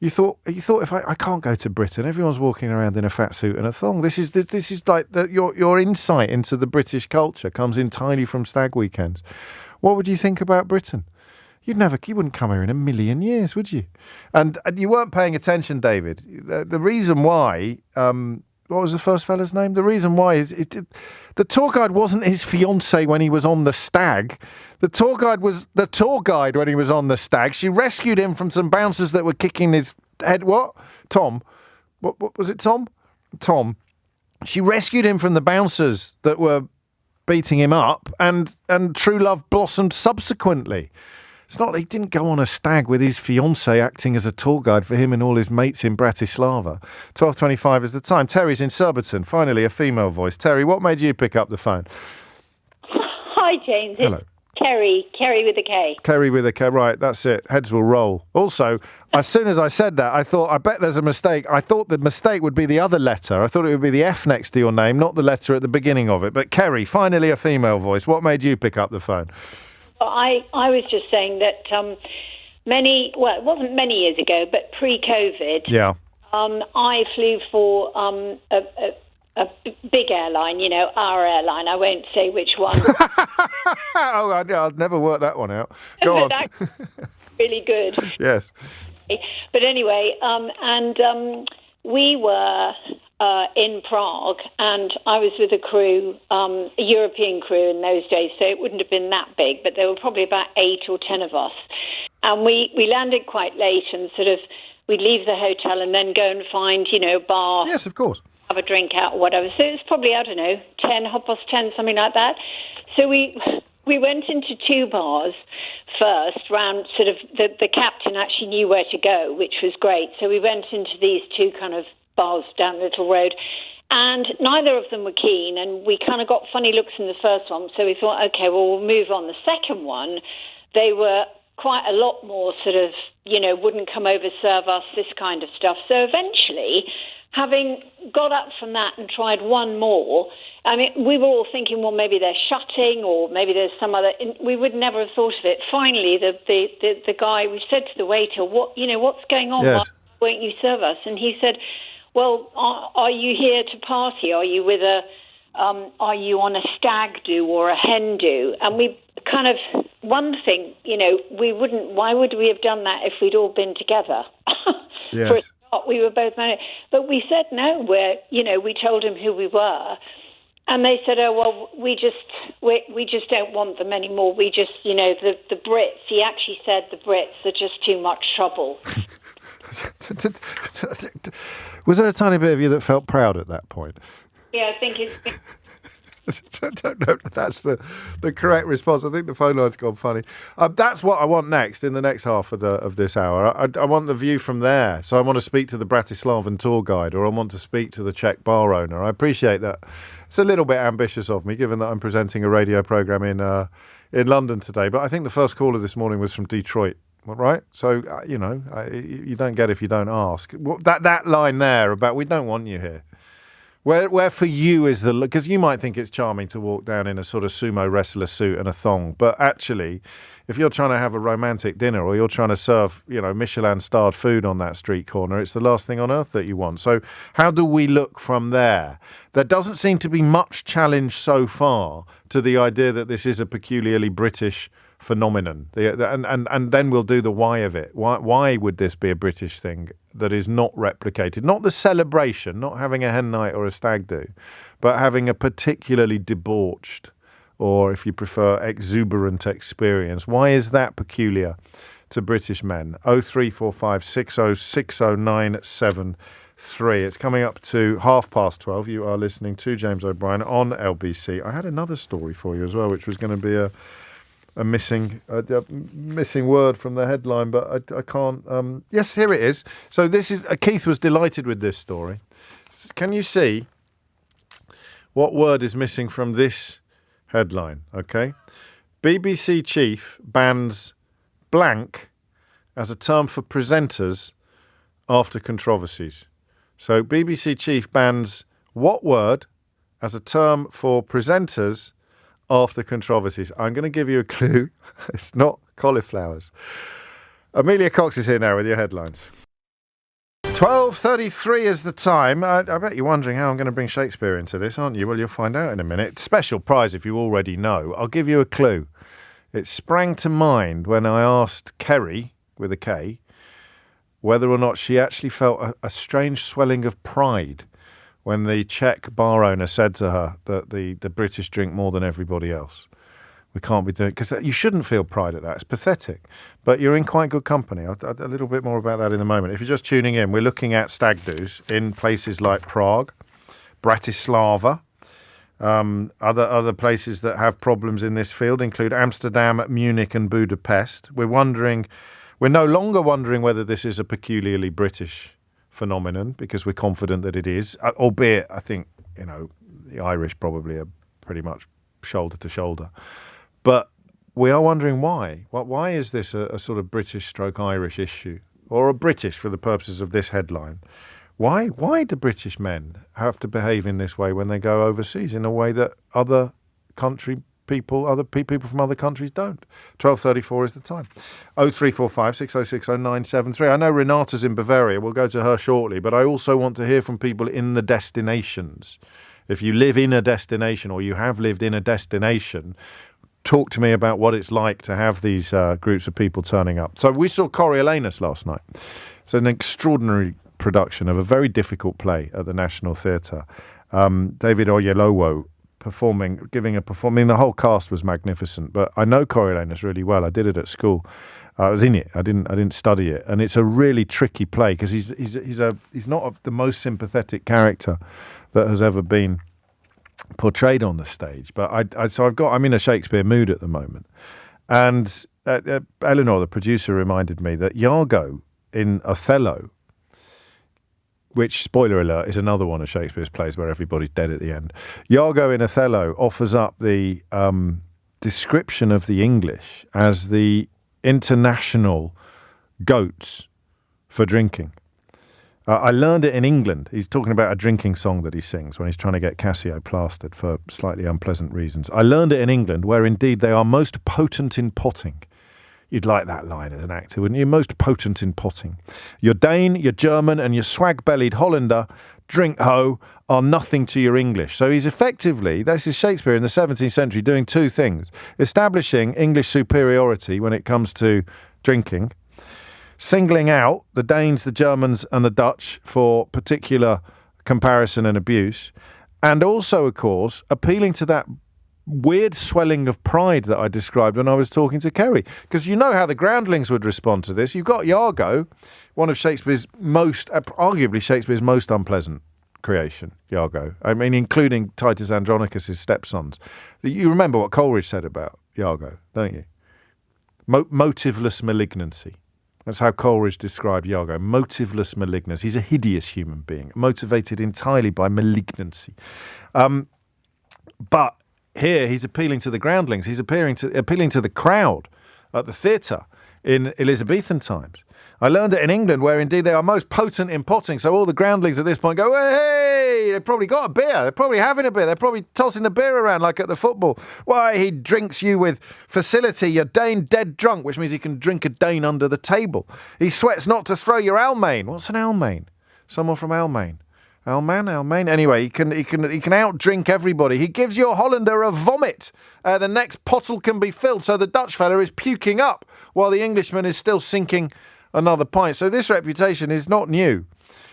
You thought if I can't go to Britain, everyone's walking around in a fat suit and a thong. This is like your insight into the British culture comes entirely from stag weekends. What would you think about Britain? You wouldn't come here in a million years, would you? And you weren't paying attention, David. The reason why, what was the first fella's name? The reason why is the tour guide wasn't his fiancée when he was on the Stag. The tour guide was the tour guide when he was on the Stag. She rescued him from some bouncers that were kicking his head. What? Tom? What was it, Tom? Tom. She rescued him from the bouncers that were beating him up, and true love blossomed subsequently. It's not, he didn't go on a stag with his fiancée acting as a tour guide for him and all his mates in Bratislava. 12:25 is the time. Terry's in Surbiton. Finally, a female voice. Terry, what made you pick up the phone? Hi, James. Hello. It's Kerry with a K. Kerry with a K. Right, that's it. Heads will roll. Also, as soon as I said that, I thought, I bet there's a mistake. I thought the mistake would be the other letter. I thought it would be the F next to your name, not the letter at the beginning of it. But Kerry, finally a female voice. What made you pick up the phone? I was just saying that it wasn't many years ago, but pre-COVID, yeah, I flew for a big airline, our airline. I won't say which one. I'll never work that one out. Go on. That's really good. Yes. But anyway, we were in Prague, and I was with a crew, a European crew in those days, so it wouldn't have been that big, but there were probably about 8 or 10 of us. And we landed quite late, and sort of we'd leave the hotel and then go and find, a bar. Yes, of course. Have a drink out or whatever. So it was probably, 10, something like that. So we went into 2 bars first, round sort of the captain actually knew where to go, which was great. So we went into these 2 kind of bars down the little road, and neither of them were keen, and we kind of got funny looks in the first one, so we thought, okay, well, we'll move on. The second one, they were quite a lot more sort of, wouldn't come over, serve us, this kind of stuff. So eventually, having got up from that and tried one more, I mean, we were all thinking, well, maybe they're shutting, or maybe there's some other. We would never have thought of it. Finally, the guy, we said to the waiter, what's going on? Yes. Why won't you serve us? And he said, well, are you here to party? Are you are you on a stag do or a hen do? And we kind of, one thing, why would we have done that if we'd all been together? Yes. For a start, we were both married. But we said no, we told him who we were. And they said, oh, well, we just don't want them anymore. We just, the Brits, he actually said the Brits are just too much trouble. Was there a tiny bit of you that felt proud at that point? Yeah, I think it's... I don't know if that's the correct response. I think the phone line's gone funny. That's what I want next, in the next half of this hour. I want the view from there. So I want to speak to the Bratislavan tour guide, or I want to speak to the Czech bar owner. I appreciate that. It's a little bit ambitious of me, given that I'm presenting a radio programme in London today. But I think the first caller this morning was from Detroit. Right, so you don't get if you don't ask. That line there about we don't want you here. Where for you is the, because you might think it's charming to walk down in a sort of sumo wrestler suit and a thong, but actually, if you're trying to have a romantic dinner or you're trying to serve, Michelin-starred food on that street corner, it's the last thing on earth that you want. So how do we look from there? There doesn't seem to be much challenge so far to the idea that this is a peculiarly British phenomenon, and then we'll do the why of it. Why would this be a British thing that is not replicated? Not the celebration, not having a hen night or a stag do, but having a particularly debauched, or if you prefer, exuberant experience. Why is that peculiar to British men? 0345 6060973. It's coming up to 12:30. You are listening to James O'Brien on LBC. I had another story for you as well, which was going to be a missing word from the headline, but I can't. Yes, here it is. So this is Keith was delighted with this story. Can you see what word is missing from this headline? Okay, BBC chief bans blank as a term for presenters after controversies. So BBC chief bans what word as a term for presenters after controversies. I'm going to give you a clue. It's not cauliflowers. Amelia Cox is here now with your headlines. 12:33 is the time. I bet you're wondering how I'm going to bring Shakespeare into this, aren't you? Well, you'll find out in a minute. Special prize if you already know. I'll give you a clue. It sprang to mind when I asked Kerry, with a K, whether or not she actually felt a strange swelling of pride when the Czech bar owner said to her that the British drink more than everybody else. We can't be doing it, because you shouldn't feel pride at that. It's pathetic. But you're in quite good company. A little bit more about that in a moment. If you're just tuning in, we're looking at stag do's in places like Prague, Bratislava. Other places that have problems in this field include Amsterdam, Munich and Budapest. We're no longer wondering whether this is a peculiarly British phenomenon, because we're confident that it is, albeit I think, the Irish probably are pretty much shoulder to shoulder. But we are wondering why. Why is this a sort of British/Irish issue, or a British for the purposes of this headline? Why do British men have to behave in this way when they go overseas, in a way that other people from other countries don't? 12:34 is the time. 0345 6060 973. I know Renata's in Bavaria. We'll go to her shortly, but I also want to hear from people in the destinations. If you live in a destination, or you have lived in a destination, talk to me about what it's like to have these groups of people turning up. So we saw Coriolanus last night. It's an extraordinary production of a very difficult play at the National Theatre. David Oyelowo giving a performance. The whole cast was magnificent, but I know Coriolanus really well. I did it at school. I was in it. I didn't study it, and it's a really tricky play because he's not the most sympathetic character that has ever been portrayed on the stage. But I'm in a Shakespeare mood at the moment, and Eleanor, the producer, reminded me that Iago in Othello, which, spoiler alert, is another one of Shakespeare's plays where everybody's dead at the end. Iago in Othello offers up the description of the English as the international goats for drinking. I learned it in England. He's talking about a drinking song that he sings when he's trying to get Cassio plastered for slightly unpleasant reasons. I learned it in England, where indeed they are most potent in potting. You'd like that line as an actor, wouldn't you? Most potent in potting. Your Dane, your German, and your swag-bellied Hollander, drink ho, are nothing to your English. So he's effectively, this is Shakespeare in the 17th century, doing two things. Establishing English superiority when it comes to drinking, singling out the Danes, the Germans, and the Dutch for particular comparison and abuse, and also, of course, appealing to that weird swelling of pride that I described when I was talking to Kerry. Because you know how the groundlings would respond to this. You've got Iago, one of arguably Shakespeare's most unpleasant creation, Iago. I mean, including Titus Andronicus' stepsons. You remember what Coleridge said about Iago, don't you? Motiveless malignancy. That's how Coleridge described Iago. Motiveless malignancy. He's a hideous human being, motivated entirely by malignancy. But here he's appealing to the groundlings. He's appealing to the crowd at the theatre in Elizabethan times. I learned it in England, where indeed they are most potent in potting. So all the groundlings at this point go, hey, they've probably got a beer. They're probably having a beer. They're probably tossing the beer around like at the football. Why, he drinks you with facility. Your Dane dead drunk, which means he can drink a Dane under the table. He sweats not to throw your Almain. What's an Almain? Someone from Almain. Almain. Anyway, he can outdrink everybody. He gives your Hollander a vomit. The next pottle can be filled, so the Dutch fella is puking up while the Englishman is still sinking another pint. So this reputation is not new.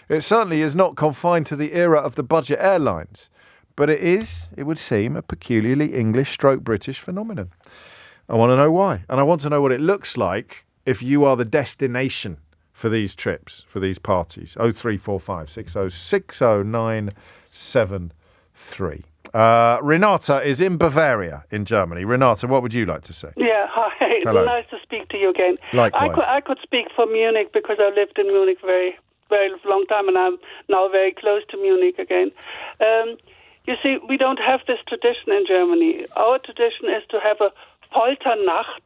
It certainly is not confined to the era of the budget airlines. But it would seem, a peculiarly English/British phenomenon. I want to know why. And I want to know what it looks like if you are the destination for these trips, for these parties. 0345 6060 973. Renata is in Bavaria in Germany. Renata, what would you like to say? Yeah, hi. Hello. Nice to speak to you again. Likewise. I could speak for Munich because I lived in Munich very, very long time, and I'm now very close to Munich again. You see, we don't have this tradition in Germany. Our tradition is to have a Polternacht,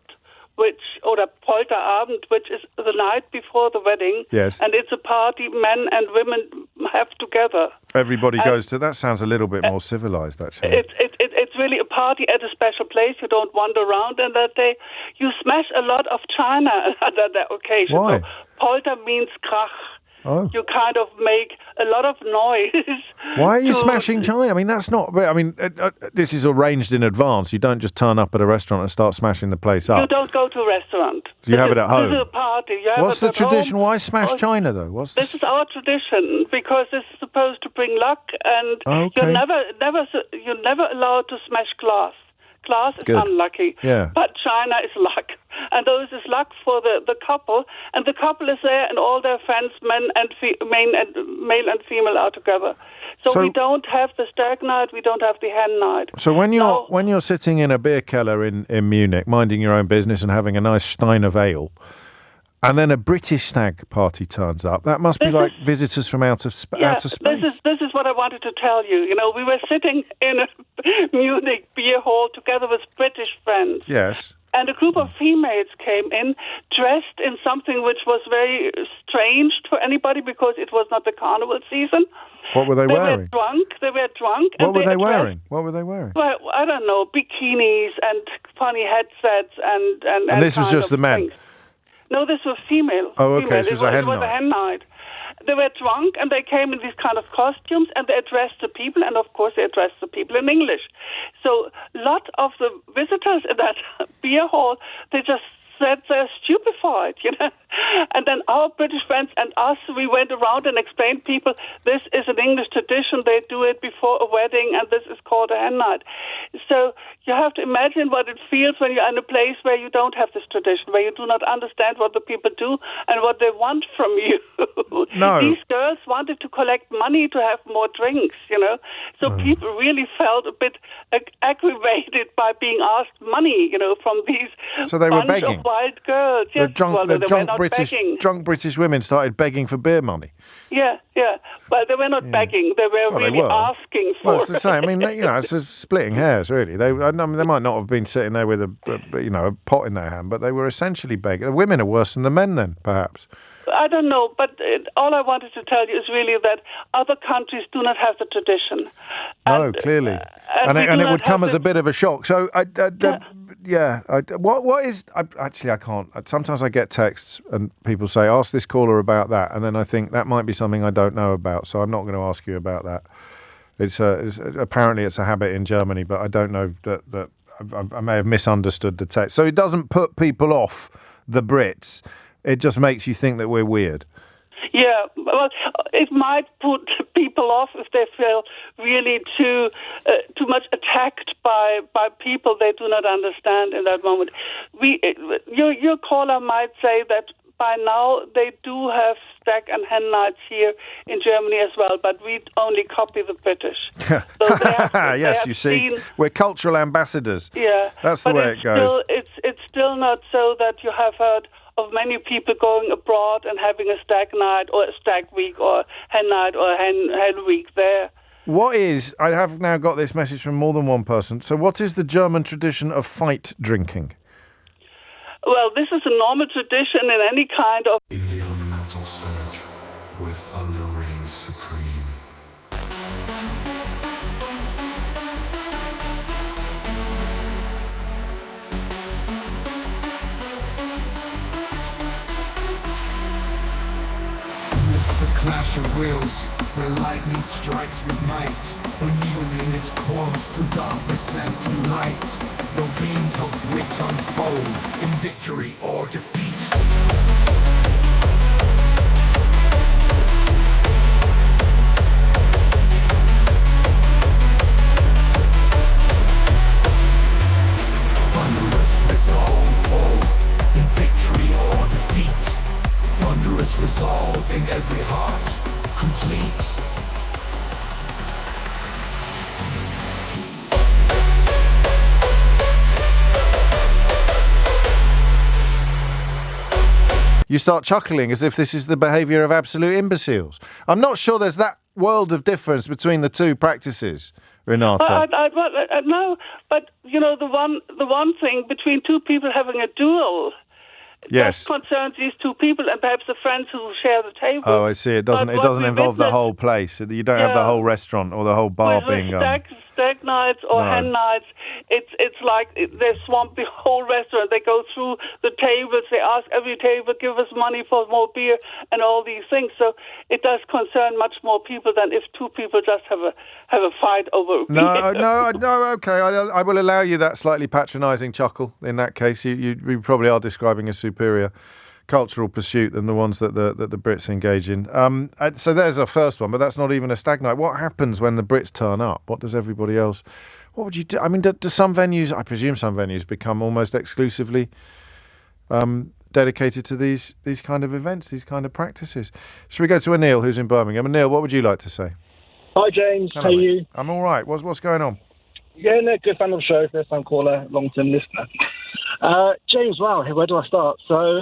or Polterabend, which is the night before the wedding. Yes. And it's a party men and women have together. Everybody goes to. That sounds a little bit more civilized, actually. It's really a party at a special place. You don't wander around on that day. You smash a lot of china on that occasion. Why? So, Polter means krach. you kind of make a lot of noise. Why are you smashing china? I mean, that's not... I mean, this is arranged in advance. You don't just turn up at a restaurant and start smashing the place up. You don't go to a restaurant. So you have it at home. This is a party. You have What's it the at tradition? home. Why smash china, though? This is our tradition, because this is supposed to bring luck, and you're never allowed to smash glass. Glass is unlucky, but china is luck. And those is luck for the couple, and the couple is there, and all their friends, male and female, are together. So we don't have the stag night, we don't have the hen night. So when you're sitting in a beer cellar in Munich, minding your own business and having a nice stein of ale, and then a British stag party turns up, that must be like visitors from outer space. This is what I wanted to tell you. You know, we were sitting in a Munich beer hall together with British friends. Yes. And a group of females came in dressed in something which was very strange to anybody, because it was not the carnival season. What were they wearing? They were drunk. What were they wearing? Well, I don't know, bikinis and funny headsets and this was just the men? Things. No, this was female. Oh, okay, female. this was a hen night. It was a hen night. They were drunk, and they came in these kind of costumes, and they addressed the people, and of course they addressed the people in English. So a lot of the visitors in that beer hall, they just said they're stupefied, you know. And then our British friends and us, we went around and explained people, this is an English tradition, they do it before a wedding, and this is called a hen night. So you have to imagine what it feels when you're in a place where you don't have this tradition, where you do not understand what the people do and what they want from you. No. These girls wanted to collect money to have more drinks, you know. So people really felt a bit aggravated by being asked money, you know, from these So they were bunch begging. of wild girls. Yes, British women started begging for beer money. Yeah. Well, they were not begging; they were asking for. Well, it's the same. I mean, you know, it's splitting hairs, really. They might not have been sitting there with a pot in their hand, but they were essentially begging. The women are worse than the men, then, perhaps. I don't know, but all I wanted to tell you is really that other countries do not have the tradition. No, clearly, and it would come as a bit of a shock. So, what is? I can't. Sometimes I get texts and people say, "Ask this caller about that," and then I think that might be something I don't know about, so I'm not going to ask you about that. It's apparently it's a habit in Germany, but I don't know that I may have misunderstood the text. So it doesn't put people off the Brits. It just makes you think that we're weird. Yeah, well, it might put people off if they feel really too much attacked by people they do not understand in that moment. Your caller might say that by now they do have stag and hen nights here in Germany as well, but we only copy the British. Yes, you see, we're cultural ambassadors. Yeah, that's the way it goes. It's still not so that you have heard of many people going abroad and having a stag night or a stag week or hen night or hen week there. I have now got this message from more than one person. So what is the German tradition of fight drinking? Well, this is a normal tradition in any kind of... In the elemental surge, where thunder reigns supreme. The clash of wills, where lightning strikes with might, unyielding its course through darkness and through light. No beams of wit unfold in victory or defeat. Thunderous resolve foe in victory or defeat. Thunderous resolve in every heart, complete. You start chuckling as if this is the behaviour of absolute imbeciles. I'm not sure there's that world of difference between the two practices, Renata. No, but you know the one thing between two people having a duel. Yes. That concerns these two people and perhaps the friends who share the table. Oh, I see. It doesn't involve the whole place. You don't have the whole restaurant or the whole bar being Stag nights or hen nights, it's like they swamp the whole restaurant. They go through the tables. They ask every table, give us money for more beer and all these things. So it does concern much more people than if two people just have a fight over beer. No. Okay, I will allow you that slightly patronising chuckle. In that case, you probably are describing a superior cultural pursuit than the ones that the Brits engage in. So there's our first one, but that's not even a stag night. What happens when the Brits turn up? What does everybody else? What would you do? I mean, do some venues? I presume some venues become almost exclusively dedicated to these kind of events, these kind of practices. Should we go to Anil, who's in Birmingham? Anil, what would you like to say? Hi, James. Hello, how are you? I'm all right. What's going on? Yeah, no, good fan of the show. First time caller, long term listener. James, wow, where do I start? So,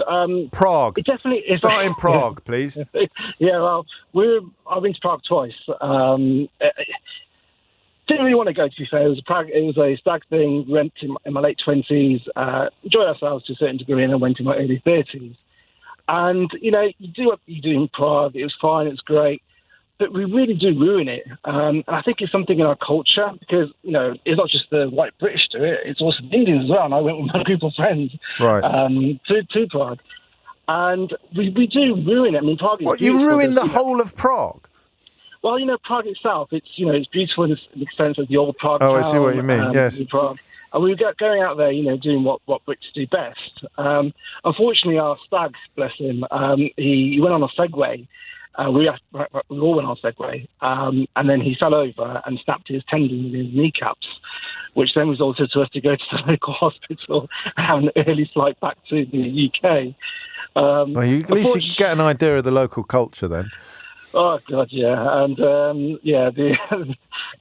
Prague. It definitely is. Start in Prague, please. Yeah, well, I've been to Prague twice. Didn't really want to go, to be fair. It was a stag thing. Went in my late 20s, enjoyed ourselves to a certain degree, and then went in my early 30s. And, you do what you do in Prague. It was fine, it was great. But we really do ruin it. And I think it's something in our culture because, it's not just the white British do it, it's also the Indians as well. And I went with my group of friends to Prague. And we do ruin it. I mean, Prague is you ruin the whole of Prague? Well, Prague itself, it's beautiful in the sense of the old Prague town. I see what you mean, yes. Prague. And we were going out there, doing what Brits do best. Unfortunately, our stag, bless him, he went on a Segway. We all went on Segway, and then he fell over and snapped his tendon in his kneecaps, which then resulted to us to go to the local hospital and have an early flight back to the UK. At least you can get an idea of the local culture then. Oh God, yeah, and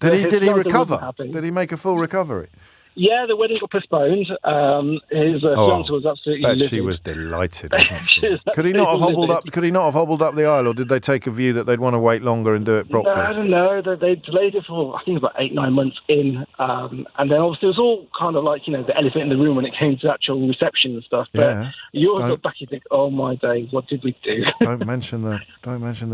Did he recover? Did he make a full recovery? Yeah, the wedding got postponed. His fiance was absolutely livid. She was delighted, wasn't she? Could he not have hobbled up? Could he not have hobbled up the aisle, or did they take a view that they'd want to wait longer and do it properly? No, I don't know. They delayed it for I think about 8-9 months in, and then obviously it was all kind of like the elephant in the room when it came to actual reception and stuff. But you always look back and think, oh my days, what did we do? Don't mention the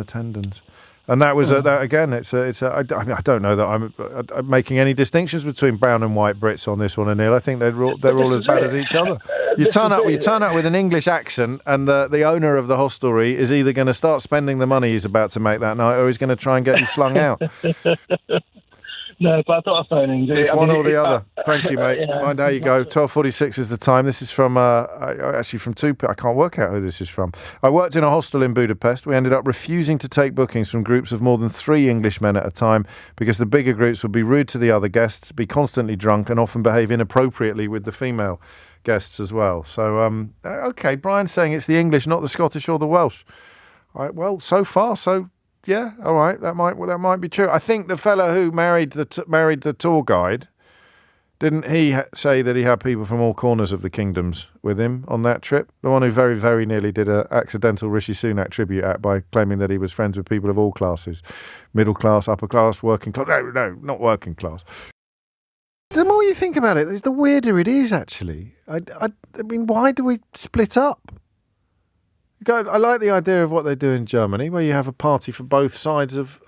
tendons. And that was again. I don't know that I'm making any distinctions between brown and white Brits on this one, Anil. I think they're all as bad as each other. You turn up with an English accent, and the owner of the hostelry is either going to start spending the money he's about to make that night, or he's going to try and get you slung out. No, but I thought I'd phone in. It's one or the other. Thank you, mate. Mind how you go. 12:46 is the time. This is from actually from two. I can't work out who this is from. I worked in a hostel in Budapest. We ended up refusing to take bookings from groups of more than 3 Englishmen at a time because the bigger groups would be rude to the other guests, be constantly drunk, and often behave inappropriately with the female guests as well. So, okay, Brian's saying it's the English, not the Scottish or the Welsh. All right, well, so far, so. Yeah, all right, that might be true. I think the fellow who married the tour guide, didn't he say that he had people from all corners of the kingdoms with him on that trip? The one who very, very nearly did an accidental Rishi Sunak tribute act by claiming that he was friends with people of all classes, middle class, upper class, working class. No, not working class. The more you think about it, the weirder it is. Actually, I mean, why do we split up? I like the idea of what they do in Germany, where you have a party for both sides of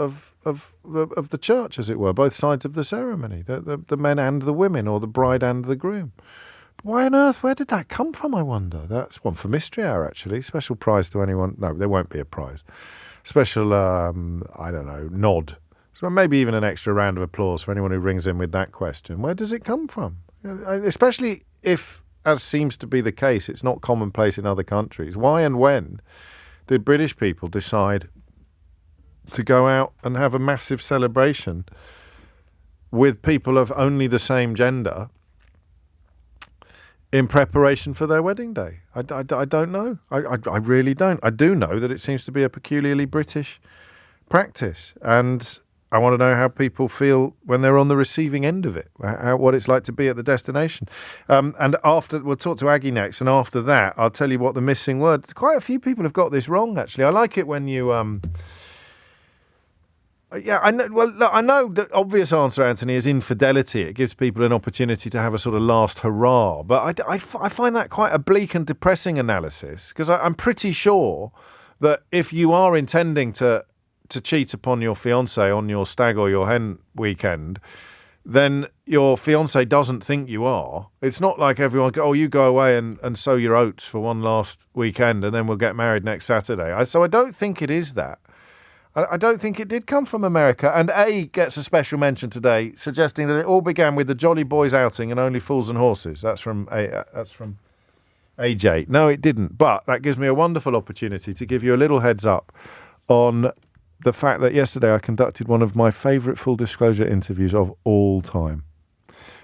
the church, as it were, both sides of the ceremony, the men and the women, or the bride and the groom. But why on earth? Where did that come from, I wonder? That's one for Mystery Hour, actually. Special prize to anyone. No, there won't be a prize. Special, I don't know, nod. So maybe even an extra round of applause for anyone who rings in with that question. Where does it come from? Especially if, as seems to be the case, it's not commonplace in other countries. Why and when did British people decide to go out and have a massive celebration with people of only the same gender in preparation for their wedding day? I don't know. I really don't. I do know that it seems to be a peculiarly British practice, and I want to know how people feel when they're on the receiving end of it, what it's like to be at the destination. And after, we'll talk to Aggie next, and after that, I'll tell you what the missing word. Quite a few people have got this wrong, actually. I like it when you... Yeah, I know. Well, look, I know the obvious answer, Anthony, is infidelity. It gives people an opportunity to have a sort of last hurrah. But I find that quite a bleak and depressing analysis, because I'm pretty sure that if you are intending to cheat upon your fiancée on your stag or your hen weekend, then your fiancé doesn't think you are. It's not like everyone go, you go away and sow your oats for one last weekend and then we'll get married next Saturday. So I don't think it is that. I don't think it did come from America. And A gets a special mention today, suggesting that it all began with the Jolly Boys outing and Only Fools and Horses. That's from AJ. No, it didn't. But that gives me a wonderful opportunity to give you a little heads up on the fact that yesterday I conducted one of my favourite full disclosure interviews of all time.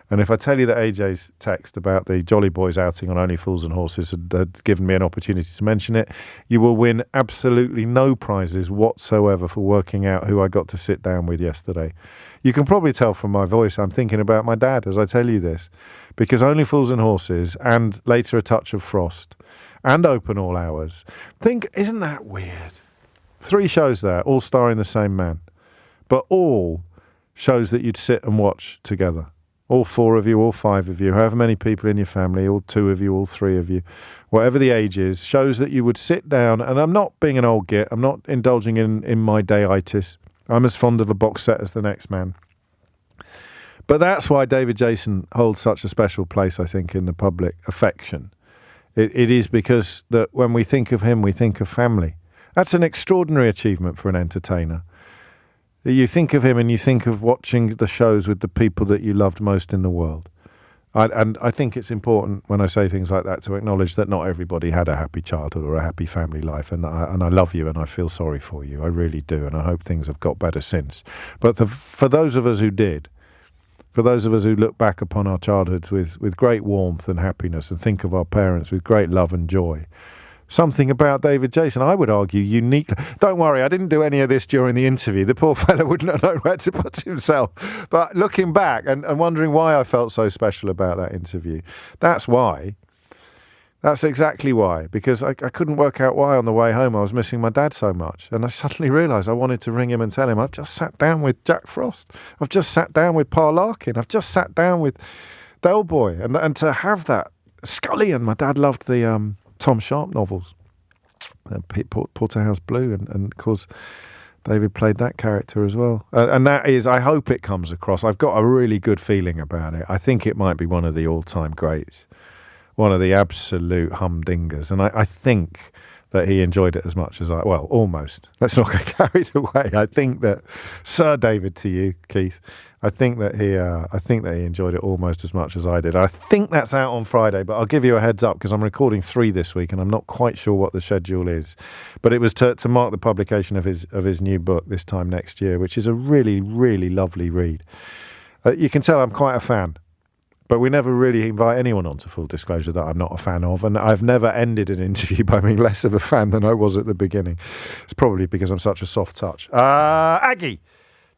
And if I tell you that AJ's text about the Jolly Boys outing on Only Fools and Horses had given me an opportunity to mention it, you will win absolutely no prizes whatsoever for working out who I got to sit down with yesterday. You can probably tell from my voice I'm thinking about my dad as I tell you this, because Only Fools and Horses and later A Touch of Frost and Open All Hours. Isn't that weird? 3 shows there, all starring the same man, but all shows that you'd sit and watch together. All 4 of you, all 5 of you, however many people in your family, all 2 of you, all 3 of you, whatever the age is, shows that you would sit down, and I'm not being an old git, I'm not indulging in my dayitis. I'm as fond of a box set as the next man. But that's why David Jason holds such a special place, I think, in the public affection. It is because that when we think of him, we think of family. That's an extraordinary achievement for an entertainer. You think of him and you think of watching the shows with the people that you loved most in the world. And I think it's important when I say things like that to acknowledge that not everybody had a happy childhood or a happy family life. And I love you and I feel sorry for you. I really do. And I hope things have got better since. But for those of us who did, for those of us who look back upon our childhoods with great warmth and happiness and think of our parents with great love and joy, something about David Jason, I would argue, unique. Don't worry, I didn't do any of this during the interview. The poor fellow wouldn't have known where to put himself. But looking back and wondering why I felt so special about that interview, that's why. That's exactly why. Because I couldn't work out why on the way home I was missing my dad so much. And I suddenly realised I wanted to ring him and tell him, I've just sat down with Jack Frost. I've just sat down with Pa Larkin. I've just sat down with Del Boy. And to have that, Scullion, my dad loved the Tom Sharp novels, Porterhouse Blue, and of course David played that character as well. And that is, I hope it comes across. I've got a really good feeling about it. I think it might be one of the all-time greats, one of the absolute humdingers, and I think that he enjoyed it as much as almost. Let's not get carried away. I think that Sir David to you, Keith. I think that he enjoyed it almost as much as I did. I think that's out on Friday, but I'll give you a heads up because I'm recording 3 this week and I'm not quite sure what the schedule is. But it was to mark the publication of his new book this time next year, which is a really, really lovely read. You can tell I'm quite a fan. But we never really invite anyone on to Full Disclosure that I'm not a fan of. And I've never ended an interview by being less of a fan than I was at the beginning. It's probably because I'm such a soft touch. Aggie,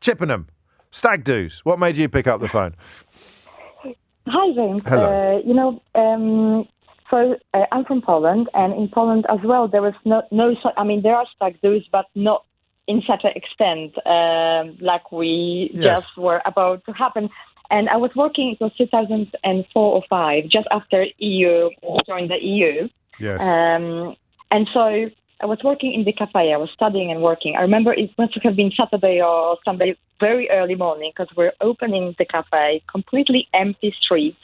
Chippenham, Stag Do's. What made you pick up the phone? Hi, James. Hello. I'm from Poland. And in Poland as well, there was no there are Stag Do's, but not in such an extent like we just were about to happen. And I was working, it was 2004 or 5, just after EU joined the EU. Yes. And so I was working in the cafe. I was studying and working. I remember it must have been Saturday or Sunday, very early morning, because we're opening the cafe, completely empty streets.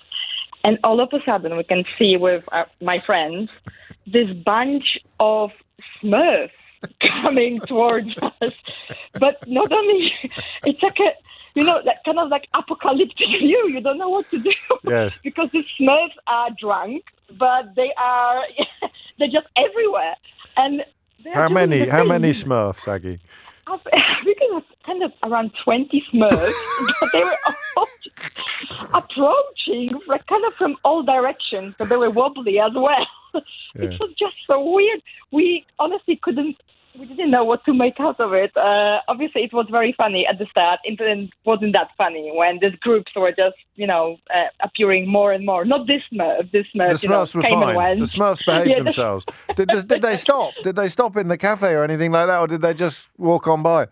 And all of a sudden, we can see with my friends, this bunch of Smurfs coming towards us. But not only, it's like that kind of like apocalyptic view. You don't know what to do. Yes. Because the Smurfs are drunk, but they're just everywhere. And how many Smurfs, Aggie? I think it was kind of around 20 Smurfs, but they were all approaching like kind of from all directions, so they were wobbly as well. Yeah. It was just so weird. We honestly we didn't know what to make out of it. Obviously, it was very funny at the start. It wasn't that funny when these groups were just, appearing more and more. Not this Smurf. The Smurfs were fine. The Smurfs behaved themselves. Did they stop? Did they stop in the cafe or anything like that, or did they just walk on by?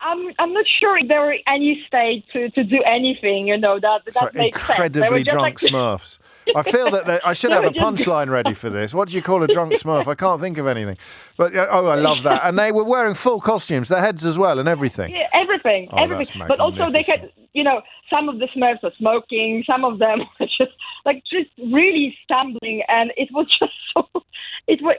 I'm not sure if there were any state to do anything. That makes sense. Incredibly drunk Smurfs. I feel that I should have a punchline ready for this. What do you call a drunk Smurf? I can't think of anything. But I love that. And they were wearing full costumes, their heads as well, and everything. Yeah, everything. But also they had, some of the Smurfs were smoking, some of them were just really stumbling, and it was just so.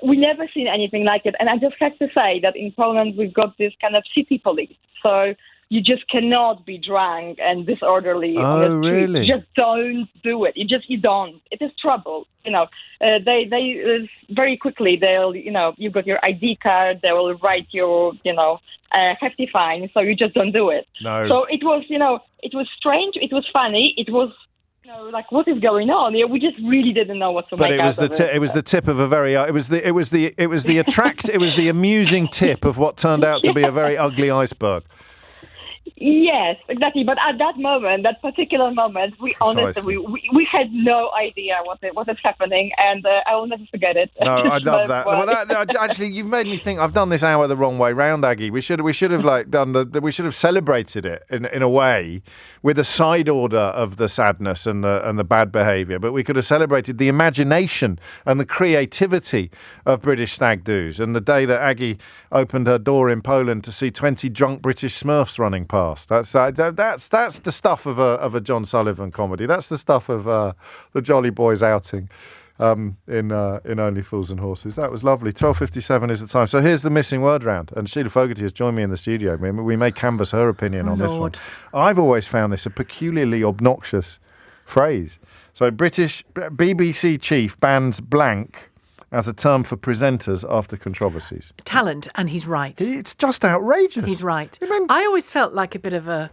We never seen anything like it. And I just have to say that in Poland we've got this kind of city police. So you just cannot be drunk and disorderly on the street. Really? You just don't do it. You don't. It is trouble. They very quickly they'll you've got your ID card. They will write your hefty fine. So you just don't do it. No. So it was it was strange. It was funny. It was. What is going on? Yeah, we just really didn't know what to make out of it. It was the tip of a very. It was the amusing tip of what turned out to be a very ugly iceberg. Yes, exactly. But at that particular moment, we honestly we had no idea what is happening, and I will never forget it. No, I love that. Well, actually, you've made me think. I've done this hour the wrong way round, Aggie. We should have we should have celebrated it in a way with a side order of the sadness and the bad behaviour. But we could have celebrated the imagination and the creativity of British stag do's, and the day that Aggie opened her door in Poland to see 20 drunk British Smurfs running past. That's the stuff of a John Sullivan comedy. That's the stuff of the Jolly Boys outing in Only Fools and Horses. That was lovely. 12:57 is the time. So here's the missing word round. And Sheila Fogarty has joined me in the studio. We may canvass her opinion on this one. I've always found this a peculiarly obnoxious phrase. So British BBC chief bans blank as a term for presenters after controversies. Talent, and he's right. It's just outrageous. He's right. I always felt like a bit of a,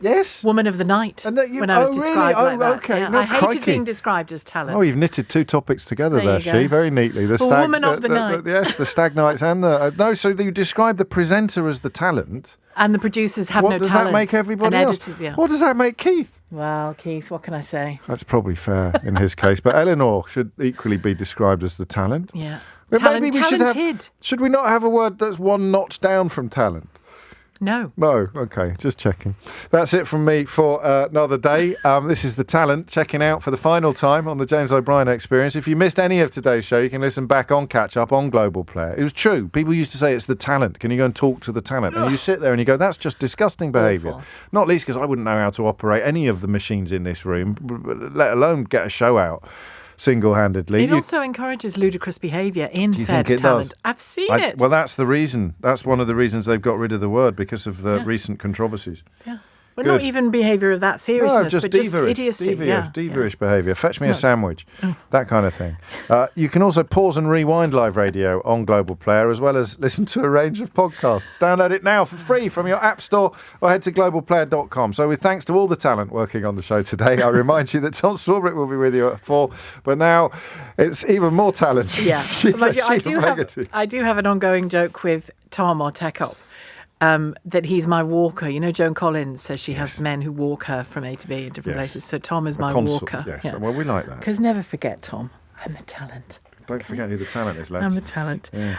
yes, woman of the night when I was described like that. Okay. Yeah, No, I hated crikey. being described as talent. Oh, you've knitted two topics together there, She, very neatly. The stag, woman of the night. Yes, the stag nights and the... no, so you describe the presenter as the talent. And the producers have no talent. What does that make everybody and else? Editors, yeah. What does that make Keith? Well, Keith, what can I say? That's probably fair in his case. But Eleanor should equally be described as the talent. Yeah. But maybe we talented. Should we not have a word that's one notch down from talent? No. No, okay, just checking. That's it from me for another day. This is The Talent, checking out for the final time on the James O'Brien Experience. If you missed any of today's show, you can listen back on Catch Up on Global Player. It was true. People used to say it's the talent. Can you go and talk to the talent? And you sit there and you go, that's just disgusting behaviour. Not least because I wouldn't know how to operate any of the machines in this room, let alone get a show out single-handedly. It also encourages ludicrous behaviour in said think it talent. does? I've seen it. Well, that's the reason. That's one of the reasons they've got rid of the word, because of the recent controversies. Yeah. Well, not even behaviour of that seriousness, just but just diva-ish, idiocy. Diva-ish behaviour. Fetch me a sandwich. That kind of thing. You can also pause and rewind live radio on Global Player, as well as listen to a range of podcasts. Download it now for free from your app store or head to globalplayer.com. So with thanks to all the talent working on the show today, I remind you that Tom Swarbrick will be with you at 4. But now it's even more talented. Yeah. I do have an ongoing joke with Tom or Tekop. That he's my walker. Joan Collins says she has men who walk her from A to B in different places. So Tom is my walker. Yes, well, we like that. Because never forget, Tom, I'm the talent. Don't forget who the talent is, lads. I'm the talent. Yeah.